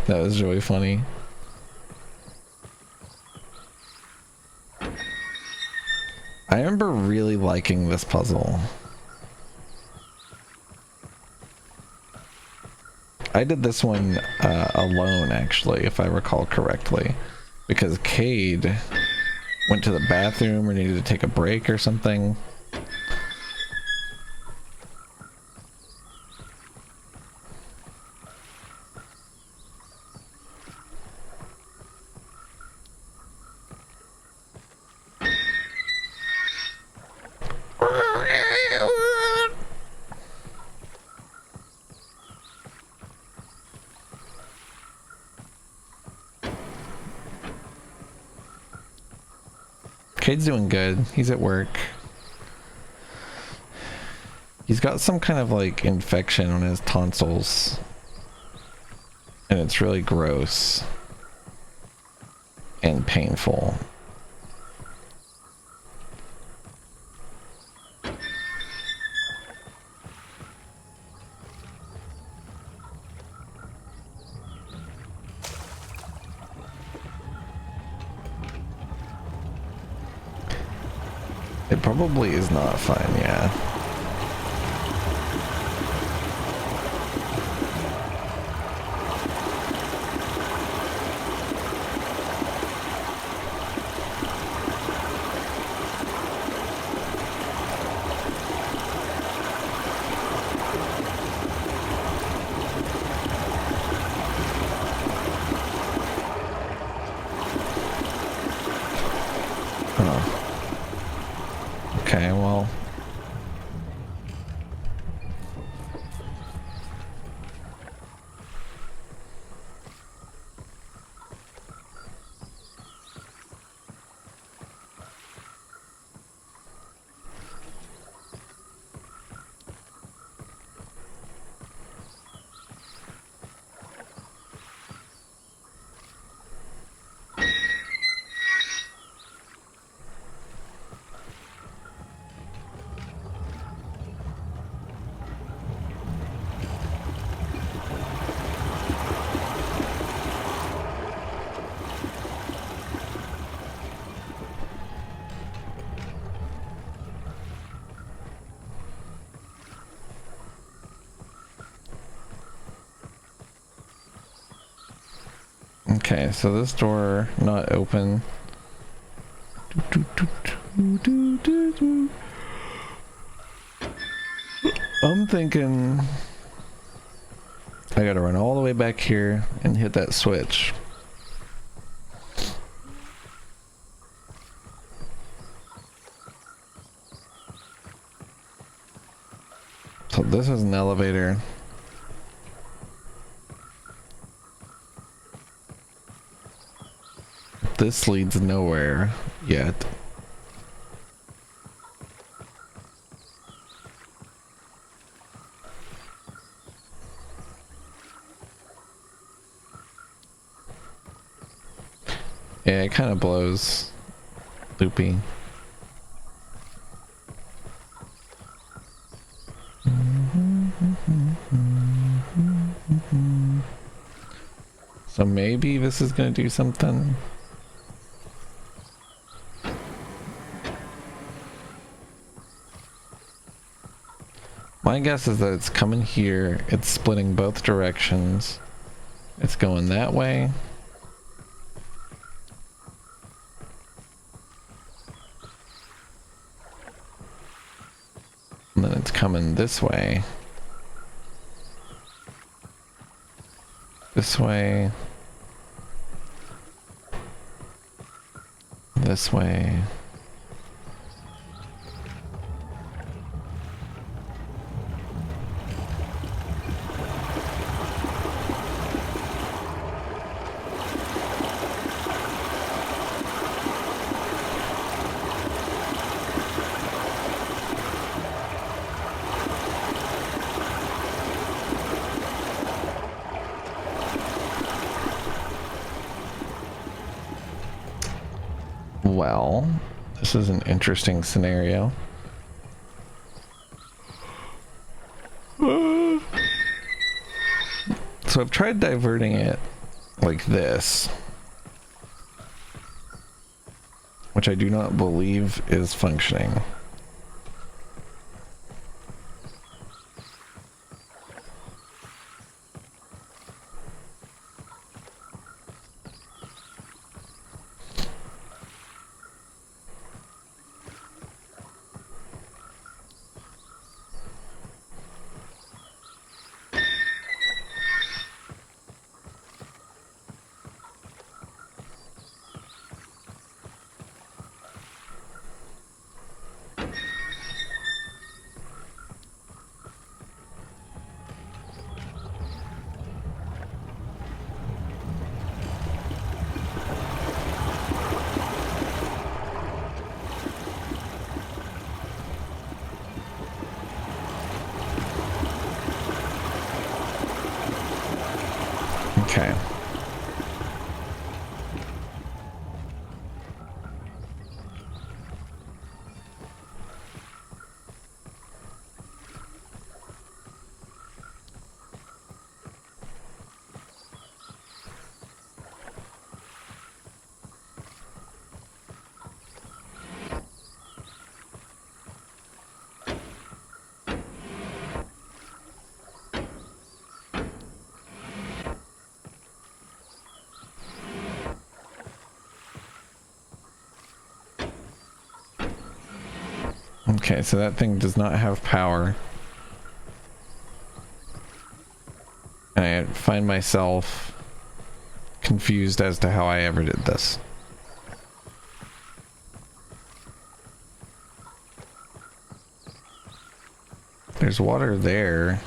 That was really funny. I remember really liking this puzzle. I did this one alone, actually, if I recall correctly, because Cade went to the bathroom or needed to take a break or something. Cade's doing good. He's at work. He's got some kind of like infection on his tonsils. And it's really gross. And painful. It probably is not fun, yeah. Okay, well. Okay, so this door not open. I'm thinking I gotta run all the way back here and hit that switch. So this is an elevator. This leads nowhere yet. Yeah, it kind of blows. Loopy. So maybe this is gonna do something. My guess is that it's coming here, it's splitting both directions, it's going that way. And then it's coming this way. This way. This way. Well, this is an interesting scenario. So I've tried diverting it like this, which I do not believe is functioning. Okay. Okay, so that thing does not have power. And I find myself confused as to how I ever did this. There's water there.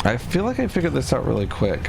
I feel like I figured this out really quick.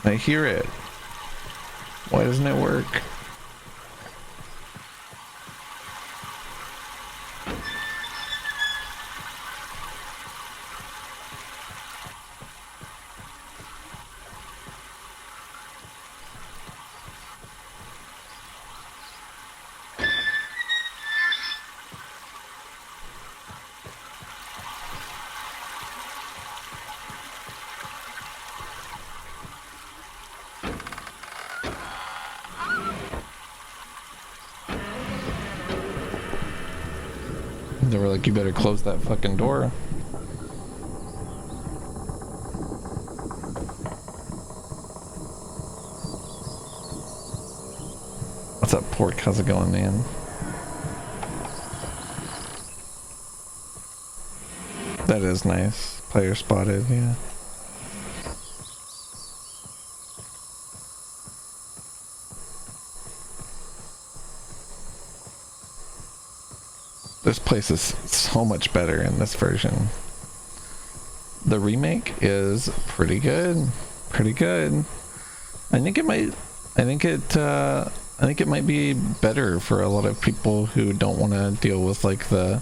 I hear it. Why doesn't it work? They were like, you better close that fucking door. What's up, Pork? How's it going, man? That is nice. Player spotted, yeah. This place is so much better in this version. The remake is pretty good. Pretty good. I think it might be better for a lot of people who don't want to deal with like the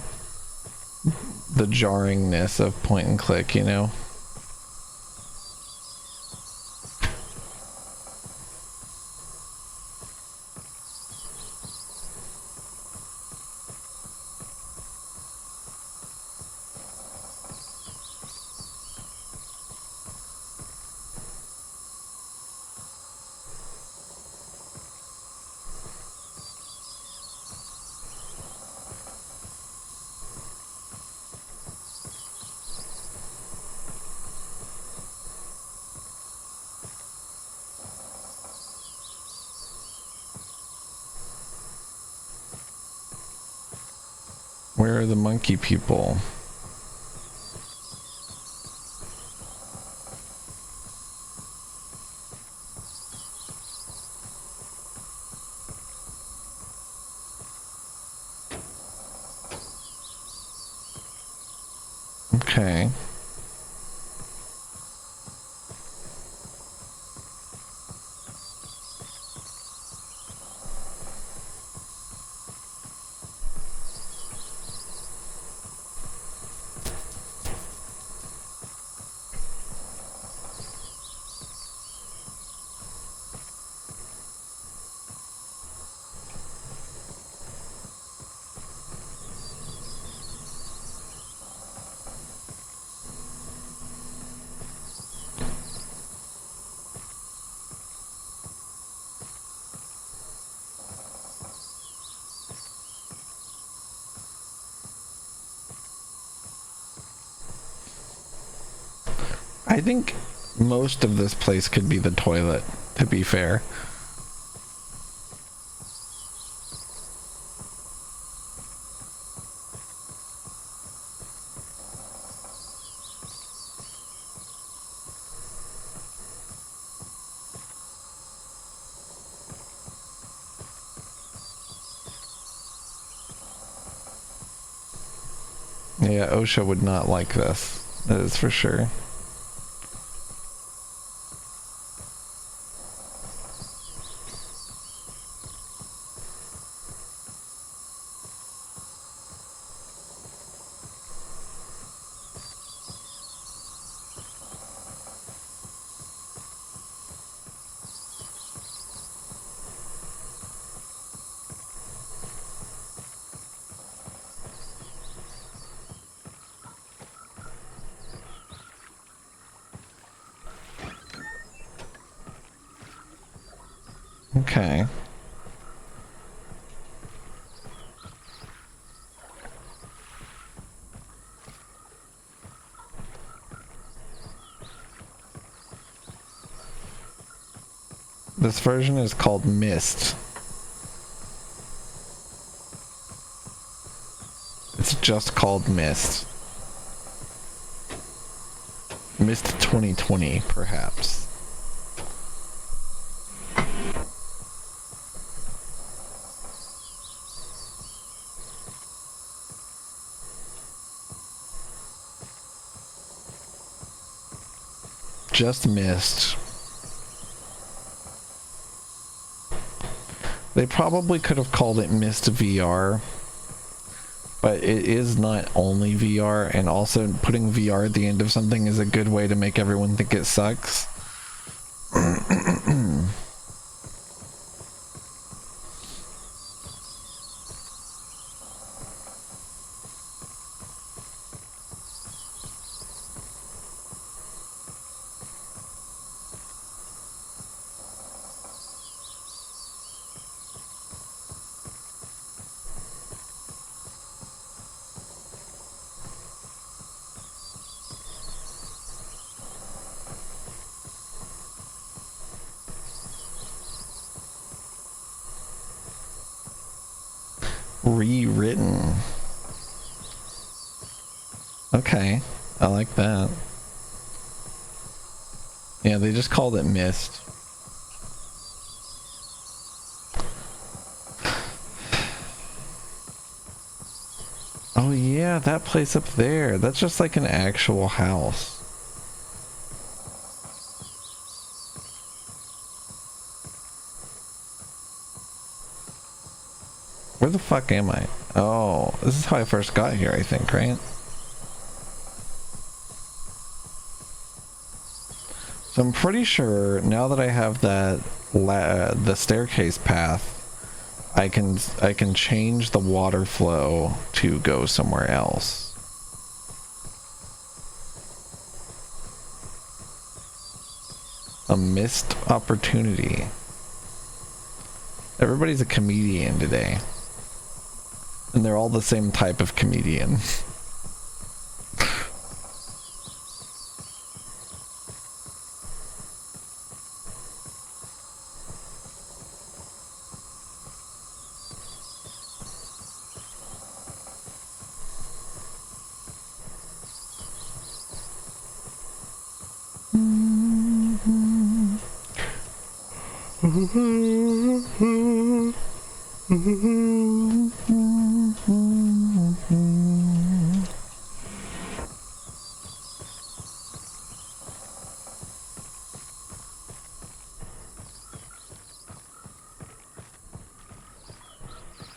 jarringness of point and click, you know. Where are the monkey people? Okay. I think most of this place could be the toilet, to be fair. Yeah, OSHA would not like this. That is for sure. Okay. This version is called Myst. It's just called Myst. Myst 2020, perhaps. Just Myst. They probably could have called it Myst VR, but it is not only VR, and also putting VR at the end of something is a good way to make everyone think it sucks. Rewritten. Okay, I like that. Yeah, they just called it Myst. Oh yeah, that place up there. That's just like an actual house. Where the fuck am I? Oh, this is how I first got here, I think, right? So I'm pretty sure now that I have that the staircase path, I can change the water flow to go somewhere else. A missed opportunity. Everybody's a comedian today. And they're all the same type of comedian.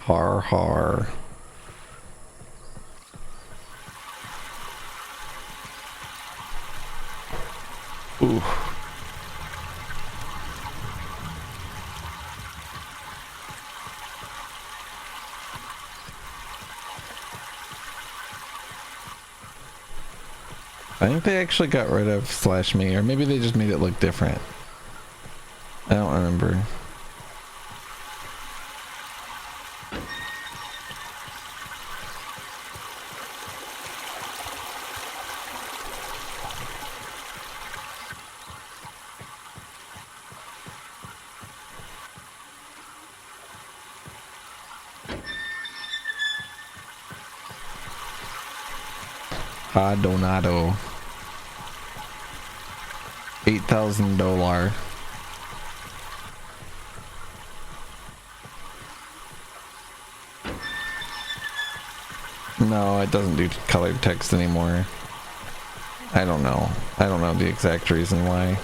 Har har. Ooh. I think they actually got rid of /me, or maybe they just made it look different. I don't remember. Donado. $8,000. No, it doesn't do colored text anymore. I don't know. I don't know the exact reason why.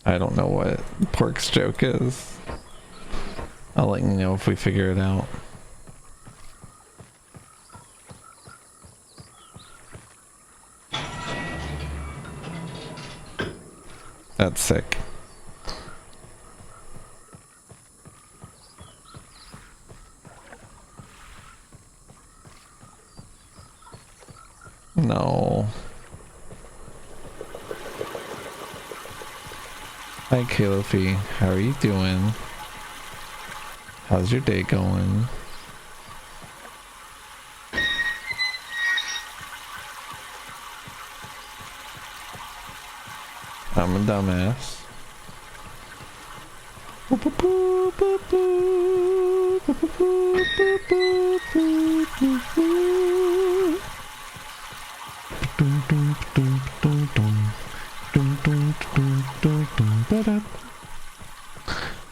I don't know what Pork's joke is. I'll let you know if we figure it out. That's sick. No. Hi Caliphy, how are you doing? How's your day going? I'm a dumbass. dum, dum, ba-da.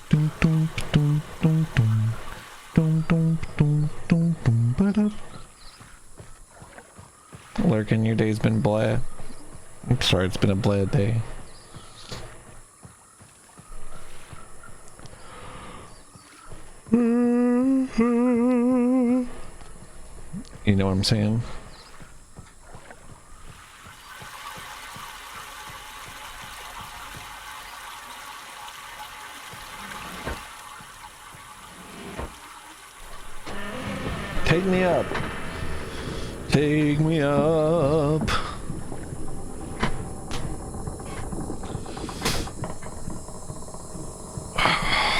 Dum, dum, dum, dum, dum. Dum, dum, dum, dum, dum, ba-da. Lurkin, your day's been blah. I'm sorry, it's been a blah day. You know what I'm saying? Take me up. Take me up.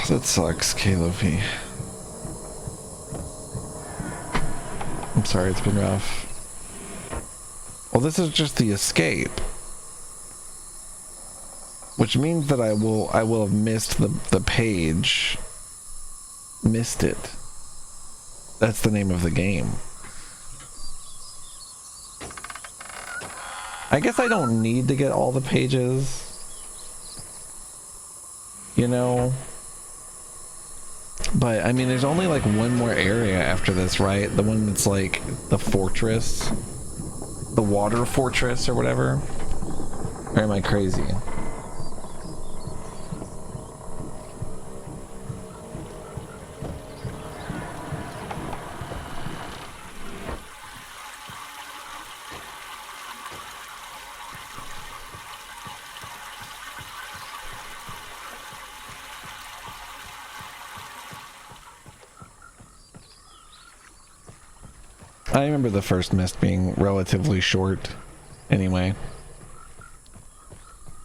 That sucks, K-Lo-P. I'm sorry, it's been rough. Well, this is just the escape. Which means that I will have missed the page. Missed it. That's the name of the game. I guess I don't need to get all the pages. You know? But, I mean, there's only like one more area after this, right? The one that's like the fortress. The water fortress or whatever. Or am I crazy? I remember the first Myst being relatively short. Anyway.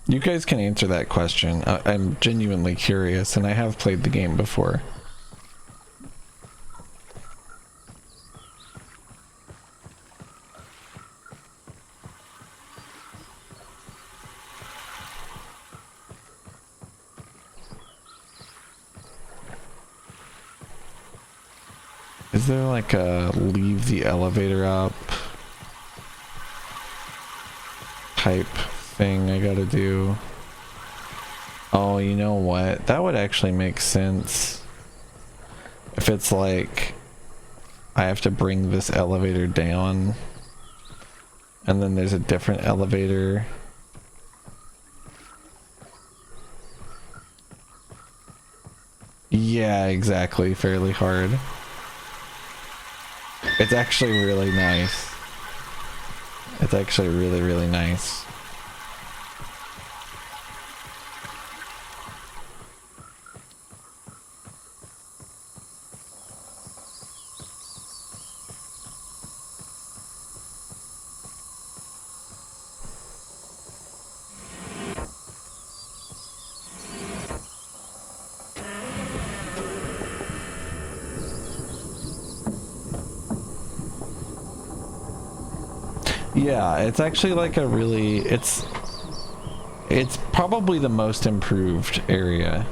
You guys can answer that question. I'm genuinely curious, and I have played the game before. Is there like a leave the elevator up type thing I gotta do? Oh, you know what? That would actually make sense. If it's like I have to bring this elevator down and then there's a different elevator. Yeah, exactly. Fairly hard. It's actually really nice. It's actually really, really nice. Yeah, it's actually like a really, it's probably the most improved area.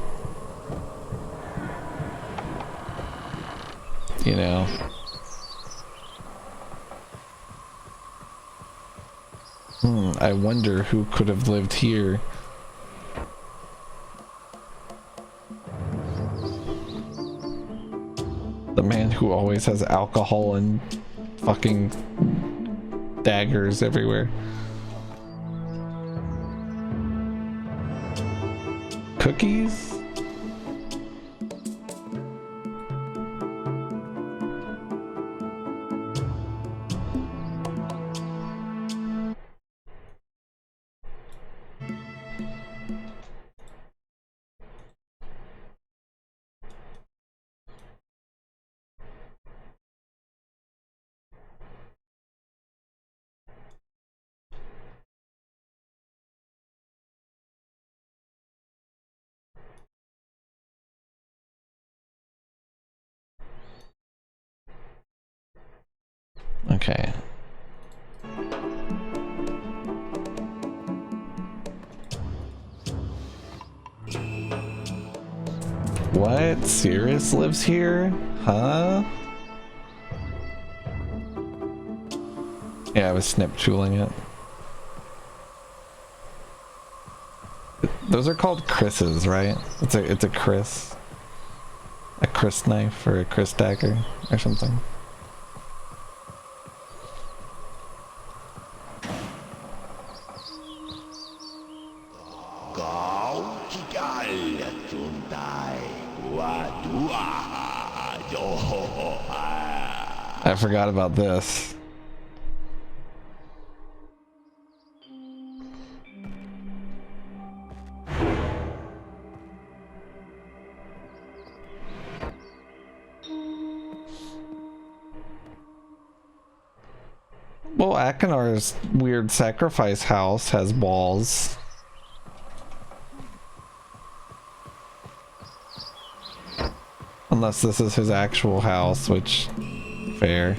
You know? I wonder who could have lived here. The man who always has alcohol and fucking daggers everywhere. Cookies? Okay. What? Cirrus lives here? Huh? Yeah, I was snip tooling it. Those are called Chris's, right? It's a Chris. A Chris knife or a Chris dagger or something. I forgot about this. Well, Akinar's weird sacrifice house has walls. Unless this is his actual house, which... fair.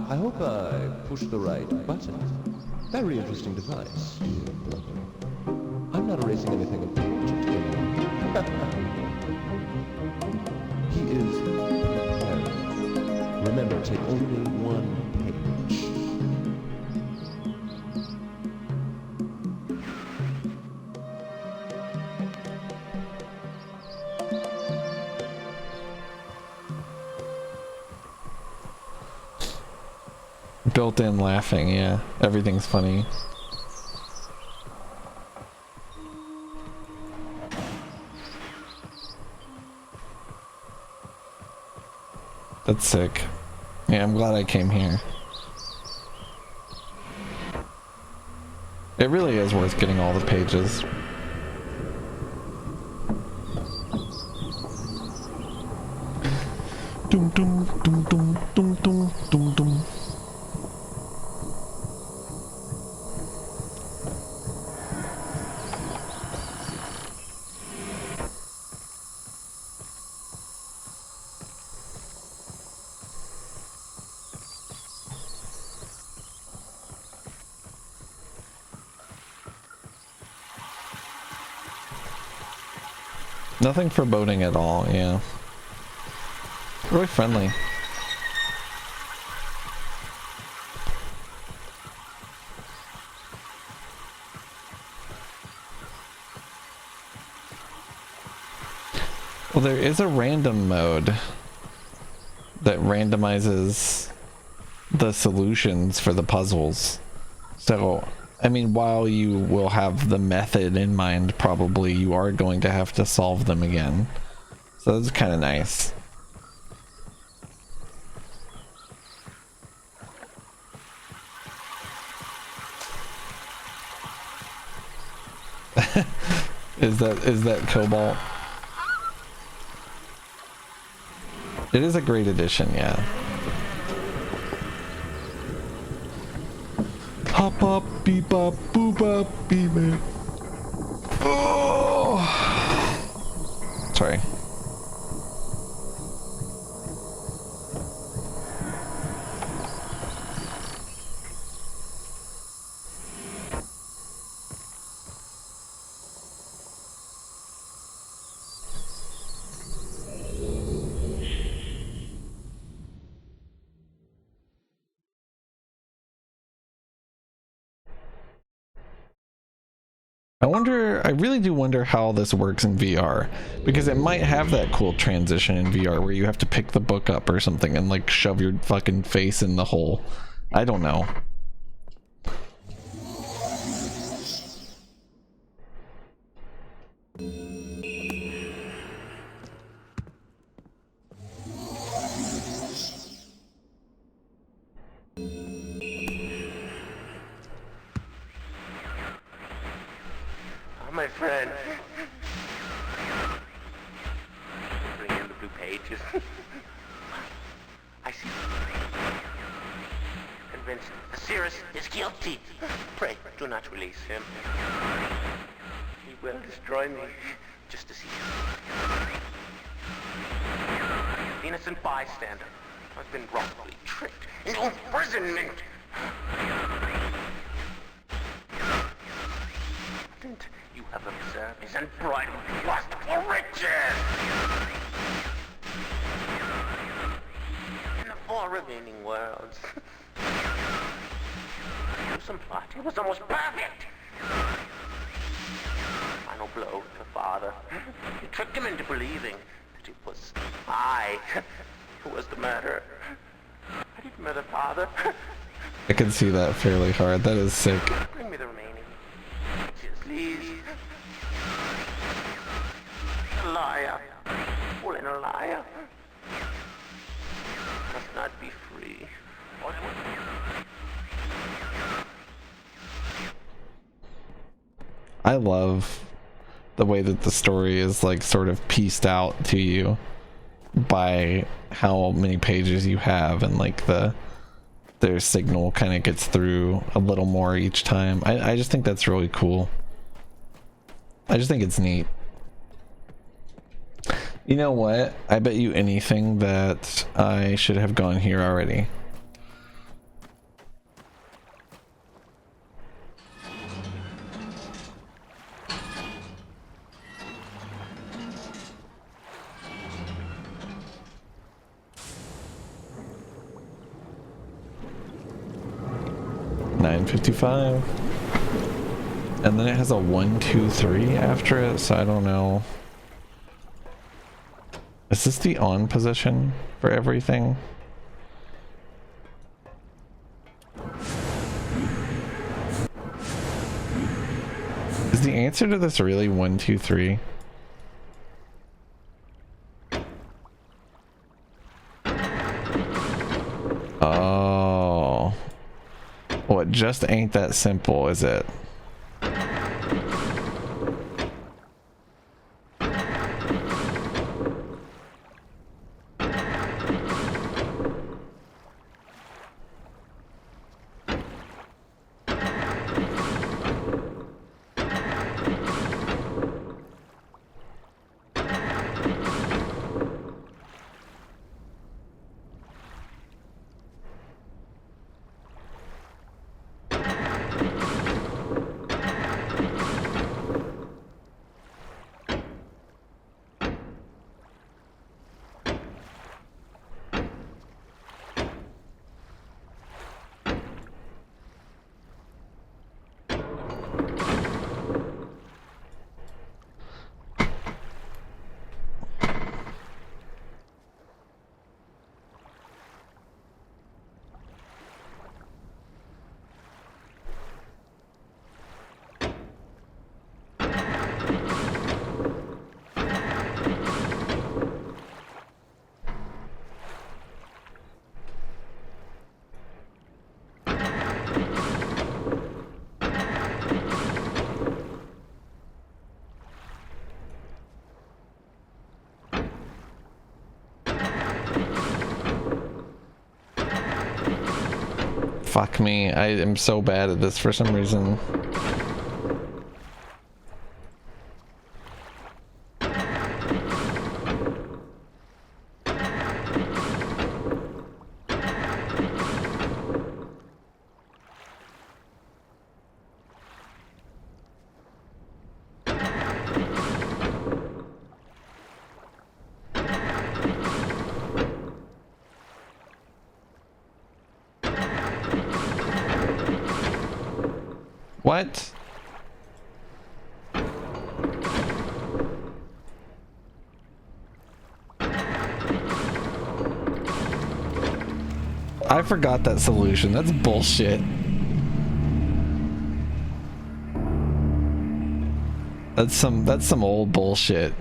I hope I pushed the right button. Very interesting device, dear brother. I'm not erasing anything important anymore. He is preparing. Remember, take only one page. Built-in laughing, yeah. Everything's funny. That's sick. Yeah, I'm glad I came here. It really is worth getting all the pages. Dum dum dum dum dum dum dum dum. Nothing foreboding at all, yeah. Really friendly. Well, there is a random mode that randomizes the solutions for the puzzles. So, I mean, while you will have the method in mind, probably you are going to have to solve them again. So that's kind of nice. Is that Cobalt? It is a great addition, yeah. Hop up, beep up, boop up, beep it. Oh! Sorry. I really do wonder how this works in VR, because it might have that cool transition in VR where you have to pick the book up or something and like shove your fucking face in the hole. I don't know. Oh, my friend. Bring in the blue pages. I see. Convinced Cirrus is guilty. Pray, do not release him. He will destroy me, just as he is. The innocent bystander has been wrongfully tricked into imprisonment. And you have observed his unbridled lust for riches. In the 4 remaining worlds, the gruesome plot, it was almost perfect. Final blow to father. You tricked him into believing that it was I who was the murderer. I didn't murder father. I can see that fairly hard. That is sick. Bring me the remaining. Please. A liar. All in a liar. Must not be free. What? I love the way that the story is like sort of pieced out to you by how many pages you have, and like their signal kind of gets through a little more each time. I just think that's really cool. I just think it's neat. You know what? I bet you anything that I should have gone here already. $9.55, and then it has a 1, 2, 3 after it, so I don't know. Is this the on position for everything? Is the answer to this really 1, 2, 3? Oh. Well, it just ain't that simple, is it? Fuck me, I am so bad at this for some reason. What? I forgot that solution. That's bullshit. That's some old bullshit.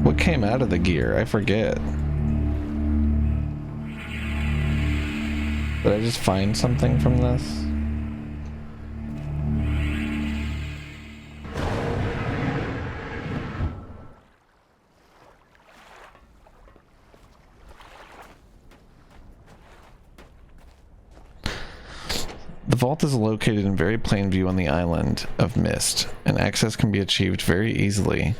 What came out of the gear? I forget. Did I just find something from this? The vault is located in very plain view on the island of Myst, and access can be achieved very easily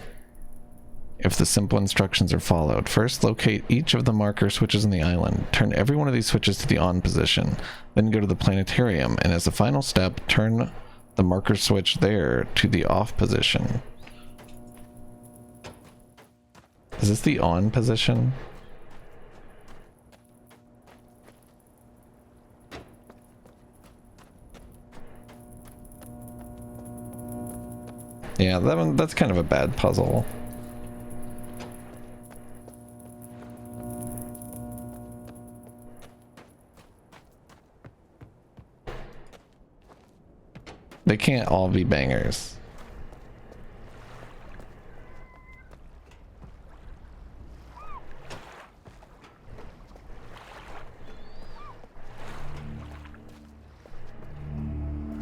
if the simple instructions are followed. First, locate each of the marker switches in the island. Turn every one of these switches to the on position. Then go to the planetarium, and as a final step, turn the marker switch there to the off position. Is this the on position? Yeah, that's kind of a bad puzzle. They can't all be bangers.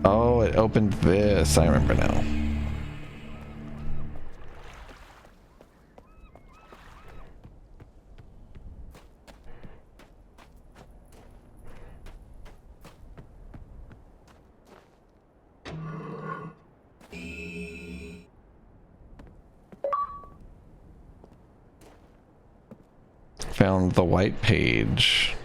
Oh, it opened this. I remember now. Found the white page.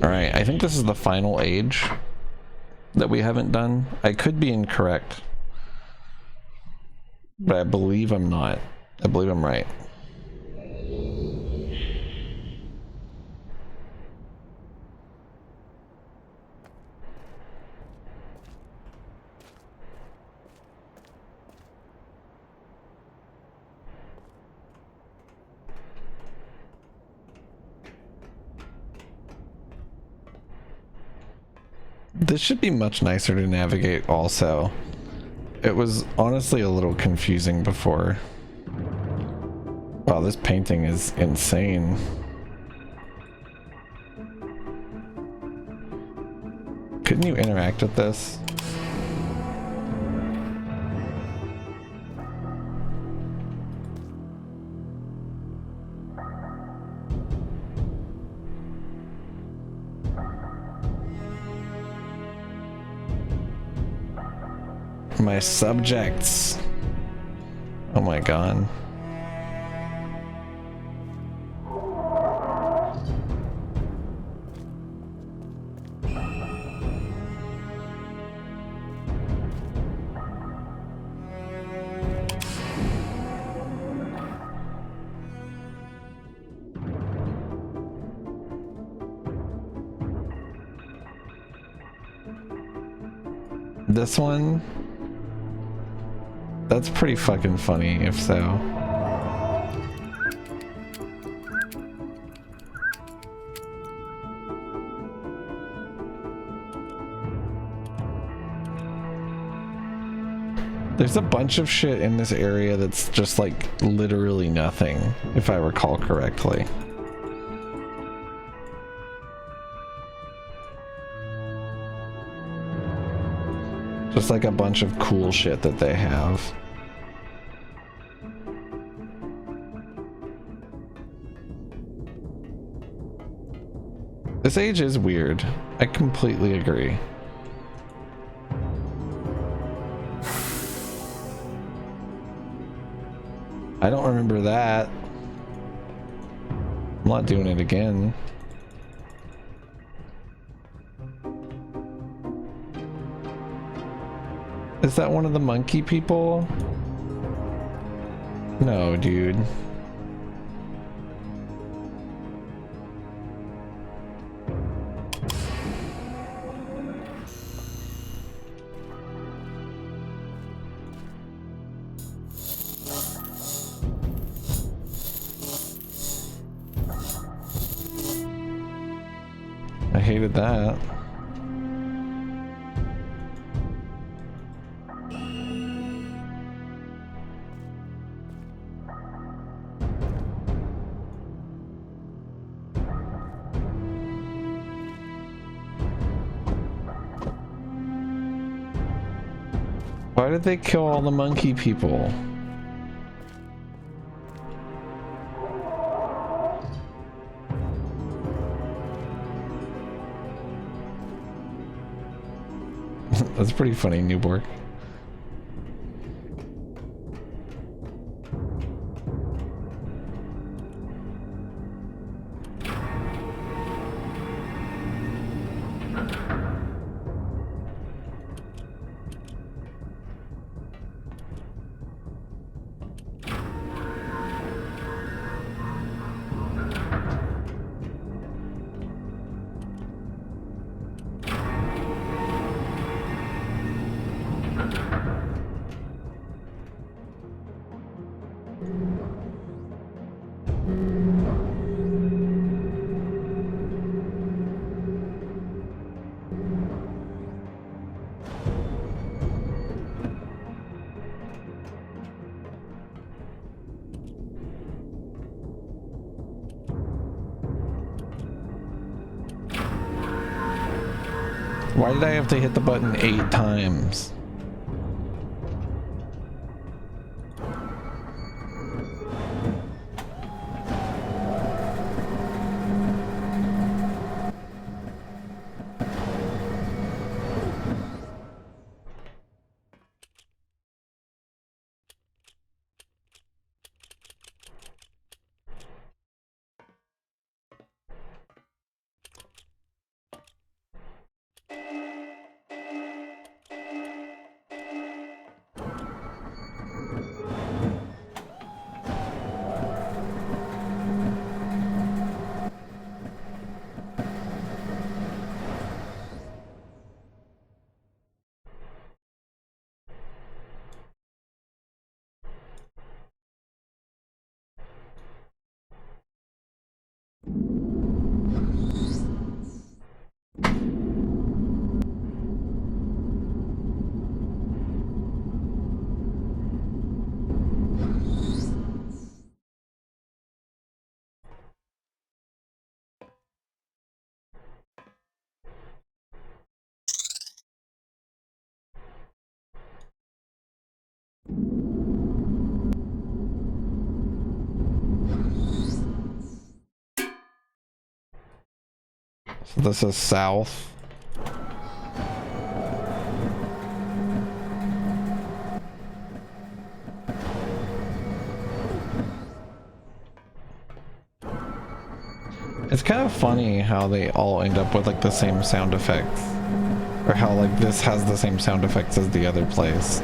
Alright, I think this is the final age that we haven't done. I could be incorrect, but I believe I'm not. I believe I'm right. This should be much nicer to navigate also. It was honestly a little confusing before. Wow, this painting is insane. Couldn't you interact with this? My subjects. Oh my god. This one, that's pretty fucking funny, if so. There's a bunch of shit in this area that's just like literally nothing, if I recall correctly. Just like a bunch of cool shit that they have. This age is weird. I completely agree. I don't remember that. I'm not doing it again. Is that one of the monkey people? No, dude. hated that. Why did they kill all the monkey people? That's pretty funny, Newborg. Why did I have to hit the button 8 times? So this is south. It's kind of funny how they all end up with like the same sound effects, or how like this has the same sound effects as the other place.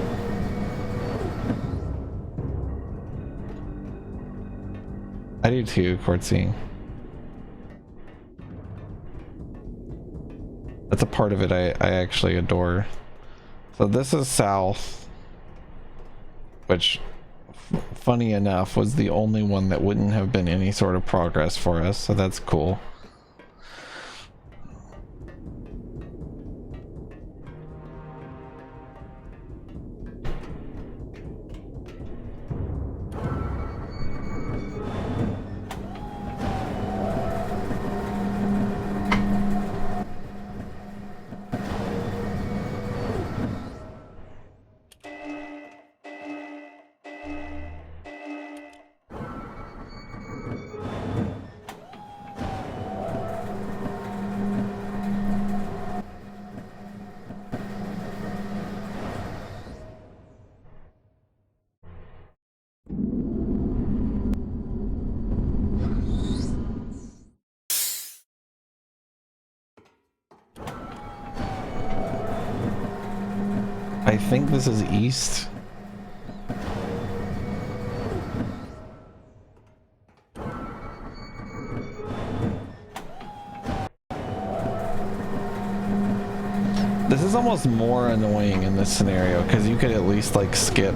I do too, Quartzy. That's a part of it I actually adore. So this is south, which funny enough was the only one that wouldn't have been any sort of progress for us, so that's cool. I think this is east. This is almost more annoying in this scenario because you could at least like skip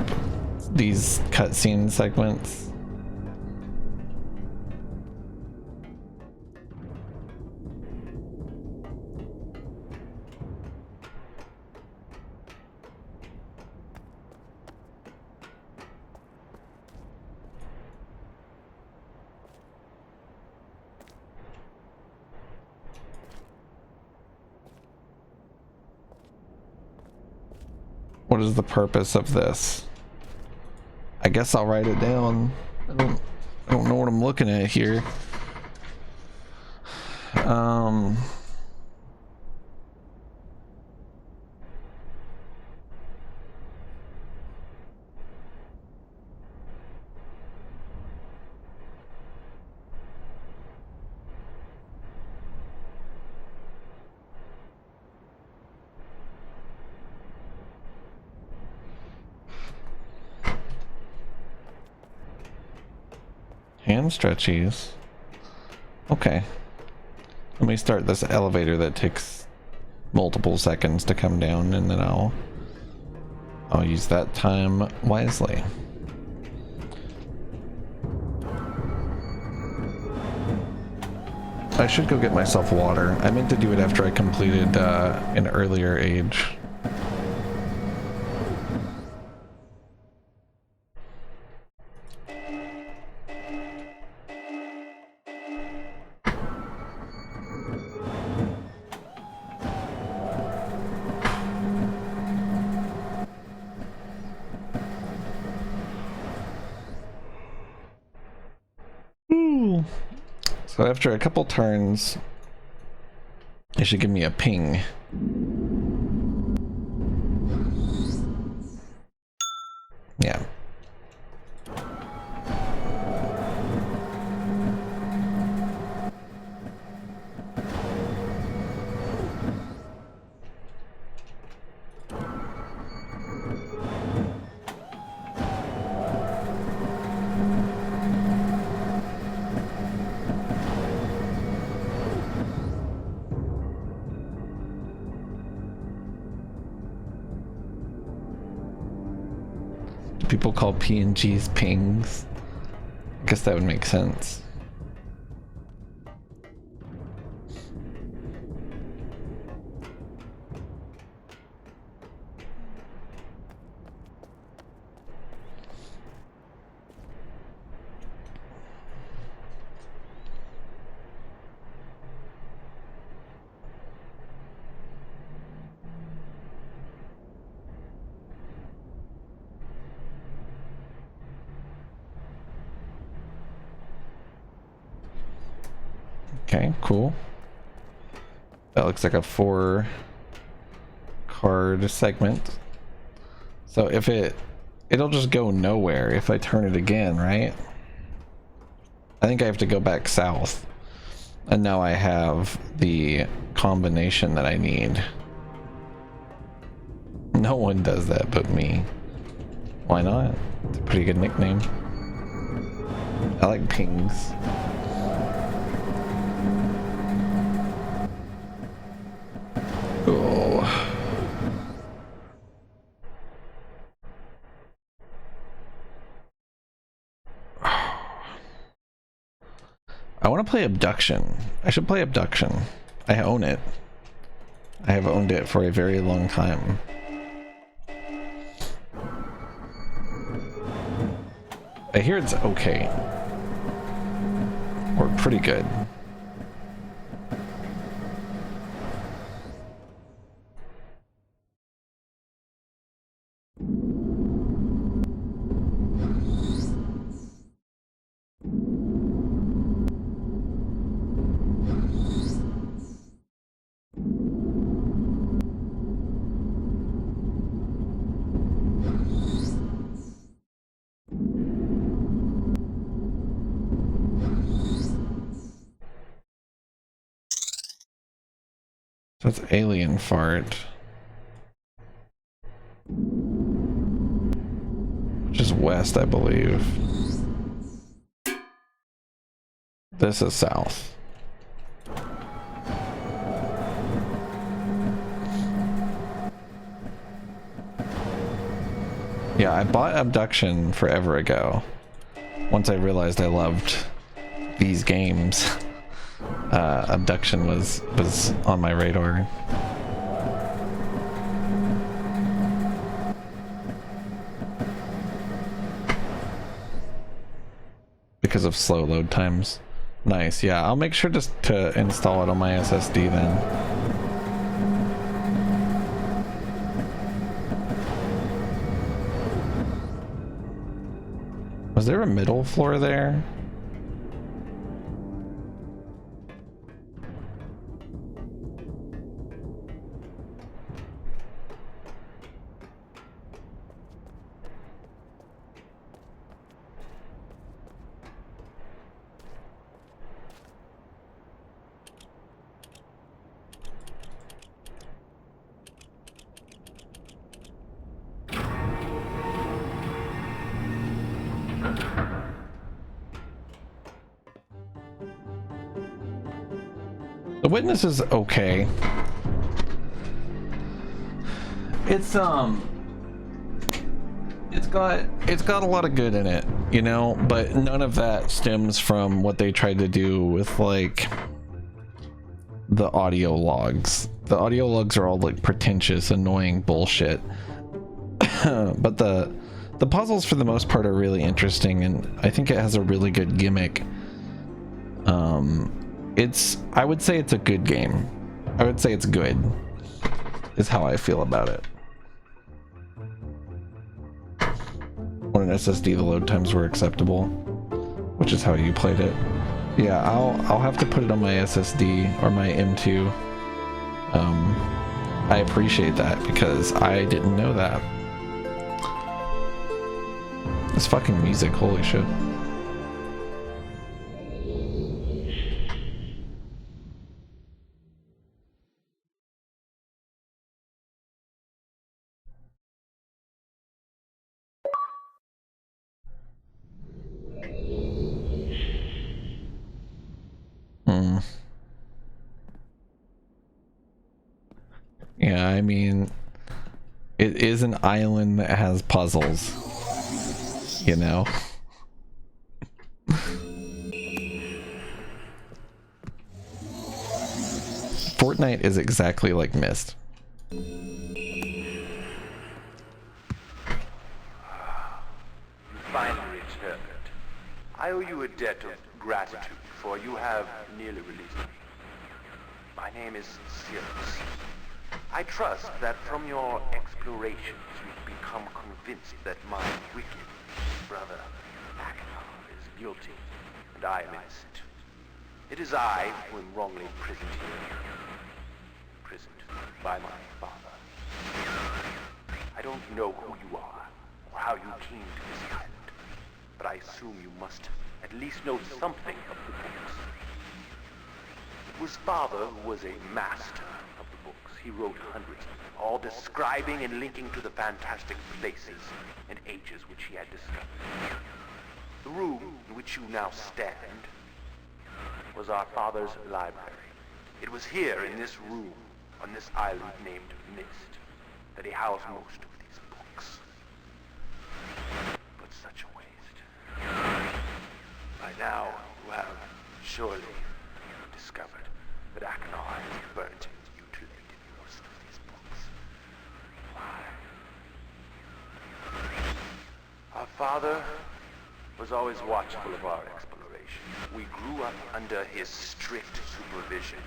these cutscene segments. What is the purpose of this? I guess I'll write it down. I don't know what I'm looking at here. Hand stretchies. Okay. Let me start this elevator that takes multiple seconds to come down, and then I'll use that time wisely. I should go get myself water. I meant to do it after I completed an earlier age. So after a couple turns, it should give me a ping. Yeah. People call PNGs pings. I guess that would make sense. Okay, cool. That looks like a 4 card segment. So if it'll just go nowhere if I turn it again, right? I think I have to go back south. And now I have the combination that I need. No one does that but me. Why not? It's a pretty good nickname. I like pings. Oh. I want to play Abduction. I should play Abduction. I own it. I have owned it for a very long time. I hear it's okay. Or pretty good. So it's alien fart. Which is west, I believe. This is south. Yeah, I bought Abduction forever ago. Once I realized I loved these games. Abduction was on my radar. Because of slow load times. Nice, yeah, I'll make sure to install it on my SSD then. Was there a middle floor there? The Witness is okay. It's got a lot of good in it, you know, but none of that stems from what they tried to do with like the audio logs. The audio logs are all like pretentious, annoying bullshit. But the puzzles for the most part are really interesting, and I think it has a really good gimmick. I would say it's a good game. I would say it's good, is how I feel about it. On an SSD, the load times were acceptable, which is how you played it. Yeah, I'll have to put it on my SSD or my M2. I appreciate that because I didn't know that. This fucking music, holy shit. Yeah, I mean, it is an island that has puzzles, you know? Fortnite is exactly like Myst. Finally returned. I owe you a debt of gratitude, for you have nearly released me. My name is Sirius. I trust that from your explorations you've become convinced that my wicked brother Akenov is guilty, and I am innocent. It is I who am wrongly imprisoned here. Imprisoned by my father. I don't know who you are, or how you came to this island, but I assume you must at least know something of the books. It was father who was a master of the books. He wrote hundreds, all describing and linking to the fantastic places and ages which he had discovered. The room in which you now stand was our father's library. It was here in this room, on this island named Myst, that he housed most of these books. But such a waste. By now, you have surely discovered that Akenor has burnt and mutilated most of these books. Why? Our father was always watchful of our exploration. We grew up under his strict supervision.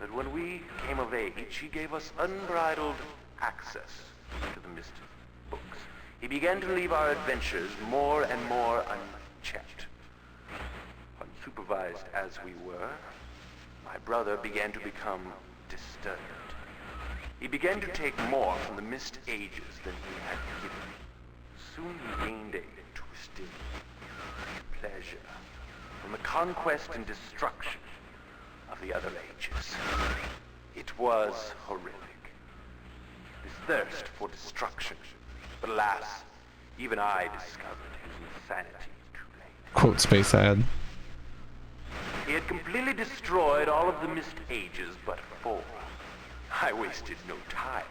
But when we came of age, he gave us unbridled access to the Myst books. He began to leave our adventures more and more unchecked. Unsupervised as we were, my brother began to become disturbed. He began to take more from the Myst ages than he had given. Soon he gained a twisted pleasure from the conquest and destruction of the other ages. It was horrific. This thirst for destruction. But alas, even I discovered his insanity too late. Quote space ad. He had completely destroyed all of the Myst ages but 4. I wasted no time.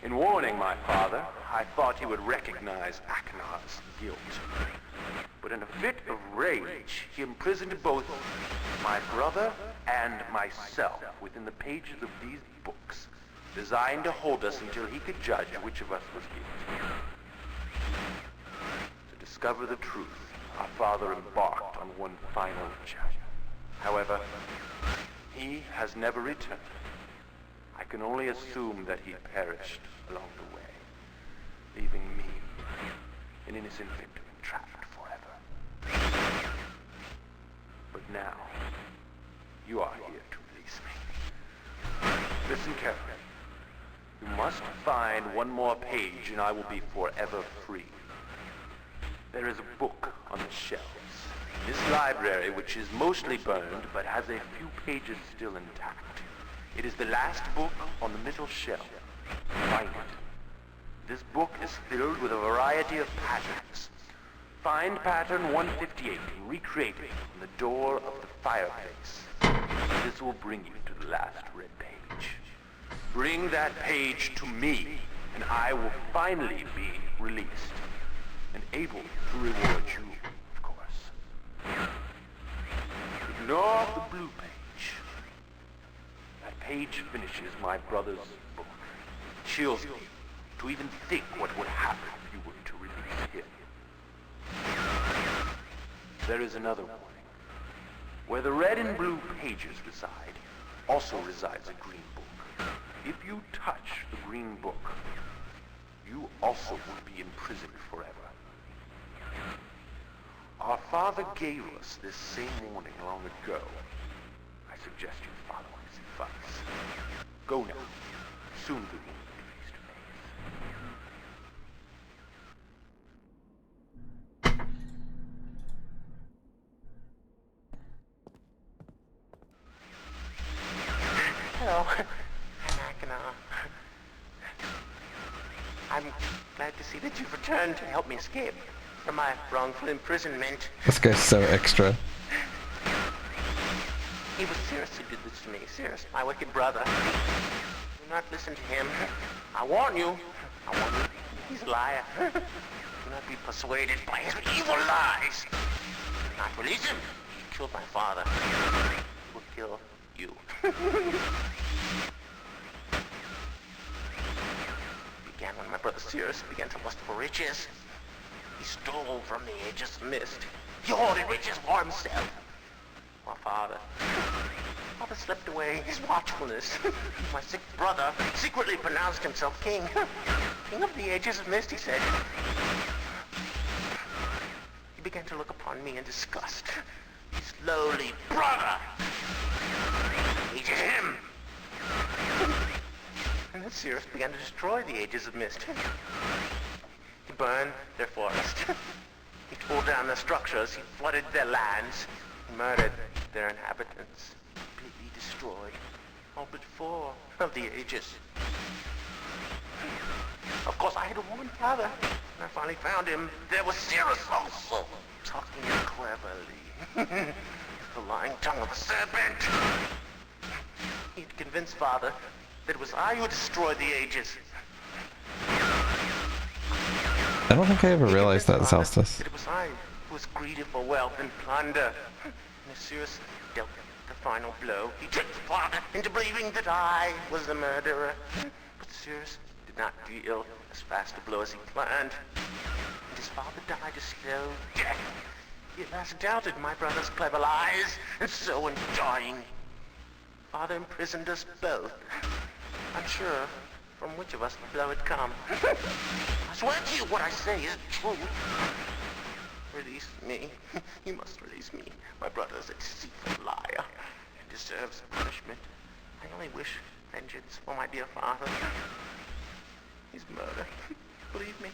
In warning my father, I thought he would recognize Akenor's guilt. But in a fit of rage, he imprisoned both my brother and myself within the pages of these books, designed to hold us until he could judge which of us was guilty. To discover the truth, our father embarked on one final journey. However, he has never returned. I can only assume that he perished along the way, leaving me, an innocent victim, trapped now. You are here to release me. Listen carefully. You must find one more page and I will be forever free. There is a book on the shelves. In this library, which is mostly burned, but has a few pages still intact. It is the last book on the middle shelf. Find it. This book is filled with a variety of patterns. Find pattern 158 and recreate it on the door of the fireplace. This will bring you to the last red page. Bring that page to me, and I will finally be released and able to reward you, of course. Ignore the blue page. That page finishes my brother's book. It chills me to even think what would happen if you were to release him. There is another warning. Where the red and blue pages reside, also resides a green book. If you touch the green book, you also will be imprisoned forever. Our father gave us this same warning long ago. I suggest you follow his advice. Go now. Soon we will be face to face. Hello. I'm glad to see that you've returned to help me escape from my wrongful imprisonment. This guy's so extra. He was Cirrus who did this to me. Cirrus, my wicked brother. Do not listen to him. I warn you. I warn you. He's a liar. Do not be persuaded by his evil lies. Do not release him. He killed my father. He will kill you. Began when my brother Cirrus began to lust for riches. He stole from the ages of Myst. He hoarded riches for himself. My father slipped away his watchfulness. My sick brother secretly pronounced himself king. King of the ages of Myst, he said. He began to look upon me in disgust. His lowly brother hated him. And then Cirrus began to destroy the ages of Myst. He burned their forest. He tore down their structures. He flooded their lands. He murdered their inhabitants. Completely destroyed all but 4 of the ages. Of course, I had a woman father. When I finally found him, there was Cirrus also, talking cleverly. The lying tongue of a serpent. He had convinced father that it was I who destroyed the ages. I don't think I ever realized that, Salstus. It was I who was greedy for wealth and plunder. And as Cirrus dealt the final blow, he tricked father into believing that I was the murderer. But Cirrus did not deal as fast a blow as he planned. And his father died a slow death. He at last doubted my brother's clever lies, and so in dying, father imprisoned us both. Unsure from which of us the blow had come. I swear to you what I say is true. Release me. You must release me. My brother is a deceitful liar and deserves punishment. I only wish vengeance for my dear father. His murder. Believe me.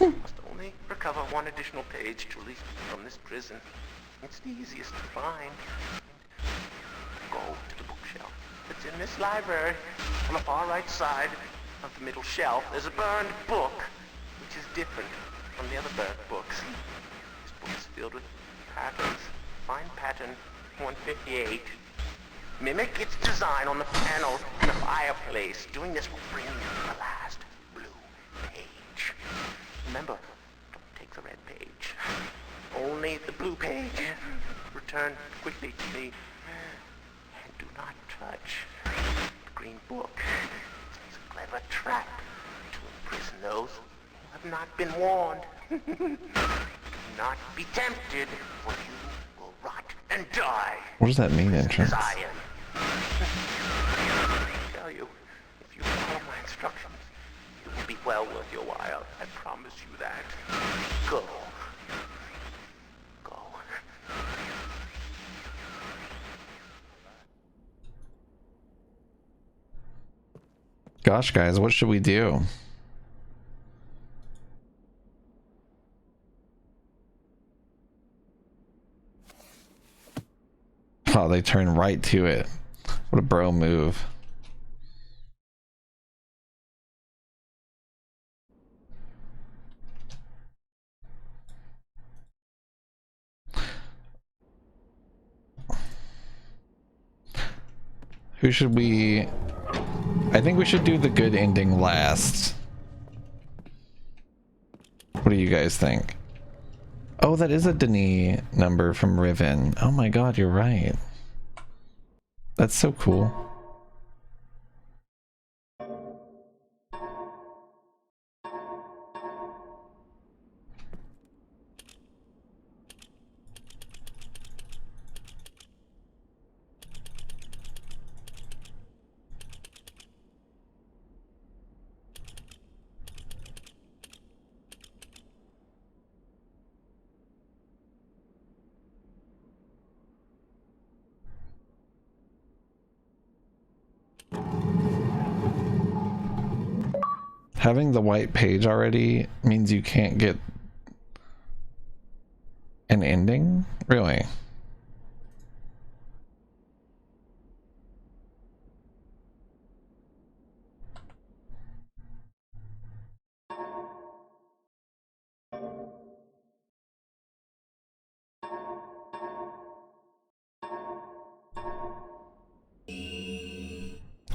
I must only recover 1 additional page to release me from this prison. It's the easiest to find. Go to the bookshelf. It's in this library. On the far right side of the middle shelf, there's a burned book, which is different from the other burned books. This book is filled with patterns. Find pattern 158. Mimic its design on the panel in the fireplace. Doing this will bring you the last blue page. Remember, don't take the red page. Only the blue page. Return quickly to me. And do not touch the green book. It's a clever trap to imprison those who have not been warned. Do not be tempted, for you will rot and die. What does that mean, entrance? As I am. I tell you, if you follow my instructions, it will be well worth your while. I promise you that. Go. Go. gosh, guys, what should we do? Oh, they turn right to it. What a bro move. Who should we... I think we should do the good ending last. What do you guys think? Oh, that is a Denis number from Riven. Oh my god, you're right. That's so cool. Having the white page already means you can't get an ending? Really?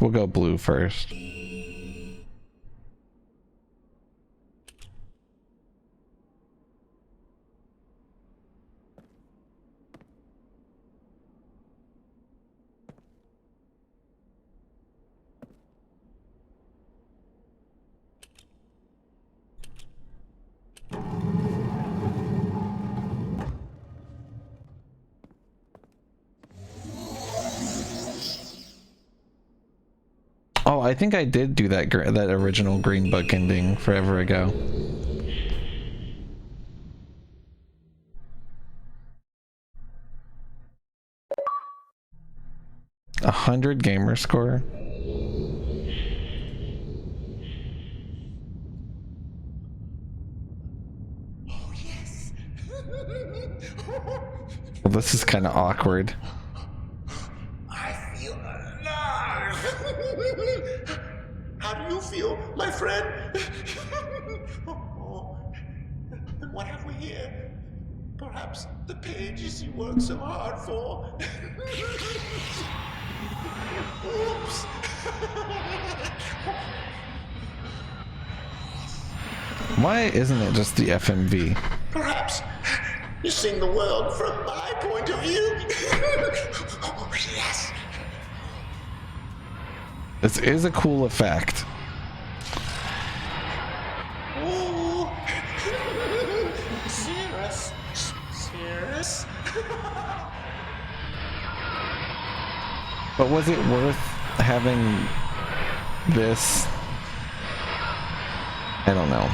We'll go blue first. Oh, I think I did do that that original green book ending forever ago. 100 gamer score. Oh, yes. Well, this is kind of awkward. I feel alive. How do you feel, my friend? Oh, and what have we here? Perhaps the pages you worked so hard for. Oops. Why isn't it just the FMV? Perhaps you sing the world from my point of view. Oh, yes. This is a cool effect. Oh. Serious. Serious. But was it worth having this? I don't know.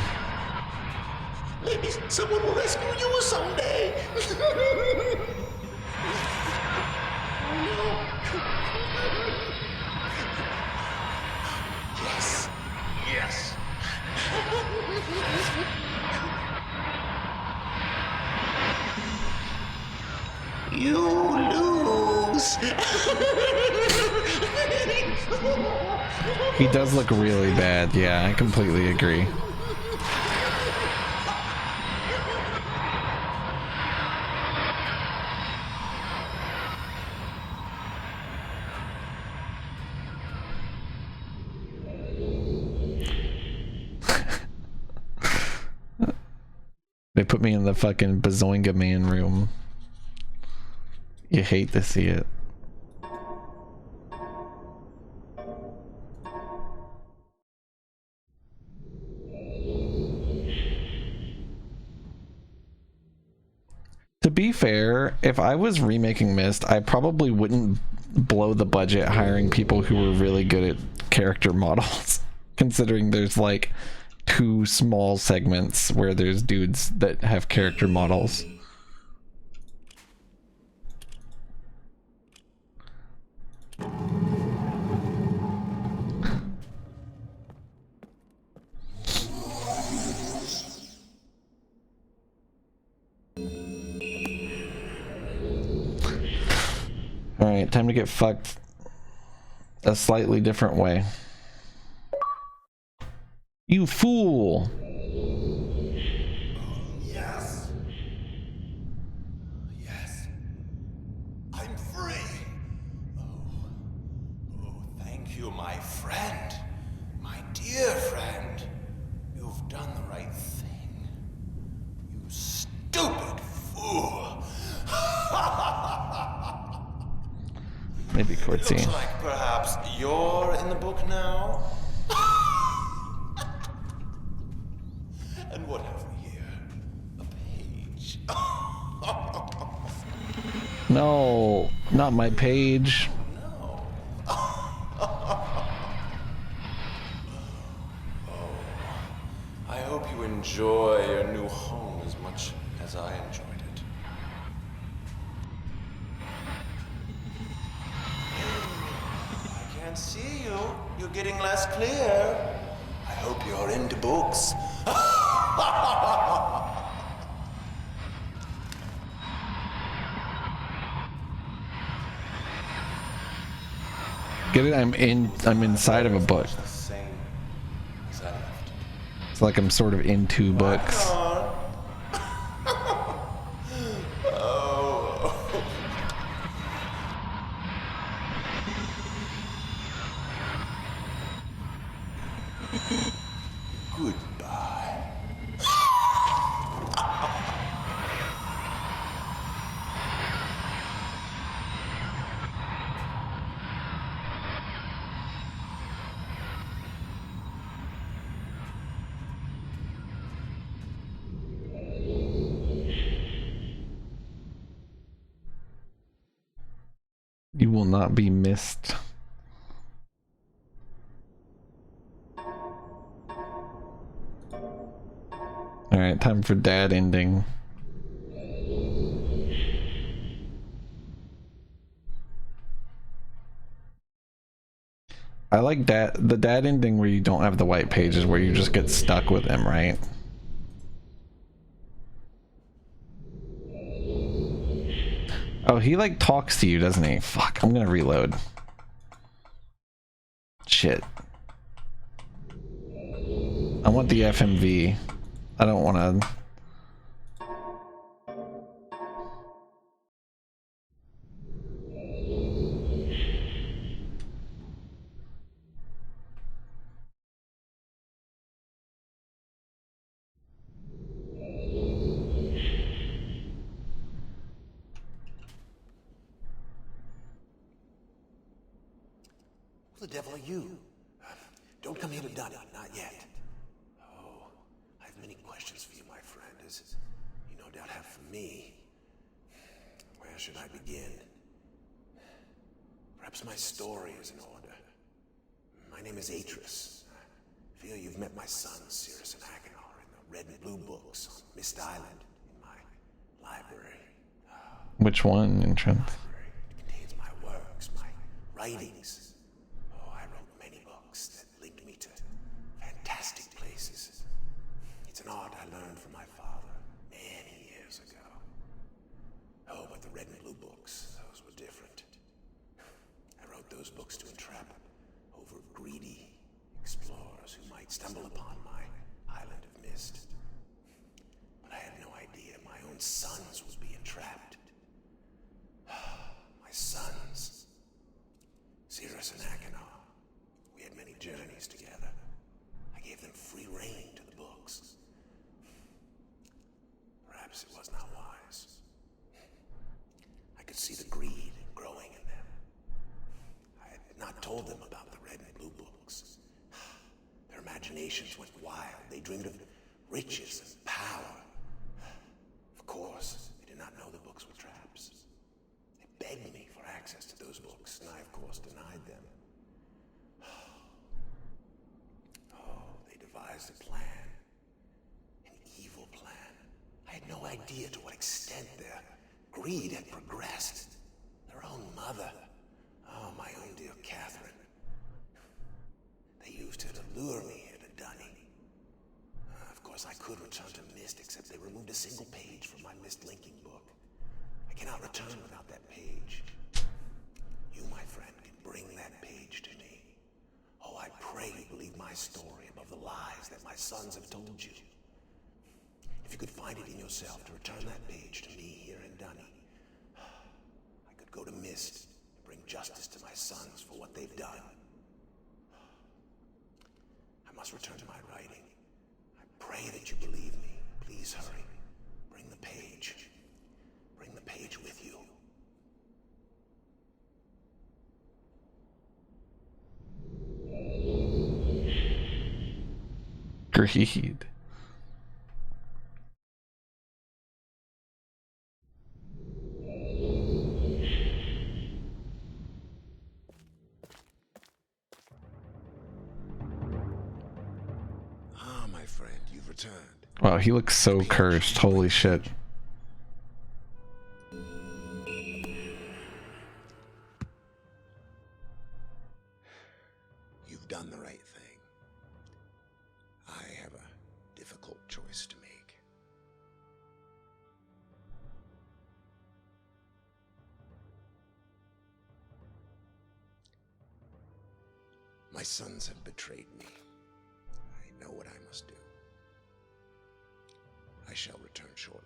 Maybe someone will rescue you someday. Oh no. Yes. Yes. You lose. He does look really bad. Yeah, I completely agree. They put me in the fucking Bazoinga Man room. You hate to see it. To be fair, if I was remaking Myst, I probably wouldn't blow the budget hiring people who were really good at character models, considering there's like 2 small segments where there's dudes that have character models. Alright, time to get fucked a slightly different way. You fool! Yes. Yes. I'm free. Oh, thank you, my friend. My dear friend. You've done the right thing. You stupid fool. Maybe Quartzy. Looks like perhaps you're in the book now. And what have we here? A page. No, not my page. I hope you enjoy your new home as much as I enjoyed it. I can't see you. You're getting less clear. I hope you're into books. Get it? I'm inside of a book. The same as I left. It's like I'm sort of in two books. Oh. Goodbye. You will not be missed. Alright, time for dad ending. I like the dad ending where you don't have the white pages, where you just get stuck with him, right? Oh, he like talks to you, doesn't he? Fuck, I'm gonna reload. Shit. I want the FMV. I don't want to... Who the devil are you? Don't come here to Dunny, not yet. Oh, I have many questions for you, my friend, as you no doubt have for me. Where should I begin? Perhaps my story is in order. My name is Atris. I feel you've met my sons, Cirrus and Achenar, in the red and blue books on Myst Island in my library. Which one, Entrance? Library. It contains my works, my writings. Oh, I wrote many books that linked me to fantastic places. It's an art I learned from my father many years ago. Oh, but the red and blue books, those were different. I wrote those books to entrap over greedy explorers who might stumble upon my island of Myst. But I had no idea my own sons would be entrapped. My sons. Cirrus and Achenar. We had many journeys together. I gave them free rein to the books. Perhaps it was not wise. I could see the greed growing in them. I had not told them about the red and blue books. Their imaginations went wild. They dreamed of riches and power. Of course, they did not know the books were traps. They begged me for access to those books, and I, of course, denied them. Oh, they devised a plan. An evil plan. I had no idea to what extent their greed had progressed. Their own mother. Oh, my own dear Catherine. They used her to lure me here to Dunny. Of course, I could return to Myst, except they removed a single page from my Myst linking book. I cannot return without that page. You, my friend, can bring that page to me. Oh, I pray you believe my story above the lies that my sons have told you. If you could find it in yourself to return that page to me here in Dunny, I could go to Myst and bring justice to my sons for what they've done. I must return to my writing. I pray that you believe me. Please hurry. Bring the page. Bring the page with you. Greed. Ah, my friend, you've returned. Wow, he looks so cursed. Holy shit. You've done the right thing. I have a difficult choice to make. My sons have betrayed me. I know what I must do. I shall return shortly.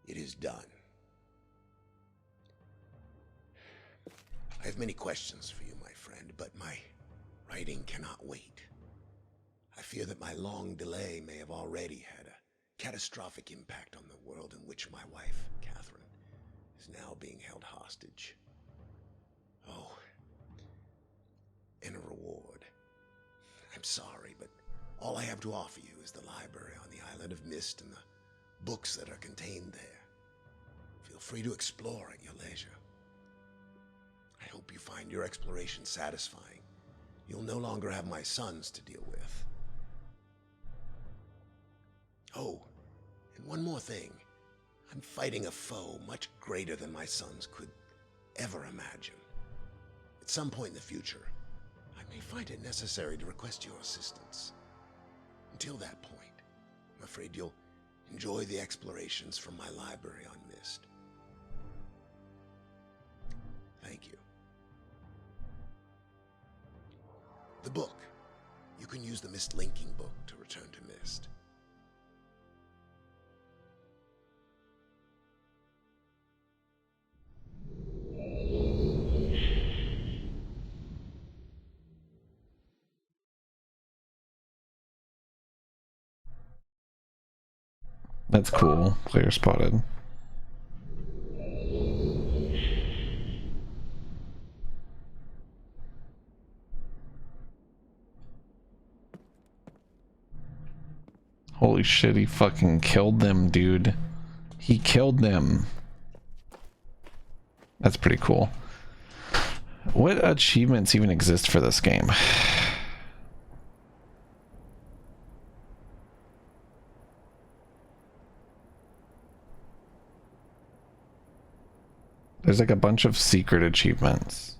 It is done. I have many questions for you, my friend, but my writing cannot wait. I fear that my long delay may have already had a catastrophic impact on the world in which my wife, Catherine, is now being held hostage. Oh, and a reward. I'm sorry, but all I have to offer you is the library on the island of Myst and the books that are contained there. Feel free to explore at your leisure. I hope you find your exploration satisfying. You'll no longer have my sons to deal with. Oh, and one more thing. I'm fighting a foe much greater than my sons could ever imagine. At some point in the future, I may find it necessary to request your assistance. Until that point, I'm afraid you'll enjoy the explorations from my library on Myst. Thank you. The book. You can use the Myst linking book to return to Myst. That's cool. Player spotted. Holy shit, he fucking killed them, dude. He killed them. That's pretty cool. What achievements even exist for this game? There's like a bunch of secret achievements.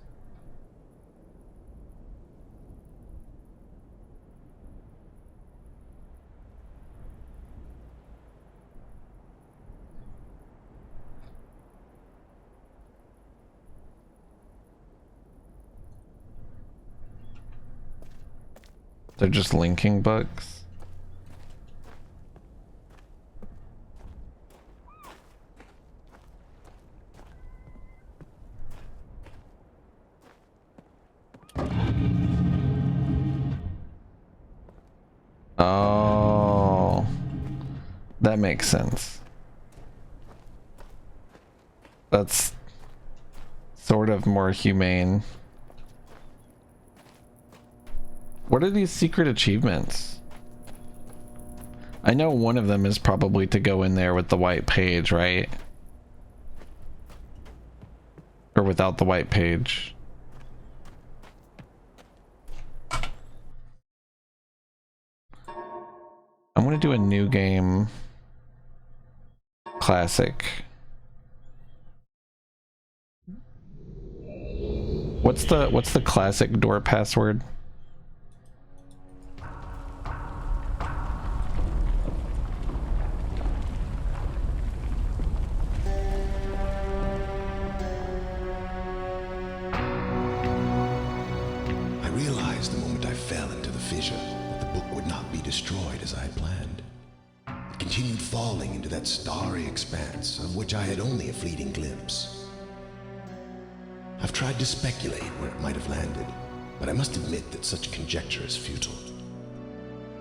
They're just linking bugs. Oh, that makes sense. That's sort of more humane. What are these secret achievements? I know one of them is probably to go in there with the white page, right? Or without the white page. I'm gonna do a new game. Classic. What's the classic door password? I realized the moment I fell into the fissure that the book would not be destroyed as I had planned. It continued falling into that starry expanse of which I had only a fleeting glimpse. I've tried to speculate where it might have landed, but I must admit that such conjecture is futile.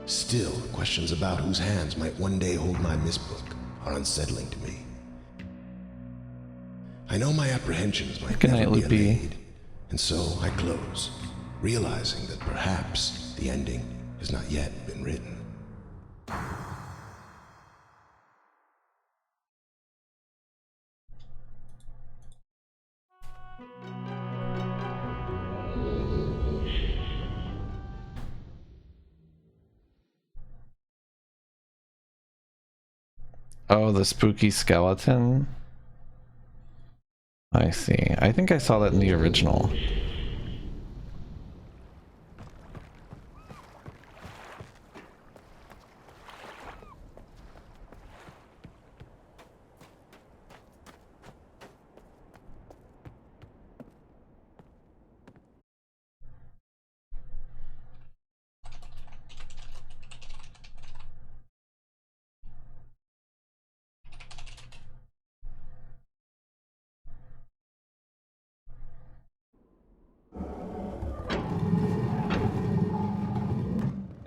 Still, questions about whose hands might one day hold my Myst book are unsettling to me. I know my apprehensions might Good never night, be Loopy. allayed, and so I close, realizing that perhaps the ending has not yet been written. Oh, the spooky skeleton. I see. I think I saw that in the original.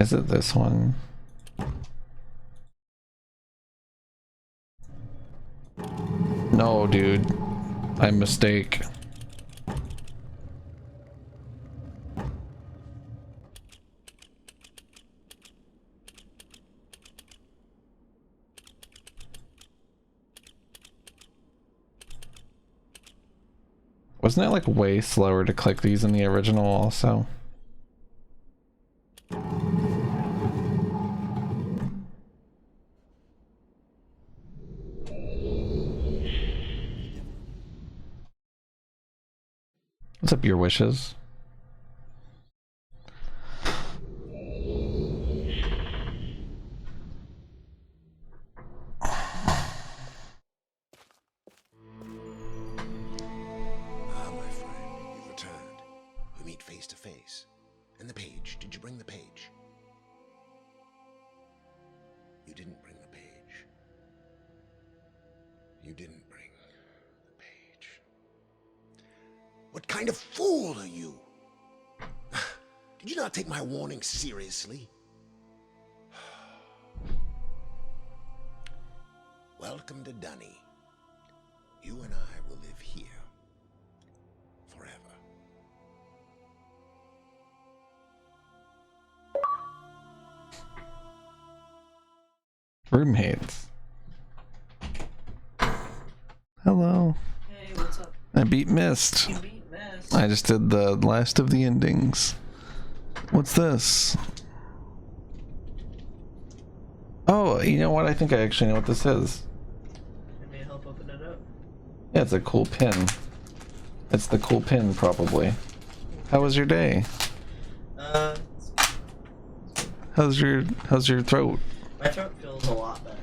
Is it this one? No, dude. I mistake. Wasn't it like way slower to click these in the original also? What's up, your wishes? Ah, my friend, you've returned. We meet face to face. And the page, did you bring the page? You didn't bring the page. You didn't bring the page. What kind of fool are you? Did you not take my warning seriously? Welcome to Dunny. You and I will live here forever. Roommates. Hello. Hey, what's up? I beat Myst. You beat Myst. I just did the last of the endings. What's this? Oh, you know what? I think I actually know what this is. Can we help open it up? Yeah, it's a cool pin. It's the cool pin, probably. How was your day? How's your throat? My throat feels a lot better.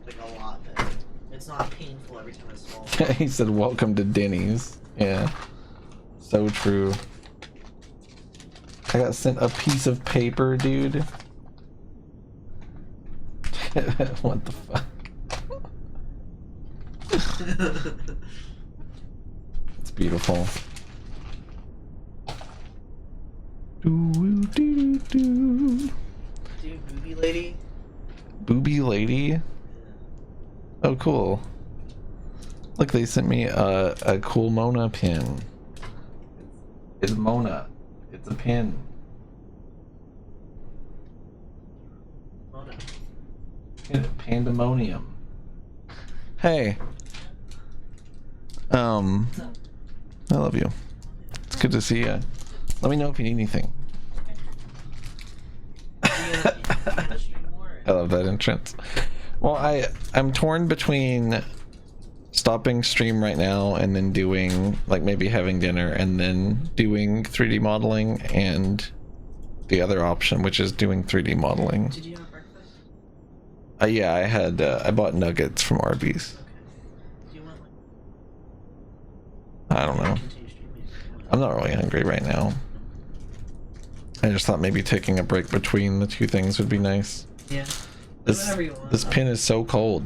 Like a lot better. It's not painful every time I swallow. He said, "Welcome to Denny's." Yeah, so true. I got sent a piece of paper, dude. What the fuck? It's beautiful. Dude, booby lady. Booby lady? Oh, cool. Look, they sent me a cool Mona pin. It's Mona. It's a pin. Pandemonium. Hey. I love you. It's good to see you. Let me know if you need anything. I love that entrance. Well, I'm torn between stopping stream right now and then doing, like, maybe having dinner and then doing 3D modeling, and the other option, which is doing 3D modeling. Did you have breakfast? Yeah, I bought nuggets from Arby's. Okay. Do you want like? I don't know. Continue streaming. I'm not really hungry right now. I just thought maybe taking a break between the two things would be nice. Yeah. This this pin is so cold.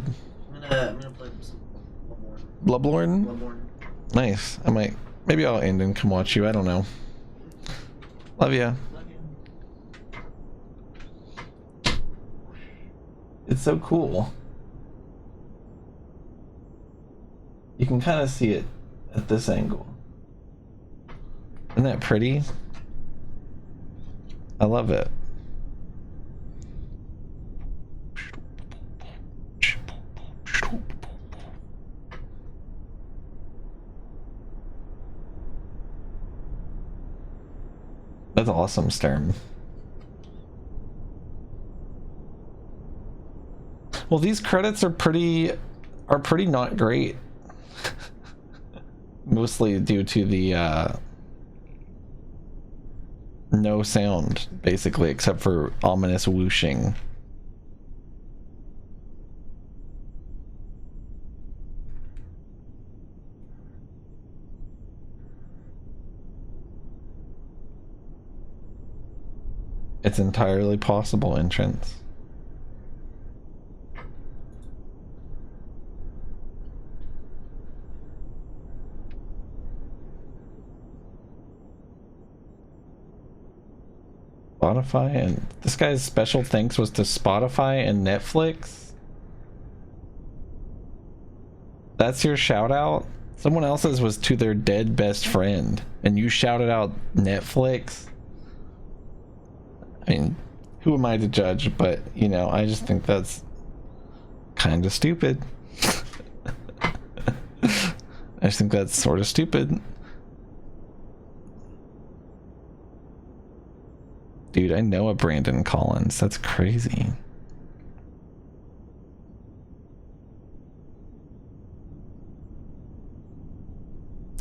I'm gonna play some Bloodborne. Bloodborne? Bloodborne. Nice. Maybe I'll end and come watch you. I don't know. Love ya. Love you. It's so cool. You can kind of see it at this angle. Isn't that pretty? I love it. That's awesome, Stern. Well, these credits are pretty not great. Mostly due to the no sound, basically, except for ominous whooshing. It's entirely possible entrance. Spotify, and this guy's special thanks was to Spotify and Netflix. That's your shout out? Someone else's was to their dead best friend, and you shouted out Netflix? I mean, who am I to judge? But, you know, I just think that's kind of stupid. I just think that's sort of stupid. Dude, I know a Brandon Collins. That's crazy.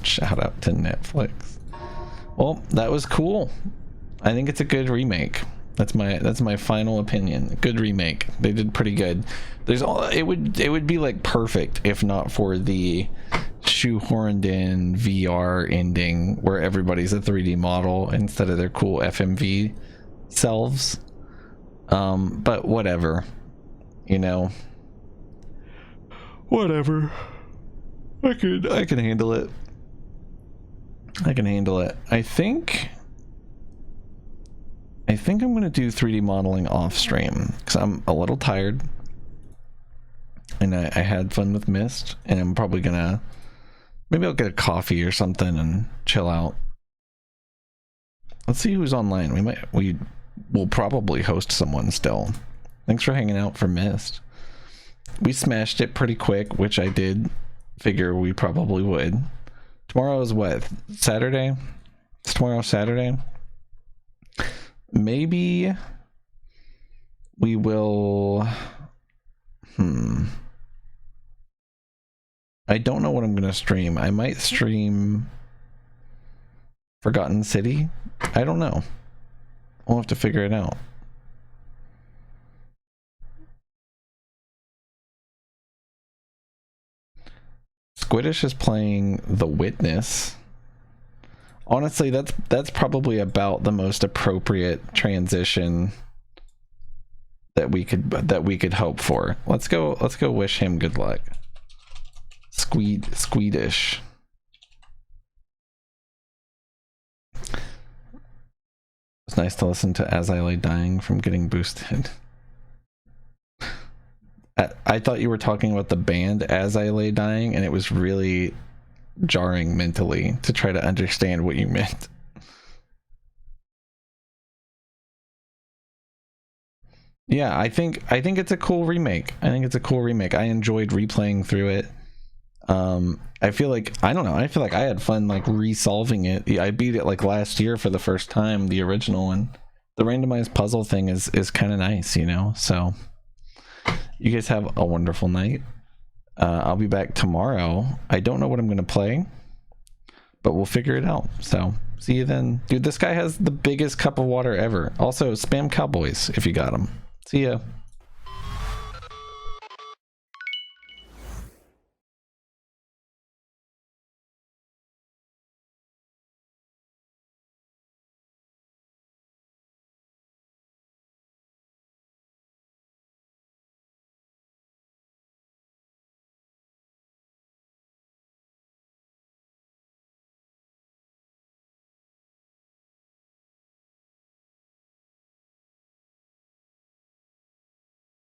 Shout out to Netflix. Well, that was cool. I think it's a good remake. That's my final opinion. Good remake. They did pretty good. It would be like perfect if not for the shoehorned in VR ending where everybody's a 3D model instead of their cool FMV selves. But whatever. You know. Whatever. I can handle it. I can handle it. I think I'm gonna do 3D modeling off stream because I'm a little tired, and I had fun with Myst, and I'm probably gonna maybe I'll get a coffee or something and chill out. Let's see who's online. We will probably host someone still. Thanks for hanging out for Myst. We smashed it pretty quick, which I did figure we probably would. Tomorrow is what? Saturday? It's tomorrow Saturday? Maybe we will... I don't know what I'm going to stream. I might stream Forgotten City. I don't know. We'll have to figure it out. Squiddish is playing The Witness. Honestly, that's probably about the most appropriate transition that we could hope for. Let's go wish him good luck. Squeedish. It's nice to listen to As I Lay Dying from Getting Boosted. I thought you were talking about the band As I Lay Dying, and it was really jarring mentally to try to understand what you meant. Yeah, I think it's a cool remake. I think it's a cool remake. I enjoyed replaying through it. I feel like I don't know. I feel like I had fun like resolving it. I beat it like last year for the first time, the original one. The randomized puzzle thing is kind of nice, you know. So you guys have a wonderful night. I'll be back tomorrow. I don't know what I'm gonna play, but we'll figure it out. So see you then, dude. This guy has the biggest cup of water ever. Also, spam cowboys if you got them. See ya.